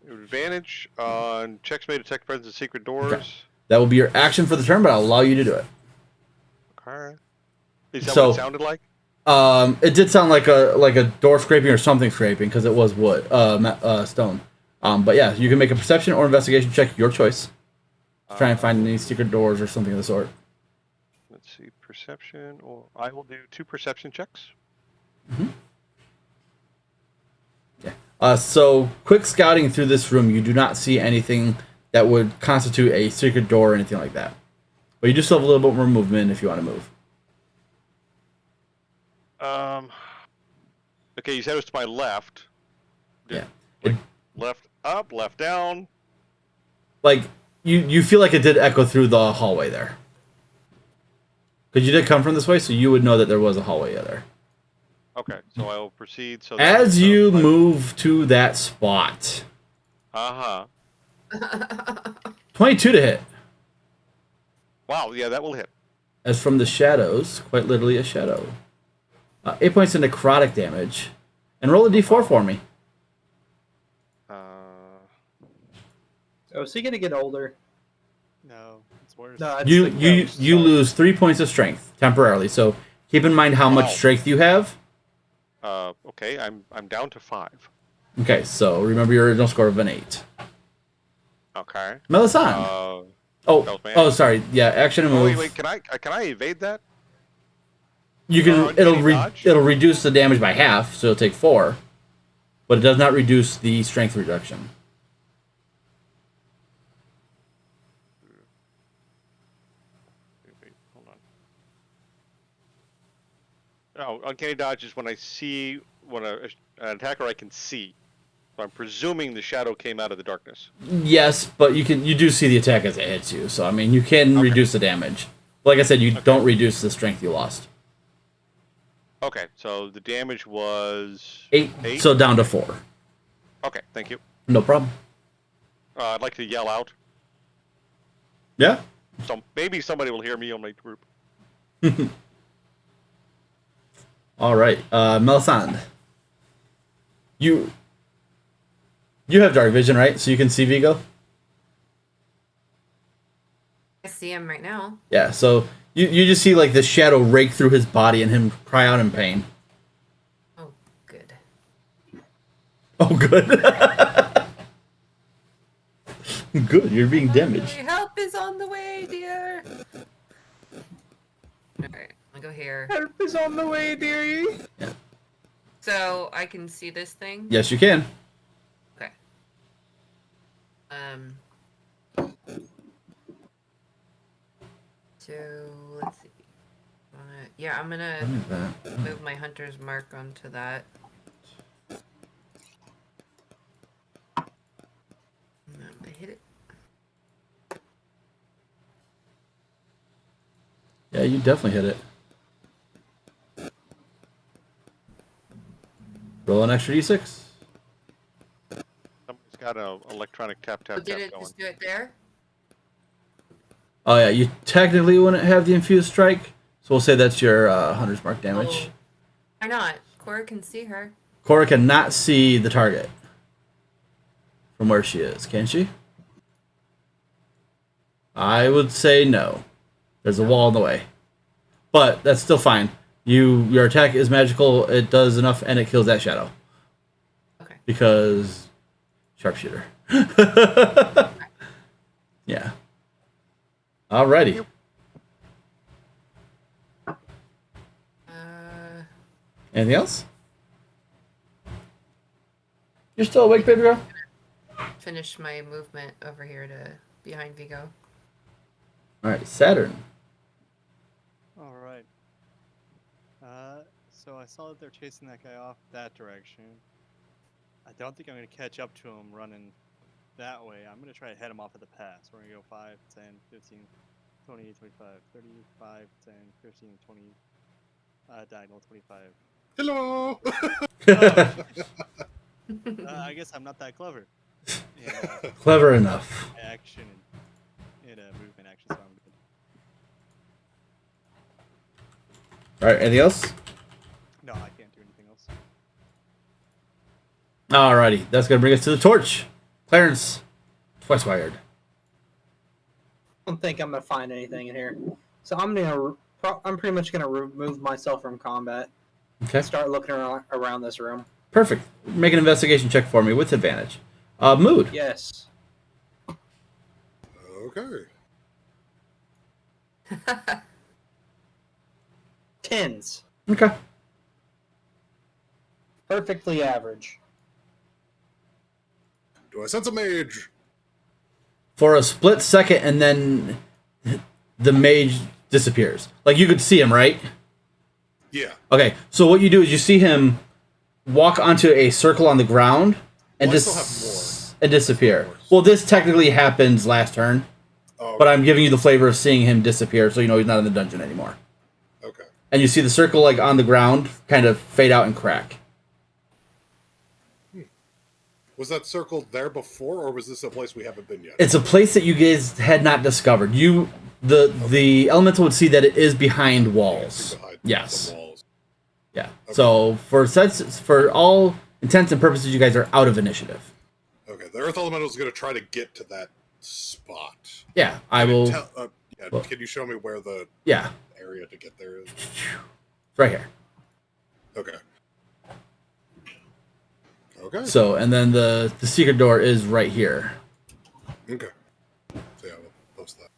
A: Advantage on checks made to detect presence of secret doors.
B: Okay. That will be your action for the turn, but I'll allow you to do it.
A: Okay. Is that
B: So-
A: what it sounded like?
B: It did sound like a door scraping or something scraping because it was wood, stone. But yeah, you can make a perception or investigation check, your choice. To try and find any secret doors or something of the sort.
A: Let's see, perception, or I will do 2 perception checks.
B: So quick scouting through this room, you do not see anything that would constitute a secret door or anything like that. But you do still have a little bit more movement if you want to move.
A: Okay, you said it was to my left.
B: Yeah.
A: Like left up, left down.
B: Like you feel like it did echo through the hallway there. Because you did come from this way, so you would know that there was a hallway there.
A: Okay, so I will proceed. So
B: As you move to that spot, 22 to hit.
A: Wow, yeah, that will hit.
B: As from the shadows, quite literally a shadow. 8 points of necrotic damage. And roll a d4 for me.
C: Oh, is he gonna get older?
D: No, it's worse.
C: No, it's
B: You
C: the
B: you
C: ghost,
B: you
C: sorry.
B: lose 3 points of strength temporarily. So keep in mind how
A: Wow.
B: much strength you have.
A: Okay, I'm down to 5.
B: Okay, so remember your original score of an 8.
A: Okay.
B: Melisande.
A: that was my action.
B: Sorry. Yeah, action and
A: Oh,
B: move.
A: wait, can I evade that?
B: You can.
A: Uncanny dodge?
B: It'll reduce the damage by half, so it'll take 4, but it does not reduce the strength reduction.
A: Wait, hold on. Oh, uncanny dodge is when I see an attacker I can see. So I'm presuming the shadow came out of the darkness.
B: Yes, but you do see the attack as it hits you, so I mean you can reduce the damage. Like I said, you don't reduce the strength you lost.
A: Okay, so the damage was
B: 8,
A: 8?
B: so down to 4.
A: Okay, thank you.
B: No problem.
A: I'd like to yell out.
B: Yeah.
A: So maybe somebody will hear me on my group.
B: All right, Melisande. You have dark vision, right? So you can see Vigo.
G: I see him right now.
B: Yeah. So you just see like the shadow rake through his body and him cry out in pain.
G: Oh, good.
B: Oh, good. Good. You're being damaged.
G: Help is on the way, dear. Alright, I'll go here.
C: Help is on the way, dearie.
G: So I can see this thing?
B: Yes, you can.
G: Okay. So let's see. Yeah, I'm gonna move my hunter's mark onto that.
B: definitely hit it. Roll an extra d6.
A: Somebody's got an electronic tap
G: So
A: tap
G: did
A: tap
G: it
A: going.
G: just do it there?
B: Oh yeah, you technically wouldn't have the infused strike, so we'll say that's your hunter's mark damage.
G: Oh. Why not? Cora can see her.
B: Cora cannot see the target from where she is, can she? I would say no. There's a wall in the way. But that's still fine. Your attack is magical, it does enough, and it kills that shadow.
G: Okay.
B: Because sharpshooter. Yeah. Alrighty. Anything else? You're still awake, baby girl?
G: Finish my movement over here to behind Vigo.
B: Alright, Saturn.
D: All right. So I saw that they're chasing that guy off that direction. I don't think I'm going to catch up to him running that way. I'm going to try to head him off at the pass. We're going to go 5, 10, 15, 20, 25, 35, 10, 15, 20, diagonal 25.
F: Hello.
D: I guess I'm not that clever. And,
B: Clever enough.
D: action and movement action, so I'm good.
B: Alright, anything else?
D: No, I can't do anything else.
B: Alrighty, that's gonna bring us to the torch. Clarence, twice wired.
C: I don't think I'm gonna find anything in here, so I'm pretty much gonna remove myself from combat.
B: Okay,
C: Start looking around this room.
B: perfect. Make an investigation check for me with advantage. Mood.
C: Yes.
F: Okay.
C: 10s.
B: Okay.
C: Perfectly average.
F: Do I sense a mage?
B: For a split second, and then the mage disappears. Like you could see him, right?
F: Yeah.
B: Okay, so what you do is you see him walk onto a circle on the ground and
F: Well, I still have
B: and disappear. Well, this technically happens last turn,
F: Oh,
B: but I'm giving you the flavor of seeing him disappear, so you know he's not in the dungeon anymore.
F: okay.
B: And you see the circle like on the ground kind of fade out and crack.
F: Was that circle there before, or was this a place we haven't been yet?
B: It's a place that you guys had not discovered. The elemental would see that it is behind walls.
F: Behind
B: Yes.
F: some walls.
B: Yeah.
F: Okay.
B: So for all intents and purposes, you guys are out of initiative.
F: Okay, the Earth Elemental is going to try to get to that spot.
B: Yeah, I will. Well-
F: Can you show me where the
B: Yeah,
F: area to get there is?
B: it's right here.
F: Okay. Okay.
B: So, and then the secret door is right here.
F: Okay. So yeah, we'll post that.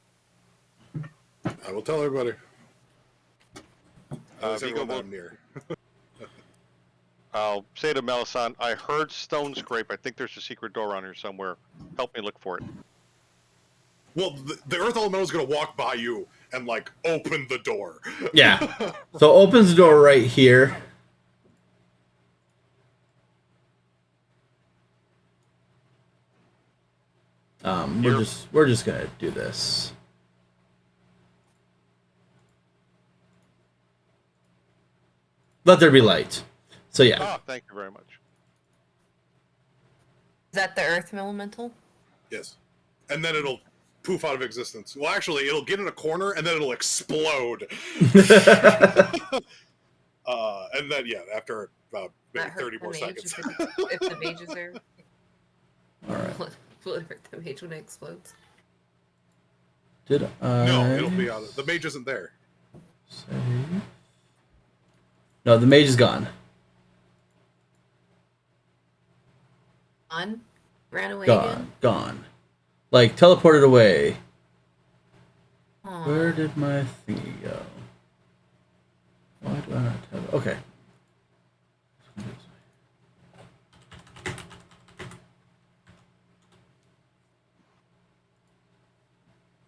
F: I will tell everybody.
A: Vigo
F: Everyone
A: will-
F: I'm near.
A: I'll say to Melisande, I heard stone scrape. I think there's a secret door around here somewhere. Help me look for it.
F: Well, the Earth Elemental is going to walk by you and like open the door.
B: Yeah. So opens the door right here. We're just gonna do this. Let there be light. So yeah.
A: Ah, thank you very much.
G: Is that the Earth Elemental?
F: Yes. And then it'll poof out of existence. Well, actually, it'll get in a corner and then it'll explode. And then, yeah, after about maybe
G: That hurt
F: 30
G: the
F: more
G: mage
F: seconds.
G: if the mage is there.
B: Alright.
G: Will it hurt the mage when it explodes?
B: Did I?
F: No, it'll be out. The mage isn't there.
B: Save? No, the mage is gone.
G: On? Ran away
B: Gone.
G: again?
B: Gone. Like teleported away.
G: Aw.
B: Where did my thingy go? Why do I not have? Okay.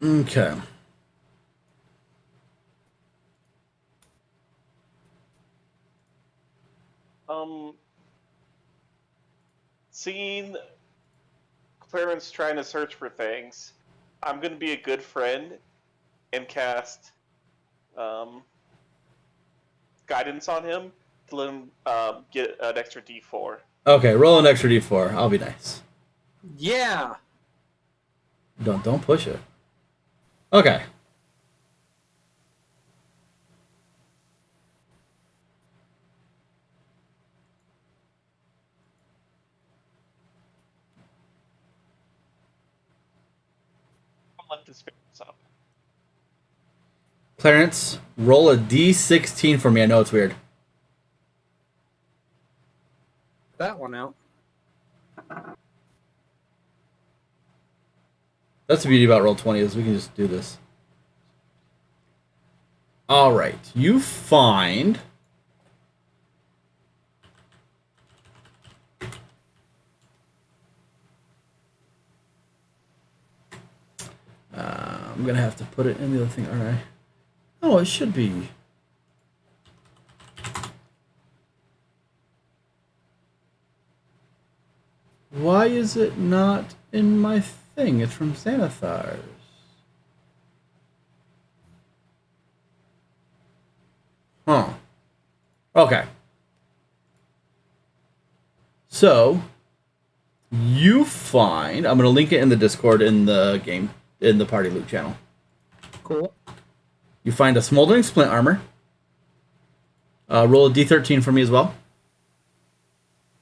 B: Okay.
E: Seeing Clarence trying to search for things, I'm going to be a good friend and cast guidance on him to let him get an extra D4.
B: Okay, roll an extra d4. I'll be nice.
C: Yeah.
B: Don't push it. Okay.
E: I'll lift his fingers up.
B: Clarence, roll a d16 for me. I know it's weird.
C: That one out.
B: That's the beauty about Roll20 is we can just do this. All right. You find... I'm going to have to put it in the other thing, aren't I? Oh, it should be. Why is it not in my thing? It's from Xanathars. Huh. Okay. So, you find... I'm going to link it in the Discord in the game, in the Party Loot channel.
C: Cool.
B: You find a smoldering splint armor. Roll a d13 for me as well.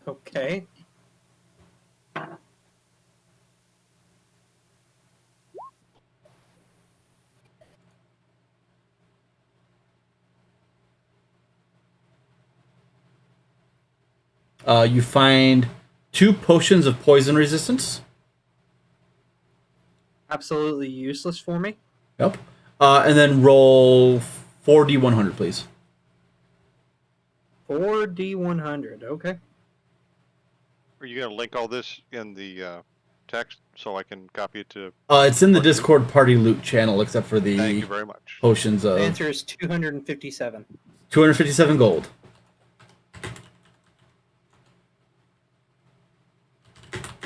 C: Okay.
B: You find 2 potions of poison resistance.
C: Absolutely useless for me.
B: Yep. And then roll 4d100, please.
C: 4d100. Okay.
A: Are you going to link all this in the text so I can copy it to...
B: It's in the
A: Party Loot?
B: Discord Party Loot channel, except for the
A: Thank you very much.
B: potions
C: The
B: of
C: answer is 257.
B: 257 gold.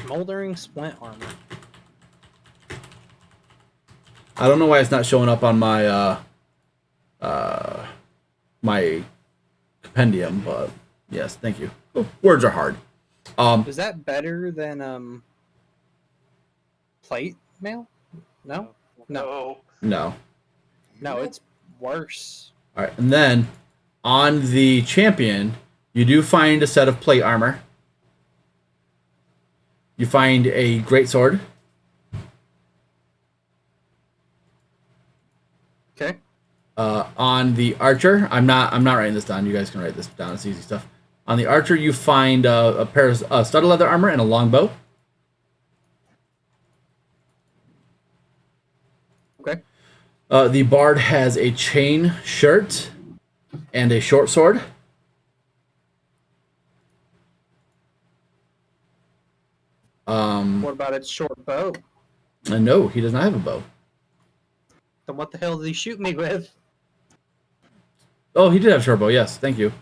C: Smoldering splint armor.
B: I don't know why it's not showing up on my my compendium, but yes, thank you. Oh, words are hard.
C: Is that better than plate mail? No? No.
B: No.
C: No, it's worse.
B: All right, and then on the champion, you do find a set of plate armor. You find a greatsword.
C: Okay.
B: On the archer, I'm not writing this down. You guys can write this down. It's easy stuff. On the archer, you find a pair of studded leather armor and a longbow.
C: Okay.
B: The bard has a chain shirt and a short sword.
C: What about its short bow?
B: No, he does not have a bow.
C: Then what the hell did he shoot me with?
B: Oh, he did have a short bow. Yes, thank you.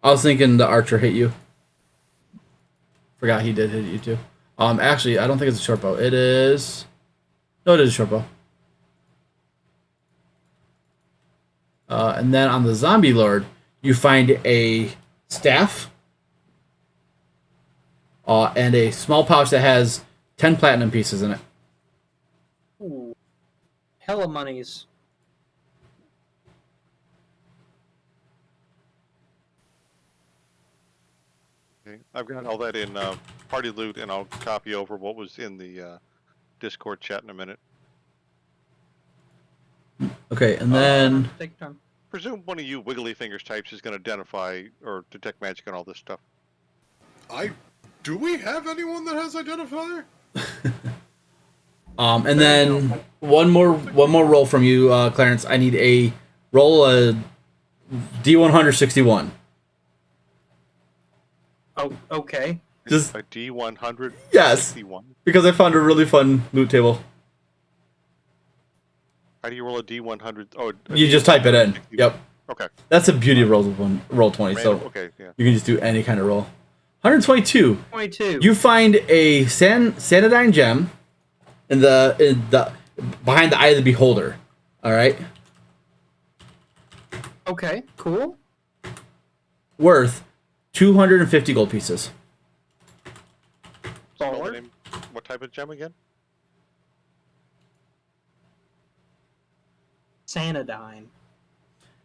B: I was thinking the archer hit you. Forgot he did hit you too. Actually, I don't think it's a short bow. It is. No, it is a short bow. And then on the zombie lord, you find a staff. And a small pouch that has 10 platinum pieces in it.
C: Ooh. Hella monies.
A: Okay. I've got all that in Party Loot, and I'll copy over what was in the Discord chat in a minute.
B: Okay, and then
C: Take your time.
A: Presume one of you Wiggly Fingers types is going to identify or detect magic and all this stuff.
F: Do we have anyone that has identifier?
B: and then one more roll from you, Clarence. I need a roll a D161.
C: Oh, okay.
B: Just
A: A D100.
B: yes,
A: 61.
B: because I found a really fun loot table.
A: How do you roll a D100? Oh,
B: You just type it in. Yep,
A: Okay.
B: that's the beauty of Roll20. So
A: Random. Okay. Yeah.
B: you can just do any kind of roll. 122.
C: 22.
B: You find a Sanadine gem in the behind the eye of the beholder. All right.
C: Okay, cool.
B: Worth 250 gold pieces.
A: Spell the
C: Baller.
A: name. What type of gem again?
C: Sanodyne.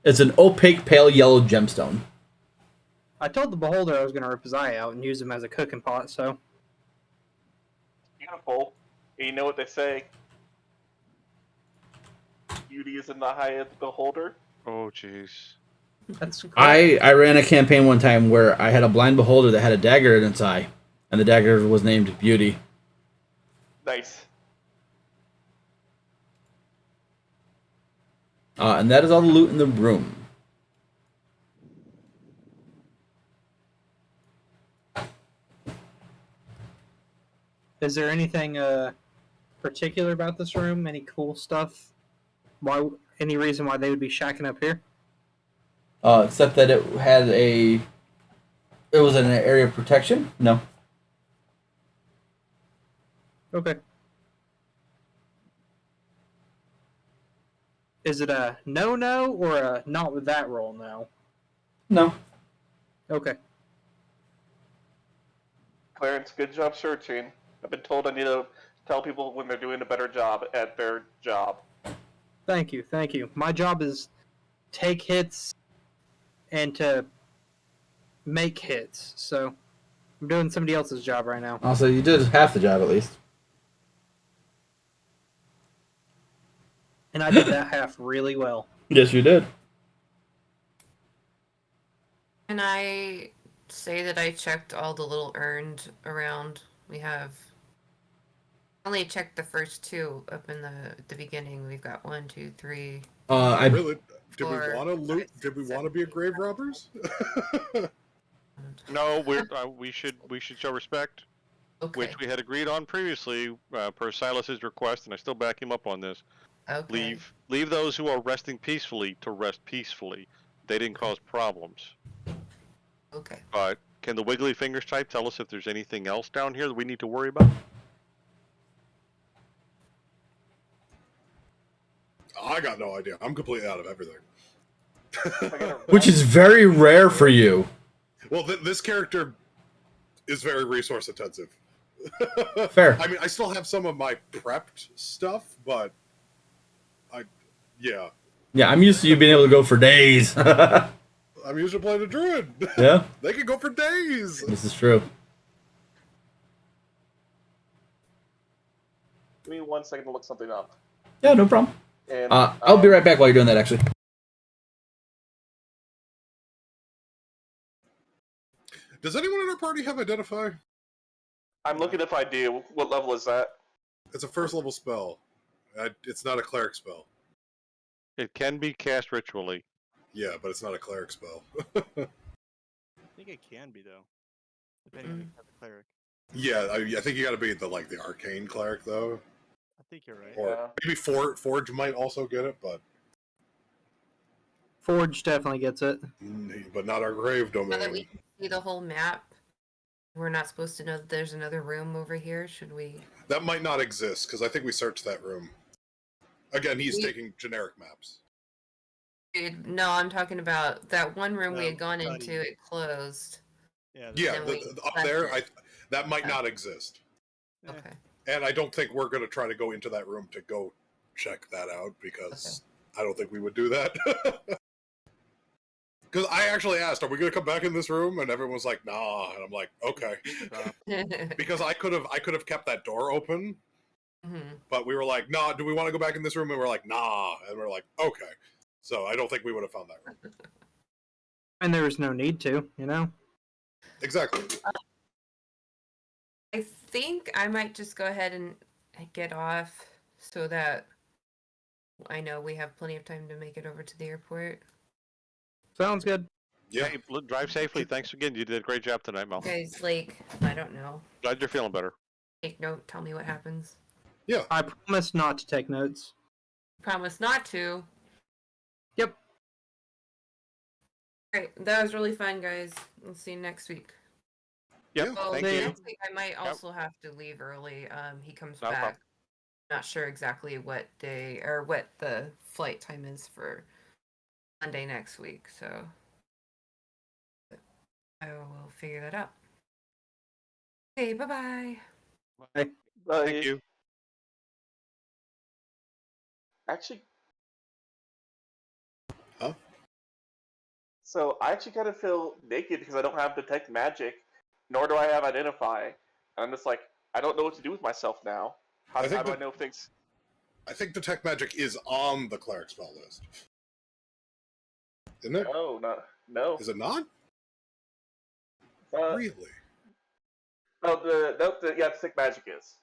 B: It's an opaque pale yellow gemstone.
C: I told the beholder I was going to rip his eye out and use him as a cooking pot, so.
E: Beautiful. And you know what they say? Beauty is in the eye of the beholder.
A: Oh, jeez.
C: That's cool.
B: I ran a campaign one time where I had a blind beholder that had a dagger in its eye, and the dagger was named Beauty.
E: Nice.
B: And that is all the loot in the room.
C: Is there anything particular about this room? Any cool stuff? Why? Any reason why they would be shacking up here?
B: Except that it had it was in an area of protection? No.
C: Okay. Is it a no or a not with that roll no?
B: No.
C: Okay.
E: Clarence, good job searching. I've been told I need to tell people when they're doing a better job at their job.
C: Thank you, thank you. My job is take hits and to make hits, so I'm doing somebody else's job right now.
B: Also, you did half the job at least.
C: And I did that half really well.
B: Yes, you did.
G: Can I say that I checked all the little urns around? We have only checked the first two up in the beginning. We've got 1, 2, 3.
B: I
F: Really? Did we
G: Four,
F: want to loot?
G: five,
F: Did we
G: six,
F: want to be a
G: seven,
F: grave robbers?
A: No, we should show respect,
G: Okay.
A: which we had agreed on previously per Silas's request, and I still back him up on this.
G: Okay.
A: Leave those who are resting peacefully to rest peacefully. They didn't cause problems.
G: Okay.
A: But can the wiggly fingers type tell us if there's anything else down here that we need to worry about?
F: I got no idea. I'm completely out of everything.
B: which is very rare for you.
F: Well, this character is very resource intensive.
B: Fair.
F: I mean, I still have some of my prepped stuff, but yeah.
B: Yeah, I'm used to you being able to go for days.
F: I'm used to playing a druid.
B: Yeah,
F: They can go for days.
B: this is true.
E: Give me 1 second to look something up.
B: Yeah, no problem.
E: And
B: I'll be right back while you're doing that, actually.
F: Does anyone in our party have Identify?
E: I'm looking if I do. What level is that?
F: It's a first level spell. It's not a cleric spell.
A: It can be cast ritually.
F: Yeah, but it's not a cleric spell.
D: I think it can be though, depending on the type of cleric.
F: Yeah, I think you got to be the arcane cleric though,
D: I think you're right.
F: or
E: Yeah.
F: maybe Forge might also get it, but
C: Forge definitely gets it.
F: not our grave
G: Now that we
F: domain.
G: can see the whole map, we're not supposed to know that there's another room over here. Should we?
F: That might not exist because I think we searched that room. Again, he's taking generic maps.
G: No, I'm talking about that one room we had gone
D: study.
G: into. It closed.
D: Yeah.
F: Yeah,
G: Then we
F: up
G: left
F: there,
G: it.
F: that might not exist,
D: Yeah.
G: Okay.
F: and I don't think we're going to try to go into that room to go check that out because I don't think we would do that. Because I actually asked, "Are we going to come back in this room?" And everyone was like, "Nah," and I'm like, "Okay," because I could have kept that door open,
G: Mhm.
F: but we were like, "Nah, do we want to go back in this room?" And we're like, "Nah," and we're like, "Okay." So I don't think we would have found that room.
C: And there was no need to, you know?
F: Exactly.
G: I think I might just go ahead and get off so that I know we have plenty of time to make it over to the airport.
C: Sounds good.
F: Yeah.
A: Hey, drive safely. Thanks again. You did a great job tonight, Mel.
G: You guys, I don't know.
A: Glad you're feeling better.
G: Take note. Tell me what happens.
F: Yeah.
C: I promise not to take notes.
G: Promise not to.
C: Yep.
G: Alright, that was really fun, guys. We'll see you next week.
A: Yep.
F: Yeah.
G: Well,
A: Thank you.
G: next week I might also have to leave early. He comes
A: Not a
G: back.
A: problem.
G: Not sure exactly what day or what the flight time is for Monday next week, so I will figure that out. Okay, bye-bye.
A: Thank
E: Like,
A: you.
E: actually,
F: Huh?
E: so I actually kind of feel naked because I don't have detect magic, nor do I have identify. And I'm just like, I don't know what to do with myself now. How
F: I think
E: do I
F: that-
E: know if things?
F: I think detect magic is on the cleric spell list. Isn't it?
E: No.
F: Is it not?
E: Uh,
F: Really?
E: yeah, detect magic is.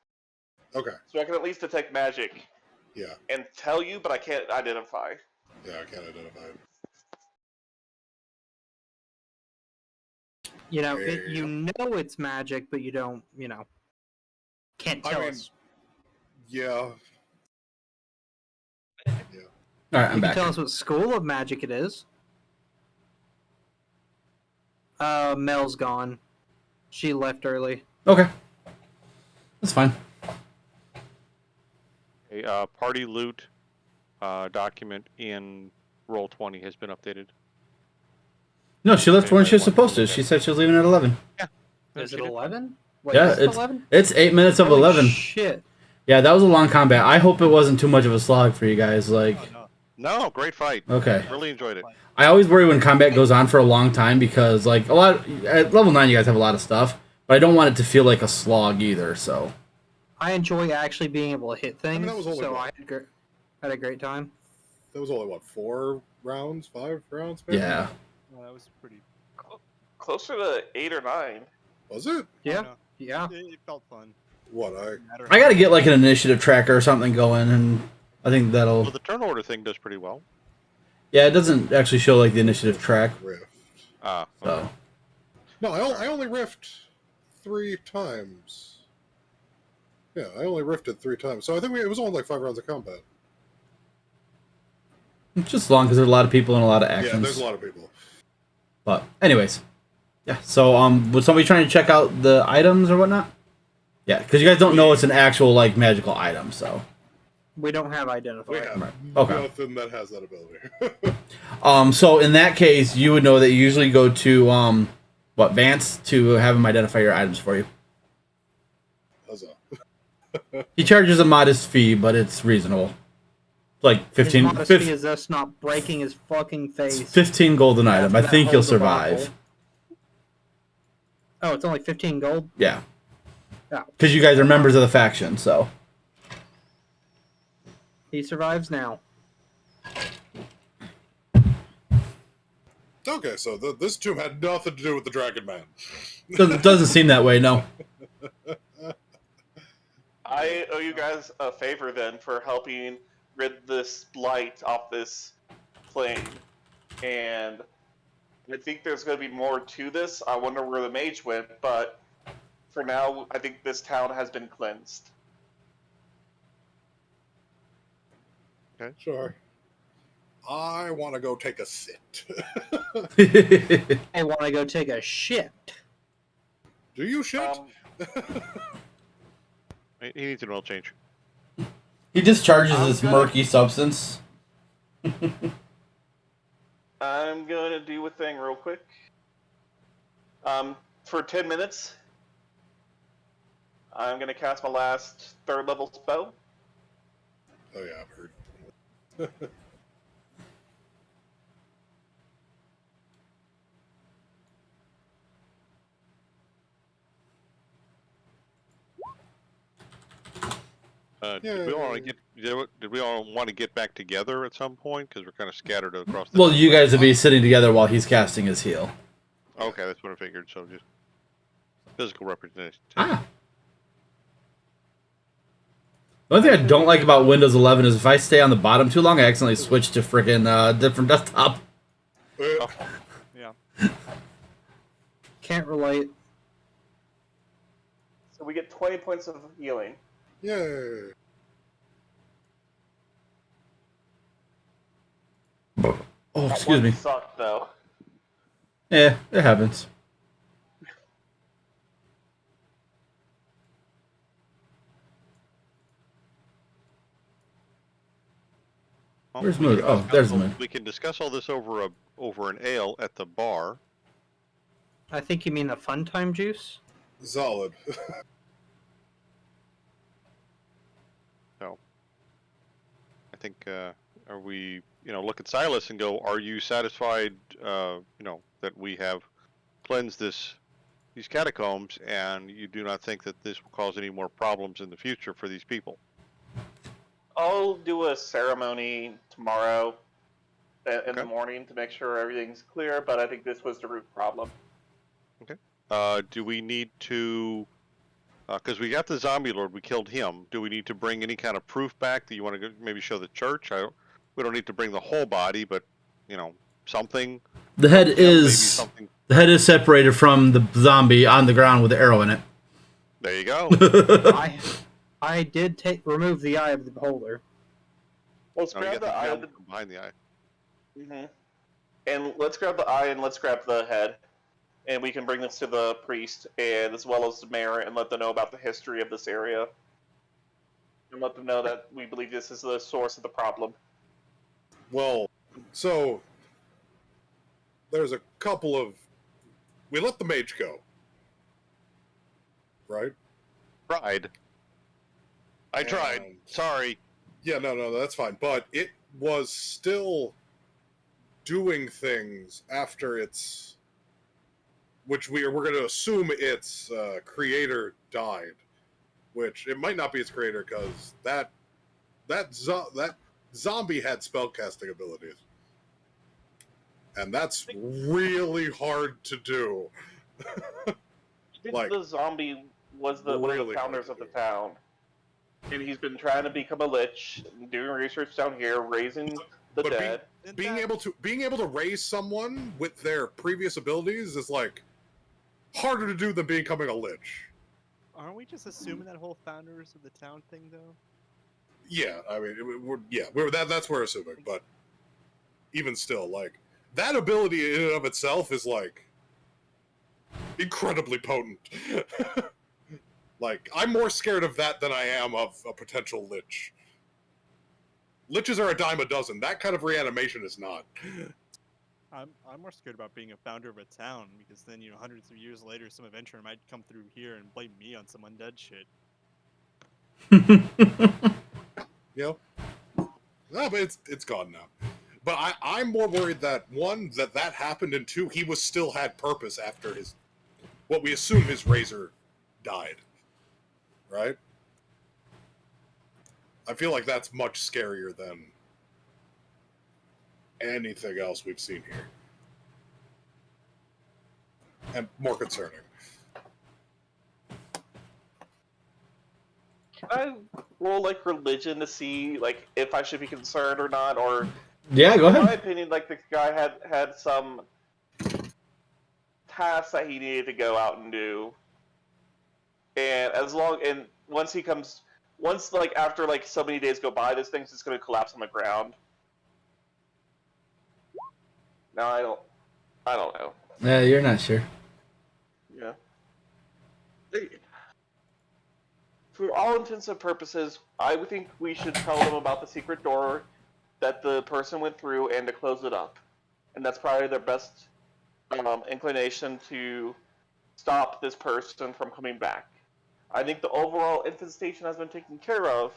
F: Okay.
E: So I can at least detect magic
F: Yeah.
E: and tell you, but I can't identify.
F: Yeah, I can't identify it.
C: You know,
F: Yeah.
C: you know it's magic, but you don't, can't
F: I
C: tell
F: mean,
C: us.
F: Yeah.
B: All right, I'm
C: You can
B: back.
C: tell us what school of magic it is. Mel's gone. She left early.
B: Okay, that's fine.
A: A party loot document in Roll20 has been updated.
B: No, she left when
A: Anybody
B: she was
A: wants to
B: supposed to.
A: look at
B: She
A: it?
B: said she was leaving at 11.
C: Is
A: she
C: it
A: did.
C: 11? Wait,
B: Yeah,
C: is it 11?
B: it's 8 minutes of
C: Holy
B: 11.
C: shit.
B: Yeah, that was a long combat. I hope it wasn't too much of a slog for you guys. Like,
D: Oh, no.
A: No, great fight.
B: okay.
A: Really enjoyed it.
B: I always worry when combat goes on for a long time because, like, at level 9, you guys have a lot of stuff, but I don't want it to feel like a slog either. So,
C: I enjoy actually being able to hit things,
F: that was only
C: so
F: what?
C: I had a great time.
F: That was only, what, 4 rounds? 5 rounds? Maybe?
B: yeah.
D: No, that was pretty.
E: Closer to 8 or 9.
F: Was it?
C: Yeah,
D: No,
C: yeah.
D: it felt fun.
F: What,
D: Didn't matter
B: I
D: how
B: got to
D: much-
B: get, like, an initiative tracker or something going, and I think that'll.
A: Well, the turn order thing does pretty well.
B: Yeah, it doesn't actually show, like, the initiative track.
F: Rift.
A: Okay.
B: So,
F: No, I only riffed 3 times. Yeah, I only rifted 3 times. So I think it was only like 5 rounds of combat.
B: it's just long because there's a lot of people and a lot of actions.
F: Yeah, there's a lot of people.
B: But, anyways. Yeah, so, was somebody trying to check out the items or whatnot? Yeah, because you guys don't know it's an actual, like, magical item, so.
C: We don't have identifier.
F: We have
B: Okay.
F: nothing that has that ability.
B: So in that case, you would know that you usually go to, Vance to have him identify your items for you.
F: Huzzah.
B: He charges a modest fee, but it's reasonable. It's like 15,
C: His modesty is us not breaking his fucking face.
B: 15 golden item. I
C: That
B: think you'll
C: holds a bottle.
B: survive.
C: Oh, it's only 15 gold?
B: Yeah.
C: Yeah.
B: Because you guys are members of the faction, so.
C: He survives now.
F: Okay, so this tomb had nothing to do with the Dragon Man.
B: Doesn't seem that way, no.
E: I owe you guys a favor then for helping rid this blight off this plane. And I think there's going to be more to this. I wonder where the mage went, but for now, I think this town has been cleansed.
F: Sure. I want to go take a sit.
C: I want to go take a shit.
F: Do you shit?
A: He needs an oil change.
B: He discharges
E: I'm
B: this
E: gonna-
B: murky substance.
E: I'm going to do a thing real quick. For 10 minutes, I'm going to cast my last 3rd level spell.
F: Oh yeah, I've heard.
A: Did we all get? Did we all want to get back together at some point? Because we're kind of scattered across the.
B: Well, you guys would be sitting together while he's casting his heal.
A: Okay, that's what I figured. So just physical representation.
B: Ah. The only thing I don't like about Windows 11 is if I stay on the bottom too long, I accidentally switch to freaking different desktop.
D: Yeah.
C: Can't relate.
E: So we get 20 points of healing.
F: Yay.
B: Oh,
E: That
B: excuse
E: one
B: me.
E: sucked, though.
B: Yeah, it happens.
A: Well,
B: Where's
A: we
B: Mood?
A: can
B: Oh,
A: discuss
B: there's
A: all-
B: Mood.
A: We can discuss all this over an ale at the bar.
C: I think you mean the fun time juice.
F: Solid.
A: So, I think are we look at Silas and go, are you satisfied? That we have cleansed these catacombs, and you do not think that this will cause any more problems in the future for these people.
E: I'll do a ceremony tomorrow in
A: Okay.
E: the morning to make sure everything's clear, but I think this was the root problem.
A: Do we need to, because we got the zombie lord, we killed him. Do we need to bring any kind of proof back that you want to maybe show the church? We don't need to bring the whole body, but something.
B: The head
A: Maybe
B: is
A: something.
B: the head is separated from the zombie on the ground with the arrow in it.
A: There you go.
C: I did remove the eye of the beholder.
E: Let's
A: Oh, you
E: grab
A: got
E: the eye
A: nail
E: of the.
A: from behind the eye.
E: Mm-hmm. And let's grab the eye and let's grab the head. And we can bring this to the priest and as well as the mayor and let them know about the history of this area. And let them know that we believe this is the source of the problem.
F: Well, so there's a couple of. We let the mage go. Right?
A: Tried. I tried.
F: And-
A: Sorry.
F: Yeah, no, that's fine. But it was still doing things after its. Which we're going to assume its creator died. Which it might not be its creator because that zombie had spellcasting abilities. And that's really hard to do.
E: I think
F: Like,
E: the zombie was one of the
F: really
E: founders
F: hard
E: of
F: to
E: the
F: do.
E: town. And he's been trying to become a lich, doing research down here, raising the
F: But
E: dead.
F: being able to raise someone with their previous abilities is like harder to do than becoming a lich.
D: Aren't we just assuming that whole founders of the town thing, though?
F: Yeah, I mean, that's what we're assuming. But even still, like that ability in and of itself is like incredibly potent. Like I'm more scared of that than I am of a potential lich. Liches are a dime a dozen. That kind of reanimation is not.
D: I'm more scared about being a founder of a town because then hundreds of years later, some adventurer might come through here and blame me on some undead shit.
F: No, but it's gone now. But I'm more worried that one, that happened, and two, he still had purpose after what we assume his razor died. Right? I feel like that's much scarier than anything else we've seen here. And more concerning.
E: Can I roll like religion to see like if I should be concerned or not? Or
B: Yeah, go
E: in my
B: ahead.
E: opinion, like the guy had some tasks that he needed to go out and do. And once like after like so many days go by, this thing's just gonna collapse on the ground. No, I don't know.
B: Yeah, you're not sure.
E: Yeah. For all intents and purposes, I would think we should tell them about the secret door that the person went through and to close it up. And that's probably their best inclination to stop this person from coming back. I think the overall infestation has been taken care of,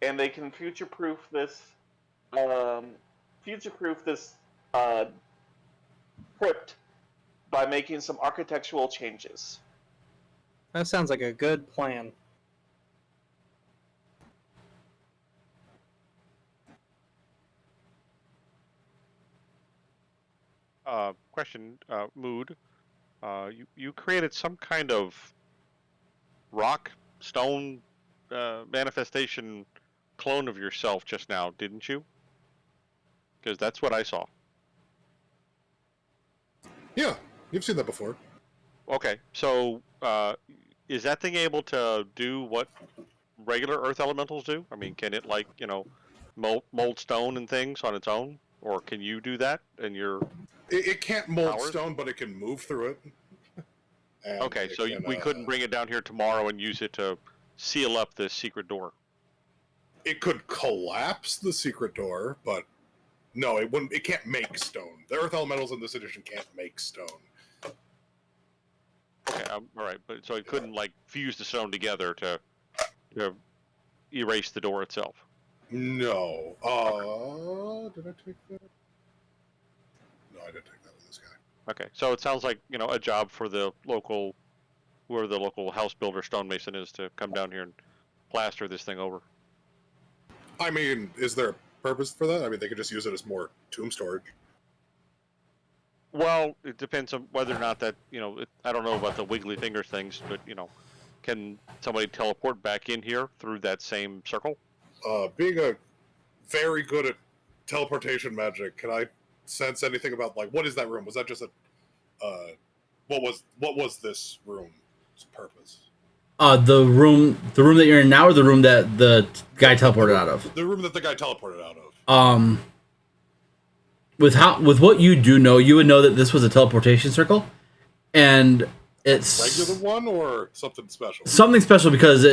E: and they can future-proof this crypt by making some architectural changes.
C: That sounds like a good plan.
A: Question, Mood. You created some kind of rock stone manifestation clone of yourself just now, didn't you? Because that's what I saw.
F: Yeah, you've seen that before.
A: Okay, so is that thing able to do what regular earth elementals do? I mean, can it mold stone and things on its own, or can you do that in your?
F: It can't mold
A: powers?
F: stone, but it can move through it. And
A: Okay,
F: it
A: so
F: can,
A: we couldn't bring it down here tomorrow and use it to seal up this secret door.
F: It could collapse the secret door, but No, it wouldn't. It can't make stone. The earth elementals in this edition can't make stone.
A: Okay, all right, but so it couldn't like fuse the stone together to erase the door itself.
F: No. Did I take that? No, I didn't take that with this guy.
A: Okay, so it sounds like a job for the local, where the local house builder stonemason is, to come down here and plaster this thing over.
F: I mean, is there a purpose for that? I mean, they could just use it as more tomb storage.
A: Well, it depends on whether or not that I don't know about the wiggly finger things, but can somebody teleport back in here through that same circle?
F: Being a very good at teleportation magic, can I sense anything about like what is that room? Was that just a what was this room's purpose?
B: The room that you're in now, or the room that the guy teleported out of?
F: The room that the guy teleported out of.
B: With what you do know, you would know that this was a teleportation circle, and it's
F: regular one or something special.
B: Something special because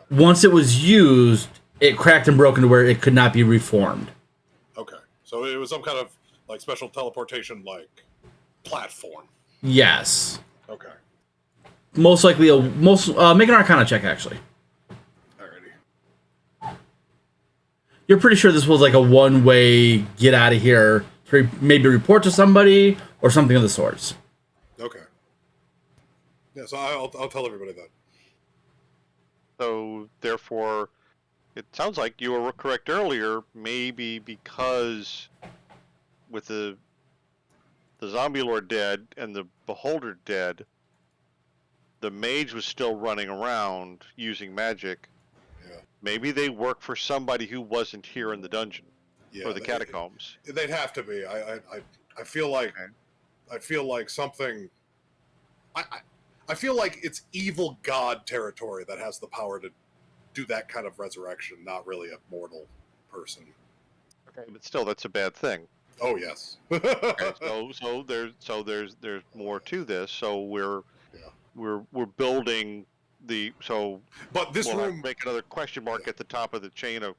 B: once it was used, it cracked and broke into where it could not be reformed.
F: Okay, so it was some kind of like special teleportation like platform.
B: Yes.
F: Okay.
B: Most likely make an Arcana check actually.
F: Alrighty.
B: You're pretty sure this was like a one-way get out of here, to maybe report to somebody or something of the sorts.
F: Okay. Yeah, so I'll tell everybody that.
A: So therefore, it sounds like you were correct earlier. Maybe because with the zombie lord dead and the beholder dead, the mage was still running around using magic.
F: Yeah.
A: Maybe they work for somebody who wasn't here in the dungeon or the catacombs.
F: They'd have to be. I feel like I feel like something. I feel like it's evil god territory that has the power to do that kind of resurrection, not really a mortal person.
A: Okay, but still, that's a bad thing.
F: Oh yes.
A: Okay, so there's more to this. So we're building the
F: But this room
A: make another question mark at the top of the chain of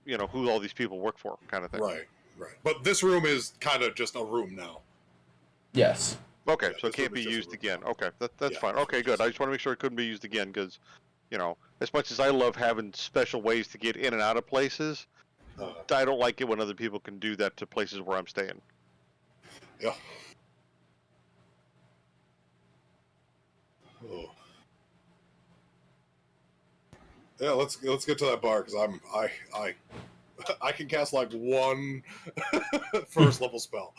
A: who all these people work for, kind of thing.
F: Right. But this room is kind of just a room now.
B: Yes.
A: Okay,
F: Yeah,
A: so it
F: this
A: can't
F: room
A: be
F: is just a
A: used
F: room
A: again.
F: now.
A: Okay, that's
F: Yeah,
A: fine.
F: this
A: Okay,
F: room
A: good.
F: just-
A: I just want to make sure it couldn't be used again because, as much as I love having special ways to get in and out of places, I don't like it when other people can do that to places where I'm staying.
F: Yeah. Oh. Yeah, let's get to that bar because I can cast like one first level spell.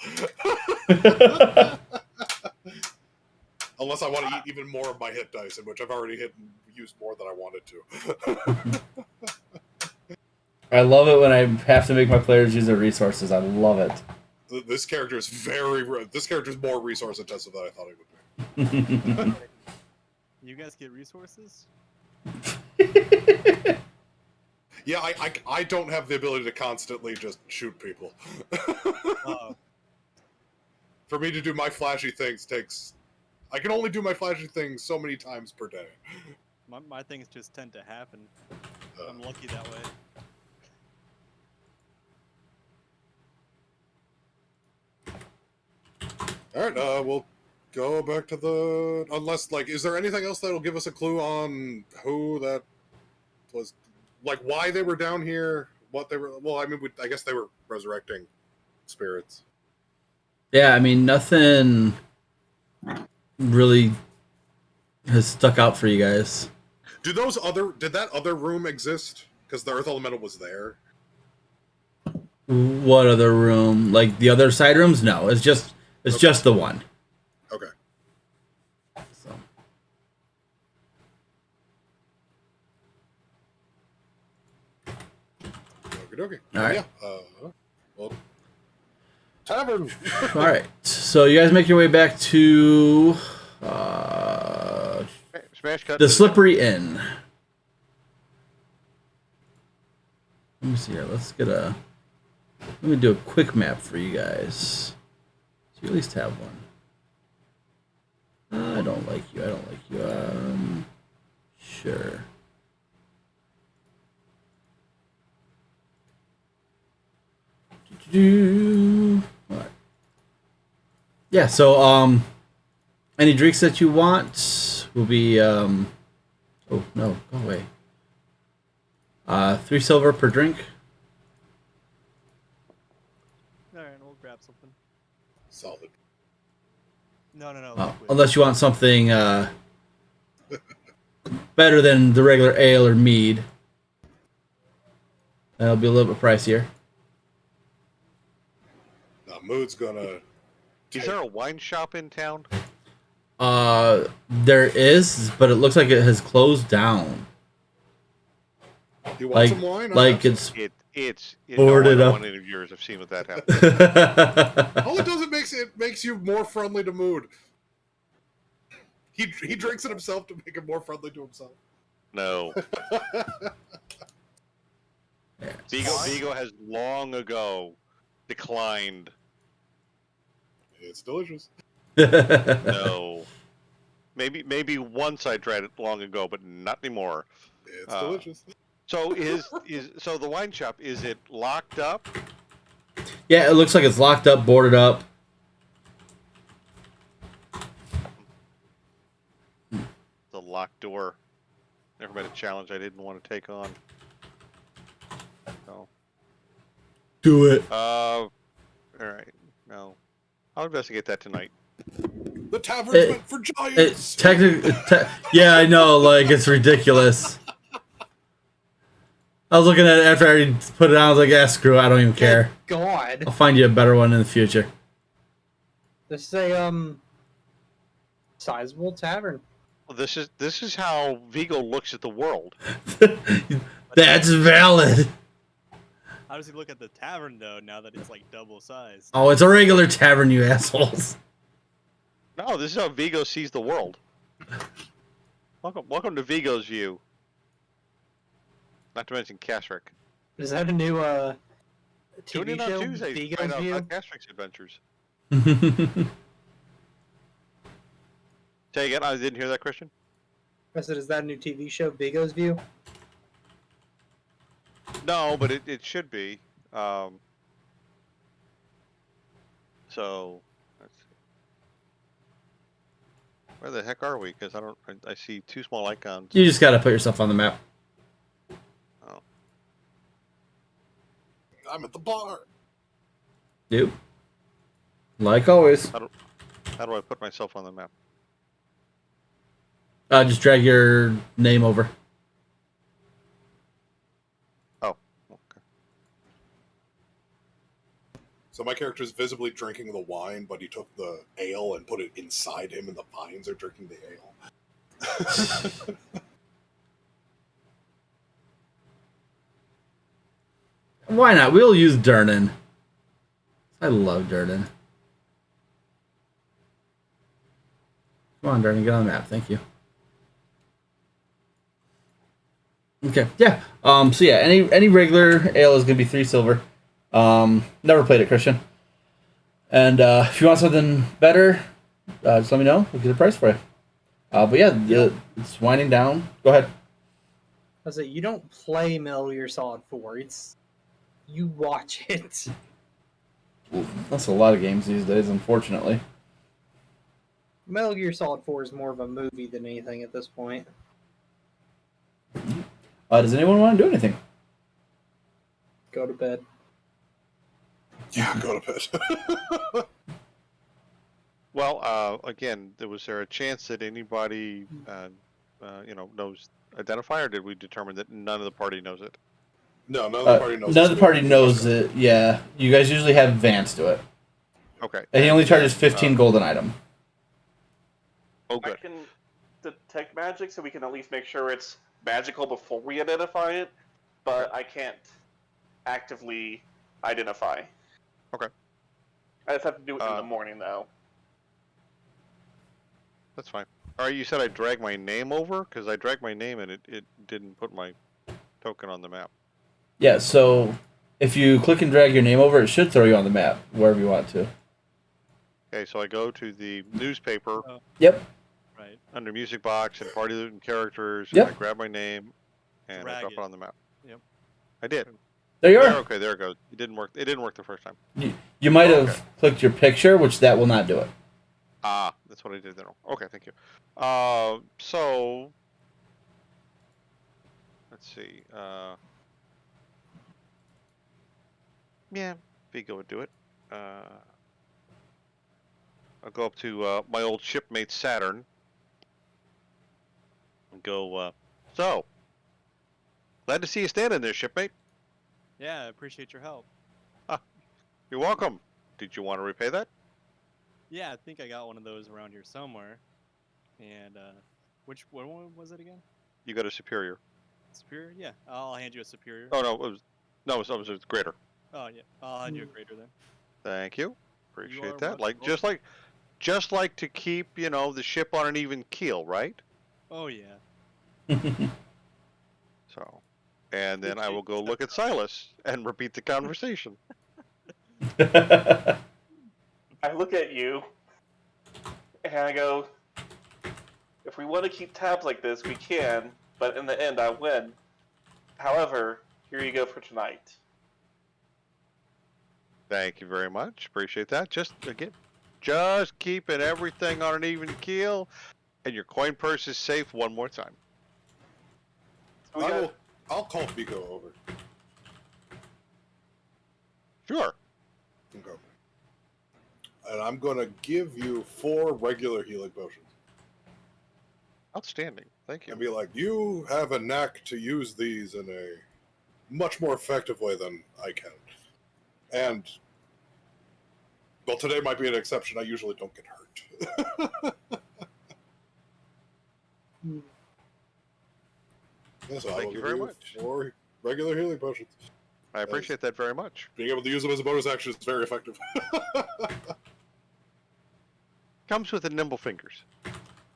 F: Unless I want to eat even more of my hit dice, in which I've already hit and used more than I wanted to.
B: I love it when I have to make my players use their resources. I love it.
F: This character is this character is more resource intensive than I thought it would be.
D: You guys get resources?
F: Yeah, I don't have the ability to constantly just shoot people. For me to do my flashy things I can only do my flashy things so many times per day.
D: My things just tend to happen. I'm lucky that way.
F: Alright, we'll go back to the... Unless, is there anything else that'll give us a clue on who that was? Like, why they were down here? What they were... Well, I mean, I guess they were resurrecting spirits.
B: Yeah, I mean, nothing really has stuck out for you guys.
F: Did that other room exist? Because the Earth Elemental was there.
B: What other room? Like the other side rooms? No, it's just the one.
F: Okay.
B: So.
F: Okay.
B: All right.
F: Yeah. Well, tavern.
B: All right. So you guys make your way back to
A: Smash cut.
B: the Slippery Inn. Let me see here. Let me do a quick map for you guys. So you at least have one. I don't like you. Sure. What? Yeah. So any drinks that you want will be Oh no, go away. 3 silver per drink.
D: Alright, we'll grab something.
F: Solid.
D: No. Liquid.
B: Unless you want something better than the regular ale or mead. That'll be a little bit pricier.
F: Now, Mood's gonna.
A: Is there a wine shop in town?
B: There is, but it looks like it has closed down.
F: You want
B: Like,
F: some wine?
B: it's
A: It's
B: Boarded
A: no,
B: up.
A: one interviewers have seen what that happens.
F: All it does it makes you more friendly to Mood. He drinks it himself to make him more friendly to himself.
A: No. Vigo has long ago declined.
F: It's delicious.
A: No. Maybe once I tried it long ago, but not anymore.
F: It's delicious.
A: So so the wine shop, is it locked up?
B: Yeah, it looks like it's locked up, boarded up.
A: The locked door. Never met a challenge I didn't want to take on. No.
B: Do it.
A: All right. No. I'll investigate that tonight.
F: The tavern's meant for giants.
B: It's technically, yeah, I know. Like, it's ridiculous. I was looking at it after I already put it on. I was like, "Yeah, screw it. I don't even care.
C: God.
B: I'll find you a better one in the future."
C: This is a sizable tavern.
A: Well, this is how Vigo looks at the world.
B: That's valid.
D: How does he look at the tavern though? Now that it's like double size.
B: Oh, it's a regular tavern, you assholes.
A: No, this is how Vigo sees the world. Welcome to Vigo's view. Not to mention Kasric.
C: Is that a new
A: Tune
C: TV
A: in on
C: show?
A: Tuesday to
C: Vigo's
A: find out
C: View?
A: about Kasric's adventures. Say again, I didn't hear that, Christian.
C: I said, is that a new TV show, Vigo's View?
A: No, but it should be. So, let's see. Where the heck are we? Because I see 2 small icons.
B: You just gotta put yourself on the map.
A: Oh.
F: I'm at the bar.
B: Yep. Like always.
A: How do I put myself on the map?
B: Just drag your name over.
A: Oh, okay.
F: So my character's visibly drinking the wine, but he took the ale and put it inside him, and the vines are drinking the ale.
B: Why not? We'll use Durnan. I love Durnan. Come on, Durnan, get on the map. Thank you. Okay, yeah. So yeah, any regular ale is gonna be 3 silver. Never played it, Christian. And if you want something better, just let me know. We'll get a price for you. But yeah, it's winding down. Go ahead.
C: I was like, you don't play Metal Gear Solid 4. You watch it.
B: That's a lot of games these days, unfortunately.
C: Metal Gear Solid 4 is more of a movie than anything at this point.
B: Does anyone want to do anything?
C: Go to bed.
F: Yeah, go to bed.
A: Well, again, was there a chance that anybody, knows identify, or did we determine that none of the party knows it?
F: No, none of the party knows.
B: None of the party knows it. Yeah, you guys usually have Vance do it,
A: Okay.
B: and he only charges 15 gold an item.
A: Oh,
E: I
A: good.
E: can detect magic, so we can at least make sure it's magical before we identify it, but I can't actively identify.
A: Okay.
E: I just have to do it in the
A: Uh,
E: morning, though.
A: That's fine. All right, you said I dragged my name over? Because I dragged my name and it didn't put my token on the map.
B: Yeah, so if you click and drag your name over, it should throw you on the map wherever you want to.
A: Okay, so I go to the newspaper
B: Yep.
D: Right.
A: under music box and party loot and characters.
B: Yep.
A: And I grab my name and I
D: Drag
A: drop
D: it.
A: it on the map.
D: Yep.
A: I did.
B: There you
A: There,
B: are.
A: okay, there it goes. It didn't work. It didn't work the first time.
B: You might have
A: Okay.
B: clicked your picture, which that will not do it.
A: Ah, that's what I did there. Okay, thank you. So let's see. Yeah, Vigo would do it. I'll go up to my old shipmate Saturn and go. So glad to see you standing there, shipmate.
D: Yeah, I appreciate your help.
A: You're welcome. Did you want to repay that?
D: Yeah, I think I got one of those around here somewhere. And which one was it again?
A: You got a superior.
D: Superior? Yeah, I'll hand you a superior.
A: Oh no, it was greater.
D: Oh yeah, I'll hand you a greater then.
A: Thank you.
D: You
A: Appreciate
D: are
A: that.
D: welcome.
A: Just like to keep the ship on an even keel, right?
D: Oh yeah.
A: So, and then I
D: Appreciate
A: will go
D: you
A: look at Silas and repeat the conversation.
E: I look at you, and I go, if we want to keep tabs like this, we can, but in the end, I win. However, here you go for tonight.
A: Thank you very much. Appreciate that. Just keeping everything on an even keel, and your coin purse is safe one more time.
E: So we got,
F: I'll call Vigo over.
A: Sure.
F: Okay. And I'm gonna give you 4 regular healing potions.
A: Outstanding. Thank you.
F: And be like, you have a knack to use these in a much more effective way than I can. And, well, today might be an exception. I usually don't get hurt. Yeah, so
A: Thank you very much.
F: 4 regular healing potions.
A: I appreciate that very much.
F: Being able to use them as a bonus action is very effective.
A: Comes with the nimble fingers.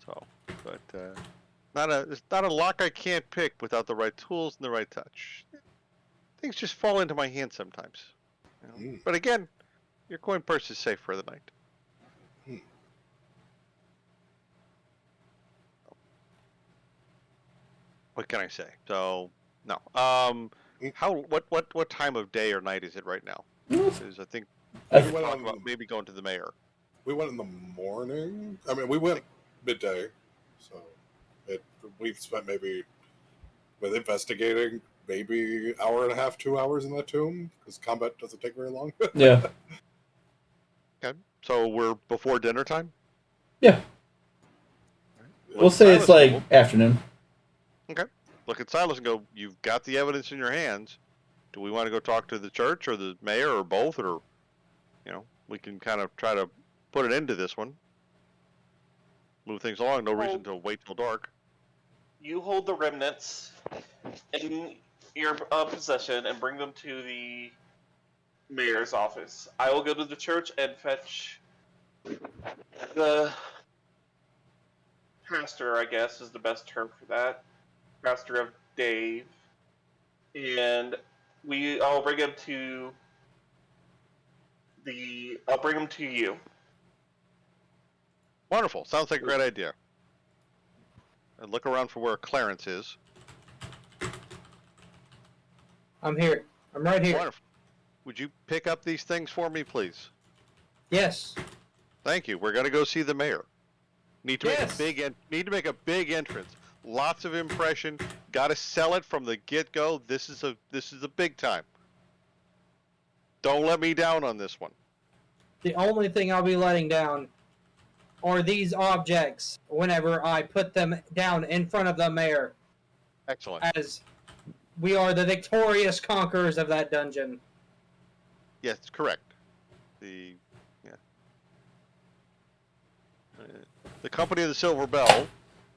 A: So, but it's not a lock I can't pick without the right tools and the right touch. Things just fall into my hand sometimes. But again, your coin purse is safe for the night. What can I say? So, no. What time of day or night is it right now? Because I think we
F: went
A: talked
F: on-
A: about maybe going to the mayor.
F: We went in the morning. I mean, we went midday, so we've spent maybe with investigating maybe hour and a half, 2 hours in that tomb because combat doesn't take very long.
B: Yeah.
A: Okay. So we're before dinner time.
B: Yeah. We'll say it's like afternoon.
A: Okay. Look at Silas and go, you've got the evidence in your hands. Do we want to go talk to the church or the mayor or both? Or, we can kind of try to put an end to this one. Move things along. No reason to wait till dark.
E: You hold the remnants in your possession and bring them to the mayor's office. I will go to the church and fetch the pastor, I guess is the best term for that. Pastor of Dave. And I'll bring him to you.
A: Wonderful. Sounds like a great idea. And look around for where Clarence is.
C: I'm here. I'm right here.
A: Wonderful. Would you pick up these things for me, please?
C: Yes.
A: Thank you. We're gonna go see the mayor. Need to
C: Yes.
A: make a big entrance. Lots of impression. Got to sell it from the get-go. This is a big time. Don't let me down on this one.
C: The only thing I'll be letting down are these objects whenever I put them down in front of the mayor,
A: Excellent.
C: as we are the victorious conquerors of that dungeon.
A: Yes, correct. The Company of the Silver Bell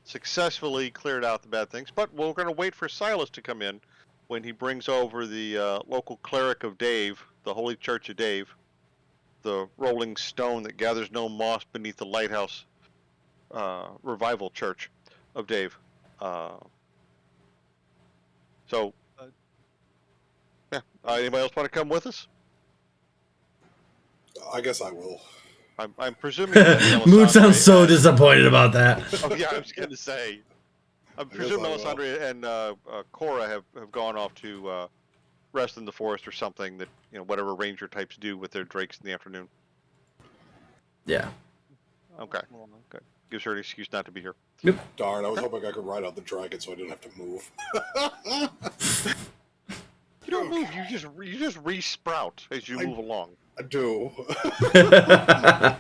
A: successfully cleared out the bad things, but we're going to wait for Silas to come in when he brings over the local cleric of Dave, the Holy Church of Dave, the rolling stone that gathers no moss beneath the lighthouse revival church of Dave. Anybody else want to come with us?
F: I guess I will.
A: I'm presuming that
B: Mood sounds so
A: Melisandre
B: disappointed about that.
A: Oh yeah, I was going to say. I'm presuming Melisandre and Cora have gone off to rest in the forest or something that, whatever ranger types do with their drakes in the afternoon.
B: Yeah.
A: Okay. Good. Gives her an excuse not to be here.
F: Darn, I was hoping I could ride out the dragon so I didn't have to move.
A: You don't move. You just re-sprout as you move along.
F: I do. I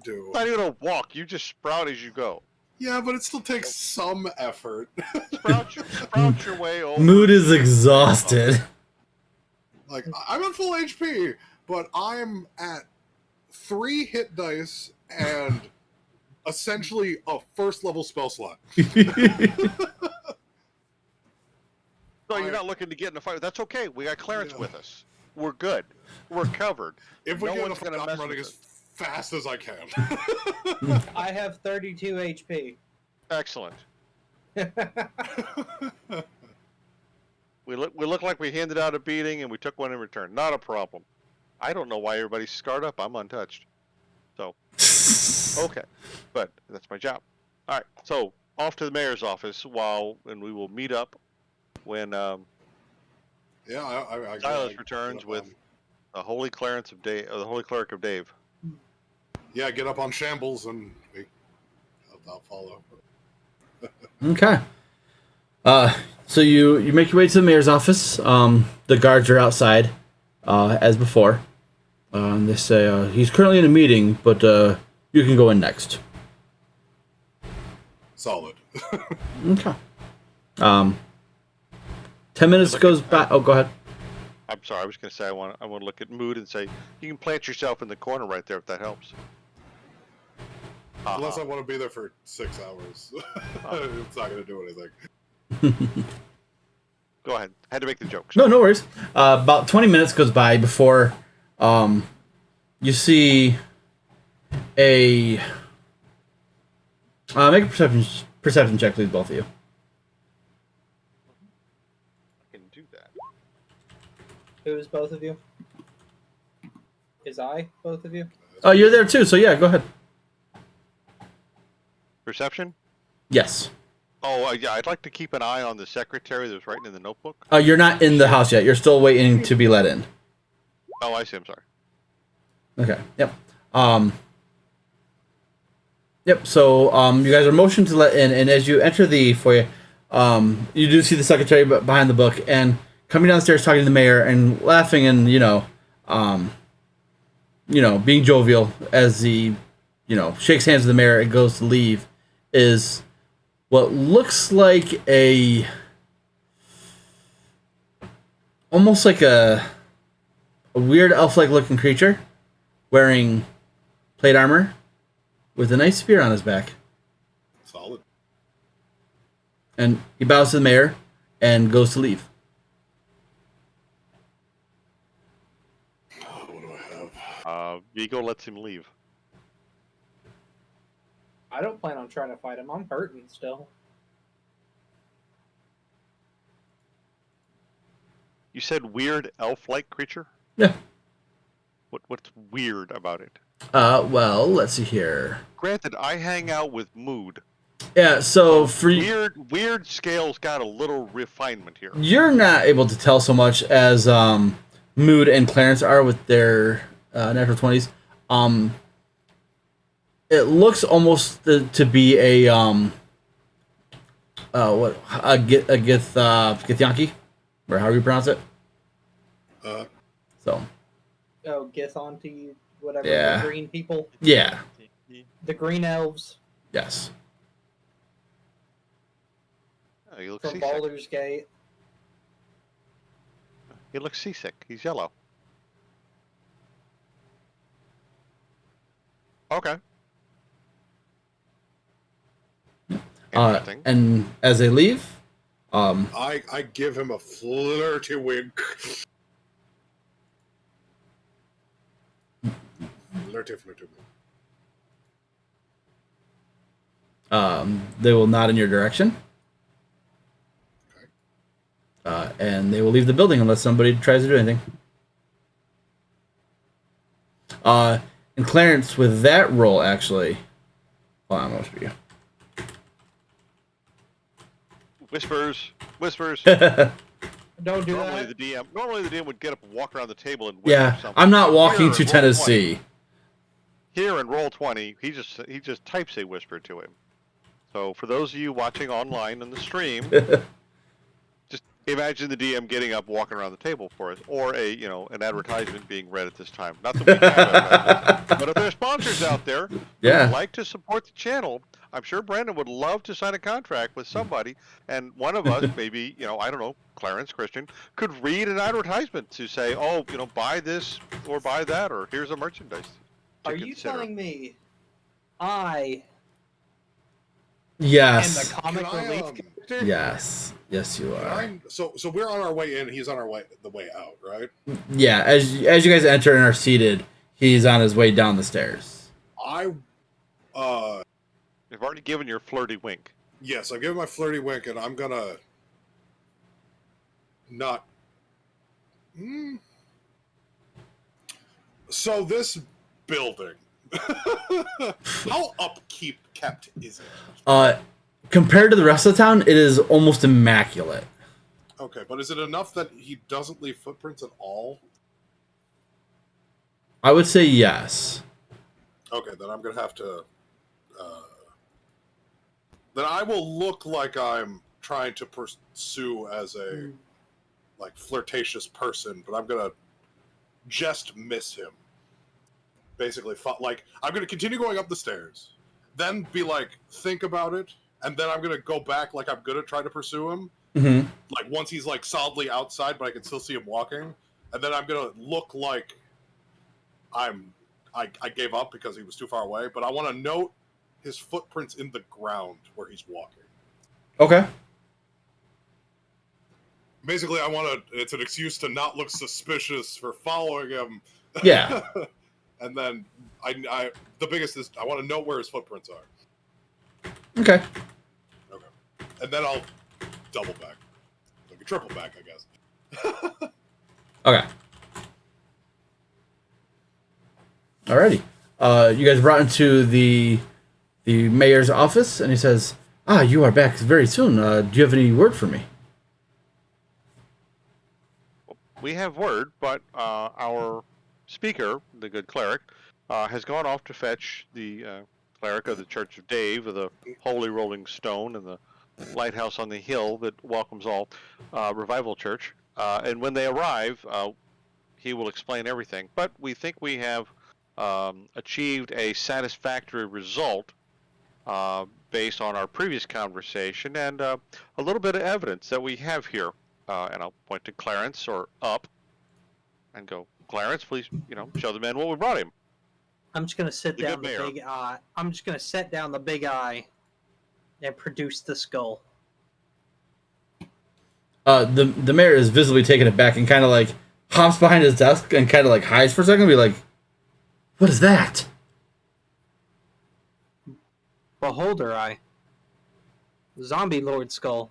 F: do.
A: It's not even a walk. You just sprout as you go.
F: Yeah, but it still takes some effort.
A: Sprout your way over.
B: Mood is exhausted.
F: Like, I'm at full HP, but I'm at 3 hit dice and essentially a first level spell slot.
A: So you're not looking to get in a fight. That's okay. We got Clarence with us. We're good. We're covered.
F: If we
A: No
F: get in a
A: one's
F: fight,
A: gonna
F: I'm
A: mess
F: running
A: with
F: as fast as I can.
C: I have 32 HP.
A: Excellent. We look like we handed out a beating and we took one in return. Not a problem. I don't know why everybody's scarred up. I'm untouched. So, okay. But that's my job. All right. So, off to the mayor's office and we will meet up when
F: Yeah, I
A: Silas returns with the Holy Clarence of Dave, or the Holy Cleric of Dave.
F: Yeah, get up on shambles and I'll follow.
B: Okay. So you make your way to the mayor's office. The guards are outside, as before. They say he's currently in a meeting, but you can go in next.
F: Solid.
B: Okay. 10 minutes goes by. Oh, go ahead.
A: I'm sorry. I was going to say I want to look at mood and say you can plant yourself in the corner right there if that helps.
F: Unless I want to be there for 6 hours. It's not going to do anything.
A: Go ahead. Had to make the jokes.
B: No worries. About 20 minutes goes by before you see a make a perception check, please, both of you.
A: I can do that.
C: Who is both of you? Is I both of you?
B: Oh, you're there too. So yeah, go ahead.
A: Perception?
B: Yes.
A: Oh, yeah. I'd like to keep an eye on the secretary that was writing in the notebook.
B: You're not in the house yet. You're still waiting to be let in.
A: Oh, I see. I'm sorry.
B: Okay. Yep. Yep. So you guys are motioned to let in, and as you enter the foyer, you do see the secretary behind the book and coming downstairs talking to the mayor and laughing and being jovial as he shakes hands with the mayor and goes to leave is what looks like almost like a weird elf-like looking creature wearing plate armor with a nice spear on his back.
F: Solid.
B: And he bows to the mayor and goes to leave.
F: What do I have?
A: Vigo lets him leave.
C: I don't plan on trying to fight him. I'm hurting still.
A: You said weird elf-like creature?
B: Yeah.
A: What's weird about it?
B: Well, let's see here.
A: Granted, I hang out with mood.
B: Yeah, so for
A: Weird scale's got a little refinement here.
B: you're not able to tell so much as Mood and Clarence are with their natural 20s. It looks almost to be a Githyanki, or how do you pronounce it? So
C: Oh, Githonti, whatever.
B: Yeah.
C: The green people.
B: yeah,
C: The green elves
B: yes.
A: Oh, he looks
C: from
A: seasick.
C: Baldur's Gate.
A: He looks seasick. He's yellow. Okay. Interesting.
B: And as they leave,
F: I give him a flirty wink. Flirty wink.
B: they will nod in your direction. And they will leave the building unless somebody tries to do anything. And Clarence, with that roll, actually... Hold on, most of you.
A: Whispers.
C: Don't do
A: Normally
C: that.
A: the DM would get up and walk around the table and wait
B: Yeah,
A: for something.
B: I'm not walking
A: Here
B: to
A: in Roll 20
B: Tennessee.
A: Here in Roll20, he just types a whisper to him. So for those of you watching online on the stream, just imagine the DM getting up, walking around the table for us, or an advertisement being read at this time. Not that we have advertisements, but if there are sponsors out there who
B: Yeah.
A: would like to support the channel, I'm sure Brandon would love to sign a contract with somebody, and one of us, maybe I don't know, Clarence Christian, could read an advertisement to say, oh, buy this or buy that, or here's a merchandise to
C: Are you
A: consider.
C: telling me I am the
B: Yes.
C: comic
F: Can I,
C: relief character?
B: Yes. Yes, you
F: Can
B: are.
F: I, so we're on our way in. He's on the way out, right?
B: Yeah. As you guys enter and are seated, he's on his way down the stairs.
F: I've
A: already given your flirty wink.
F: Yes, I give him my flirty wink, and I'm gonna not. So this building, how upkeep kept is it?
B: Compared to the rest of the town, it is almost immaculate.
F: Okay, but is it enough that he doesn't leave footprints at all?
B: I would say yes.
F: Okay, then I'm gonna have to. Then I will look like I'm trying to pursue as a flirtatious person, but I'm gonna just miss him. Basically, I'm gonna continue going up the stairs, then be like, think about it, and then I'm gonna go back like I'm gonna try to pursue him.
B: Mm-hmm.
F: Like once he's like solidly outside, but I can still see him walking, and then I'm gonna look like I gave up because he was too far away. But I want to note his footprints in the ground where he's walking.
B: Okay.
F: Basically, it's an excuse to not look suspicious for following him.
B: Yeah.
F: And then the biggest is I want to know where his footprints are.
B: Okay.
F: Okay. And then I'll double back. Like a triple back, I guess.
B: Okay. Alrighty. You guys brought into the mayor's office, and he says, you are back very soon. Do you have any word for me?
A: We have word, but our speaker, the good cleric, has gone off to fetch the cleric of the Church of Dave, of the Holy Rolling Stone, and the lighthouse on the hill that welcomes all, Revival Church. And when they arrive, he will explain everything. But we think we have achieved a satisfactory result based on our previous conversation and a little bit of evidence that we have here. And I'll point to Clarence or up and go, Clarence, please, show the man what we brought him.
C: I'm just gonna sit down
A: good
C: the
A: mayor.
C: big eye. I'm just gonna set down the big eye and produce the skull.
B: The mayor is visibly taken aback and kind of like hops behind his desk and kind of like hides for a second and be like, what is that?
C: Beholder eye. Zombie lord skull.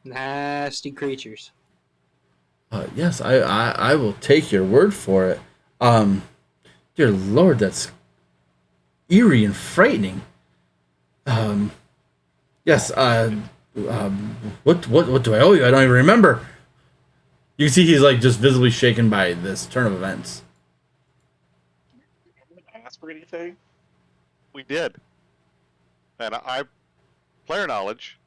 C: Nasty creatures.
B: Yes, I will take your word for it. Dear Lord, that's eerie and frightening. Yes, what do I owe you? I don't even remember. You can see he's like just visibly shaken by this turn of events.
E: Ask for anything?
A: We did. And player knowledge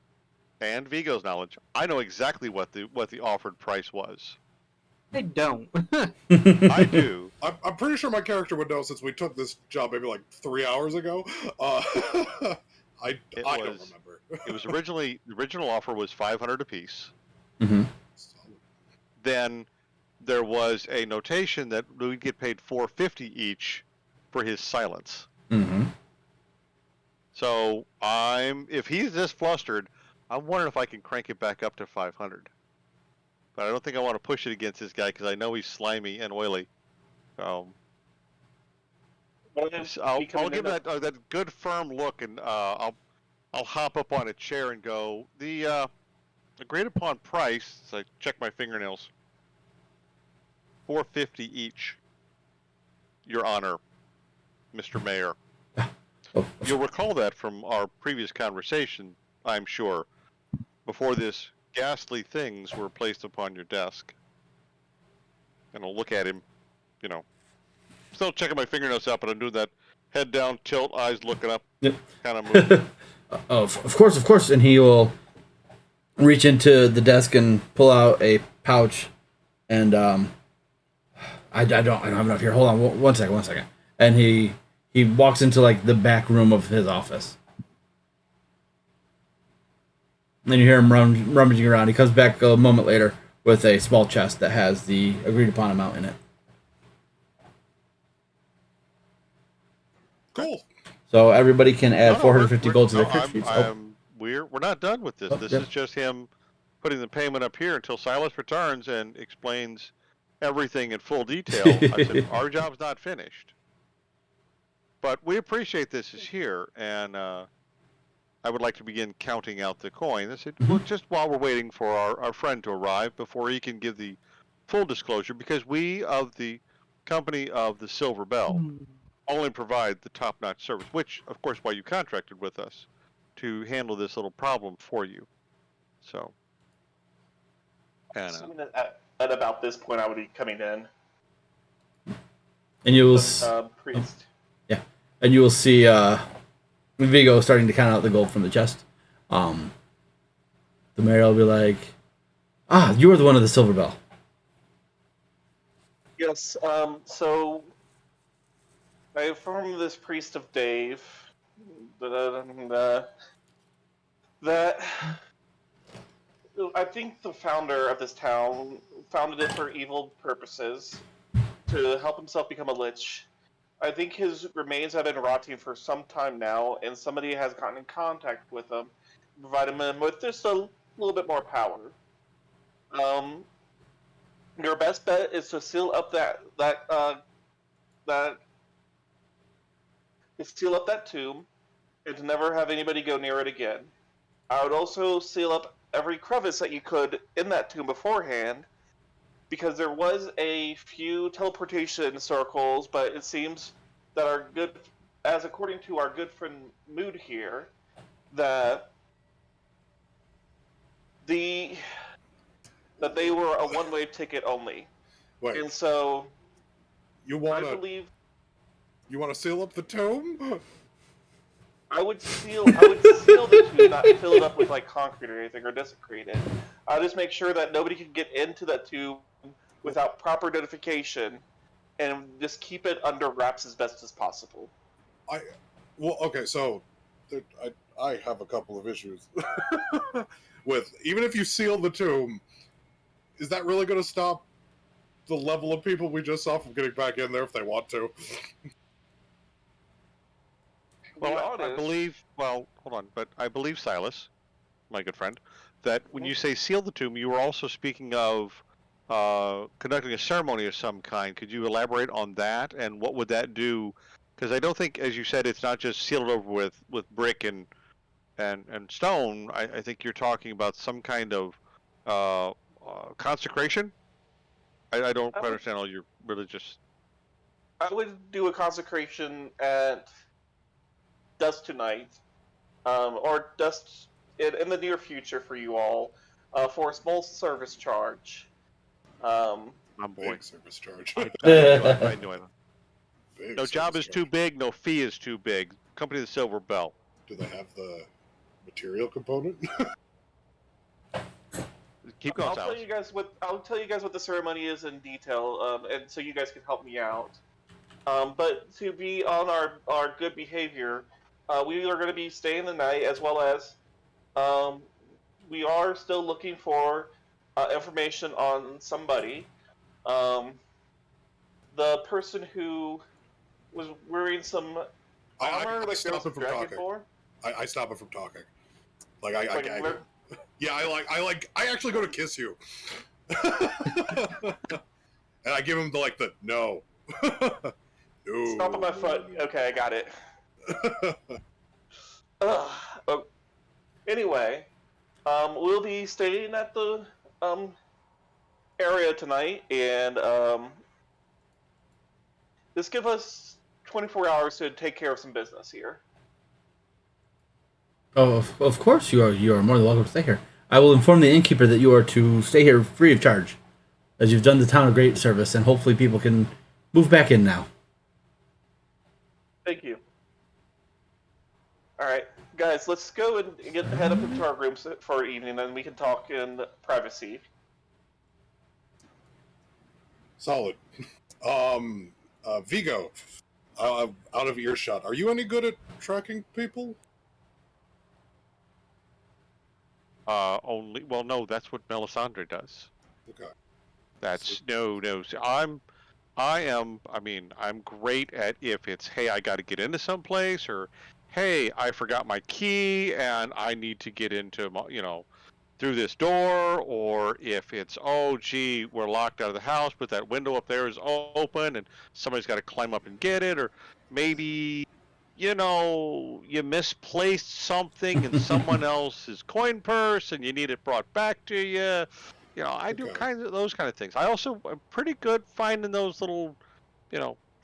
A: and Vigo's knowledge, I know exactly what the offered price was.
C: I don't.
A: I do.
F: I'm pretty sure my character would know since we took this job maybe like 3 hours ago. I don't remember.
A: It was the original offer was 500 apiece.
B: Mm-hmm.
A: Then there was a notation that we'd get paid 450 each for his silence.
B: Mm-hmm.
A: So if he's this flustered, I'm wondering if I can crank it back up to 500. But I don't think I want to push it against this guy because I know he's slimy and oily. I'll give that good firm look, and I'll hop up on a chair and go, the agreed upon price. So I check my fingernails. 450 each, Your Honor, Mr. Mayor. You'll recall that from our previous conversation, I'm sure, before this ghastly things were placed upon your desk. And I'll look at him, you know, still checking my fingernails up, and I'm doing that head down, tilt, eyes looking up,
B: Yep.
A: kind of movement.
B: Of course. And he will reach into the desk and pull out a pouch, and I don't have enough here. Hold on, one second. And he walks into like the back room of his office. And then you hear him rummaging around. He comes back a moment later with a small chest that has the agreed upon amount in it.
F: Cool.
B: So everybody can add
A: No,
B: 450 gold to their crit sheets.
A: We're not done with this. This is just him putting the payment up here until Silas returns and explains everything in full detail. I said, our job's not finished. But we appreciate this is here, and I would like to begin counting out the coin. I said, well, just while we're waiting for our friend to arrive before he can give the full disclosure, because we of the company of the Silver Bell only provide the top-notch service, which, of course, why you contracted with us to handle this little problem for you. So, and
E: Assuming that at about this point I would be coming in.
B: And you will
E: Priest.
B: and you will see Vigo starting to count out the gold from the chest. The mayor will be like, you were the one of the Silver Bell.
E: Yes, so I informed this priest of Dave that I think the founder of this town founded it for evil purposes, to help himself become a lich. I think his remains have been rotting for some time now, and somebody has gotten in contact with him, providing him with just a little bit more power. Your best bet is to seal up that tomb, and to never have anybody go near it again. I would also seal up every crevice that you could in that tomb beforehand, because there was a few teleportation circles, but it seems that according to our good friend Mood here, that they were a one-way ticket only.
F: Wait,
E: And so
F: you
E: I
F: want
E: believe
F: to seal up the tomb?
E: I would seal the tomb, not fill it up with like concrete or anything, or desecrate it. I'll just make sure that nobody can get into that tomb without proper notification, and just keep it under wraps as best as possible.
F: Okay, so I have a couple of issues with, even if you seal the tomb, is that really going to stop the level of people we just saw from getting back in there if they want to?
A: well, I believe. Well, hold on, but I believe Silas, my good friend, that when you say seal the tomb, you were also speaking of conducting a ceremony of some kind. Could you elaborate on that, and what would that do? Because I don't think, as you said, it's not just sealed over with brick and stone. I think you're talking about some kind of consecration. I don't quite understand all your religious.
E: I would do a consecration at dusk tonight, or dusk in the near future for you all, for a small service charge.
A: My boy.
F: Big service charge.
A: I knew it.
F: Big
A: No job
F: service
A: is too
F: charge.
A: big, no fee is too big. Company of the Silver Bell.
F: Do they have the material component?
A: Keep going,
E: I'll
A: Silas.
E: tell you guys what the ceremony is in detail, and so you guys can help me out. But to be on our good behavior, we are going to be staying the night, as well as we are still looking for information on somebody. The person who was wearing some armor, like there was a dragon for.
F: I stop him from talking. Like I gag him. Yeah, I actually go to kiss you. And I give him the no. No.
E: Stop on my foot. Okay, I got it. Anyway, we'll be staying at the area tonight, and just give us 24 hours to take care of some business here.
B: Oh, of course you are. You are more than welcome to stay here. I will inform the innkeeper that you are to stay here free of charge, as you've done the town a great service, and hopefully people can move back in now.
E: Thank you. All right, guys, let's go and head up into our rooms for our evening, and we can talk in privacy.
F: Solid. Vigo, out of earshot, are you any good at tracking people?
A: Only. Well, no, that's what Melisandre does.
F: Okay.
A: That's no. So I am. I mean, I'm great at if it's, hey, I got to get into someplace, or hey, I forgot my key and I need to get into my, through this door, or if it's, oh, gee, we're locked out of the house, but that window up there is open and somebody's got to climb up and get it, or maybe, you misplaced something in someone else's coin purse and you need it brought back to you. I do those kind of things. I also am pretty good finding those little,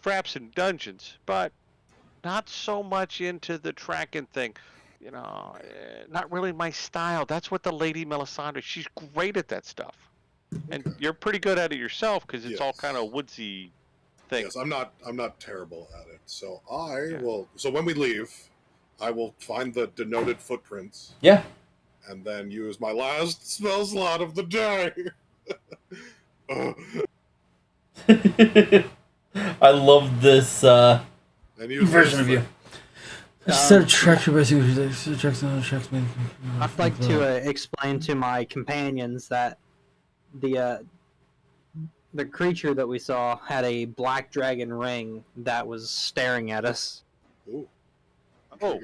A: traps in dungeons, but not so much into the tracking thing. Not really my style. That's what the Lady Melisandre, she's great at that stuff. And you're pretty good at it yourself because it's all kind of woodsy thing.
F: Yes, I'm not terrible at it. So I will. So when we leave, I will find the denoted footprints.
B: Yeah.
F: And then use my last spell slot of the day.
B: I love this version of you. Instead of track your basic
C: I'd like to explain to my companions that the creature that we saw had a black dragon ring that was staring at us.
F: Ooh.
A: Oh.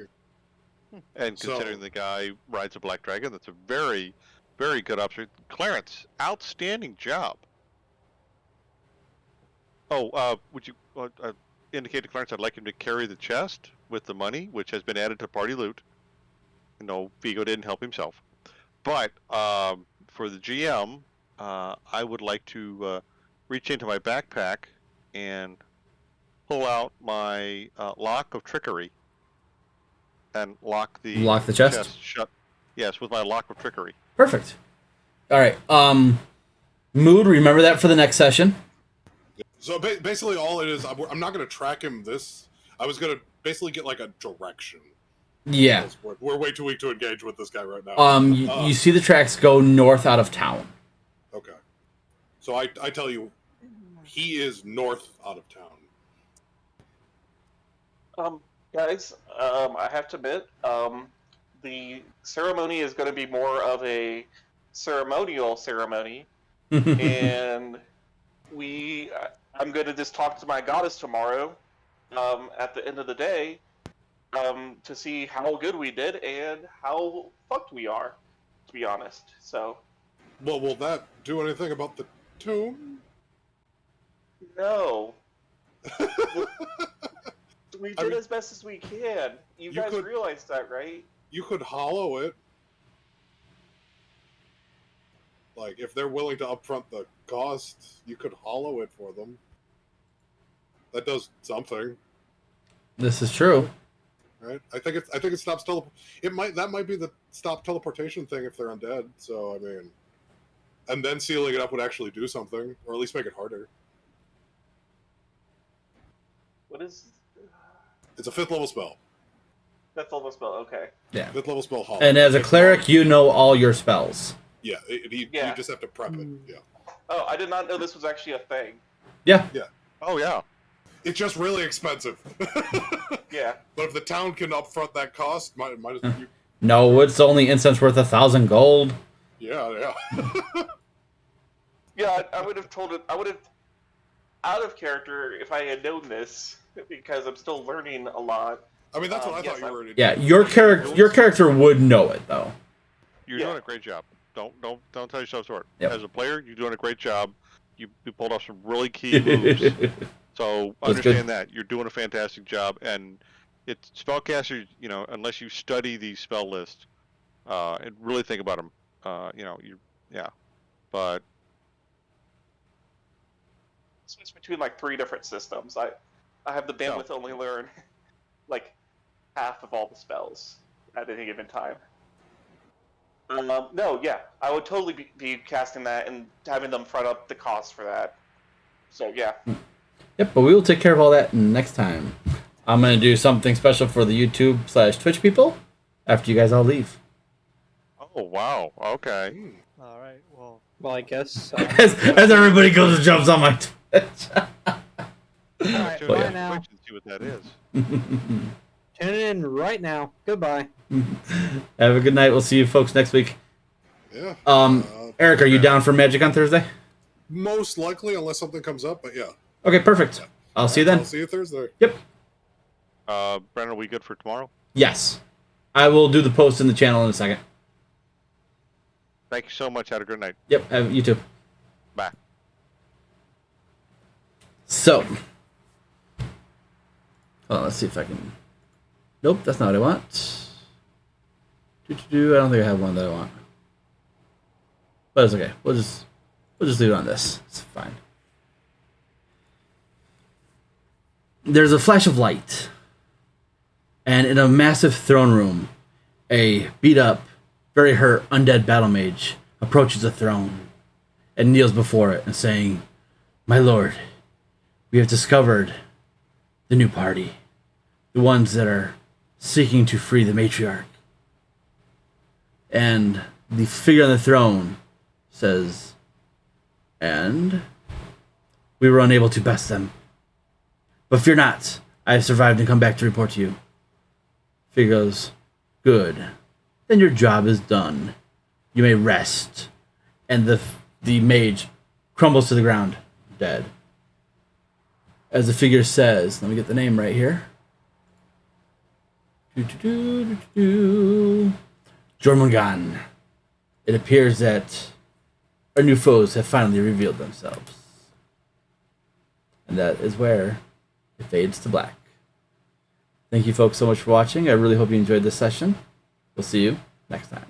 A: And considering the guy rides a black dragon, that's a very, very good observation. Clarence, outstanding job. Oh, would you indicate to Clarence I'd like him to carry the chest with the money, which has been added to party loot. Vigo didn't help himself. But for the GM, I would like to reach into my backpack and pull out my lock of trickery and lock the
B: chest
A: shut. Yes, with my lock of trickery.
B: Perfect. All right. Mood, remember that for the next session.
F: So basically all it is, I'm not going to track him I was going to basically get like a direction.
B: Yeah.
F: We're way too weak to engage with this guy right now.
B: You see the tracks go north out of town.
F: Okay. So I tell you, he is north out of town.
E: Guys, I have to admit, the ceremony is going to be more of a ceremonial ceremony, and I'm going to just talk to my goddess tomorrow, at the end of the day, to see how good we did and how fucked we are, to be honest. So.
F: Well, will that do anything about the tomb?
E: No. We did as best as we can. You guys realize that, right?
F: You could hollow it. Like, if they're willing to upfront the cost, you could hollow it for them. That does something.
B: This is true.
F: Right? I think it stops that might be the stop teleportation thing if they're undead. So I mean, and then sealing it up would actually do something, or at least make it harder.
E: What is?
F: It's a 5th level spell.
E: 5th level spell. Okay.
B: Yeah.
F: 5th level spell. Hollow.
B: And as a cleric, you know all your spells.
F: Yeah. You just have to prep it. Yeah.
E: Oh, I did not know this was actually a thing.
B: Yeah.
F: Yeah.
A: Oh yeah.
F: It's just really expensive.
E: Yeah.
F: But if the town can upfront that cost, might as well.
B: No, it's only incense worth 1,000 gold.
F: Yeah.
E: Yeah, I would have told it. I would have, out of character, if I had known this, because I'm still learning a lot.
F: I mean, that's what I thought you were.
B: Yeah, your character would know it though.
A: You're doing a great job. Don't tell yourself short.
B: Yep.
A: As a player, you're doing a great job. You pulled off some really key moves. So understand that you're doing a fantastic job, and it's spellcasters. Unless you study the spell list, and really think about them, But
E: Switch between like 3 different systems. I have the bandwidth to only learn like half of all the spells at any given time. No, yeah, I would totally be casting that and having them front up the cost for that. So yeah.
B: Yep, but we will take care of all that next time. I'm going to do something special for the YouTube/Twitch people after you guys all leave.
A: Oh wow. Okay.
D: All right. Well,
C: Well, I guess.
B: As everybody goes and jumps on my Twitch.
C: All right,
A: Tune
C: bye
A: in
C: now.
A: Twitch and see what that is.
C: Tune in right now. Goodbye.
B: Have a good night. We'll see you folks next week.
F: Yeah.
B: Eric, are you down for Magic on Thursday?
F: Most likely, unless something comes up. But yeah.
B: Okay, perfect. I'll see you then.
F: I'll see you Thursday.
B: Yep.
A: Brennan, are we good for tomorrow?
B: Yes. I will do the post in the channel in a second.
A: Thank you so much. Have a good night.
B: Yep, you too.
A: Bye.
B: So, hold on, let's see if I can. Nope, that's not what I want. I don't think I have one that I want. But it's okay. We'll just leave it on this. It's fine. There's a flash of light, and in a massive throne room, a beat up, very hurt undead battle mage approaches the throne and kneels before it and saying, "My lord, we have discovered the new party, the ones that are seeking to free the matriarch." And the figure on the throne says, "And we were unable to best them. But fear not, I have survived and come back to report to you." Figure goes, "Good. Then your job is done. You may rest." And the mage crumbles to the ground, dead. As the figure says, let me get the name right here. Jormungand. It appears that our new foes have finally revealed themselves. And that is where it fades to black. Thank you folks so much for watching. I really hope you enjoyed this session. We'll see you next time.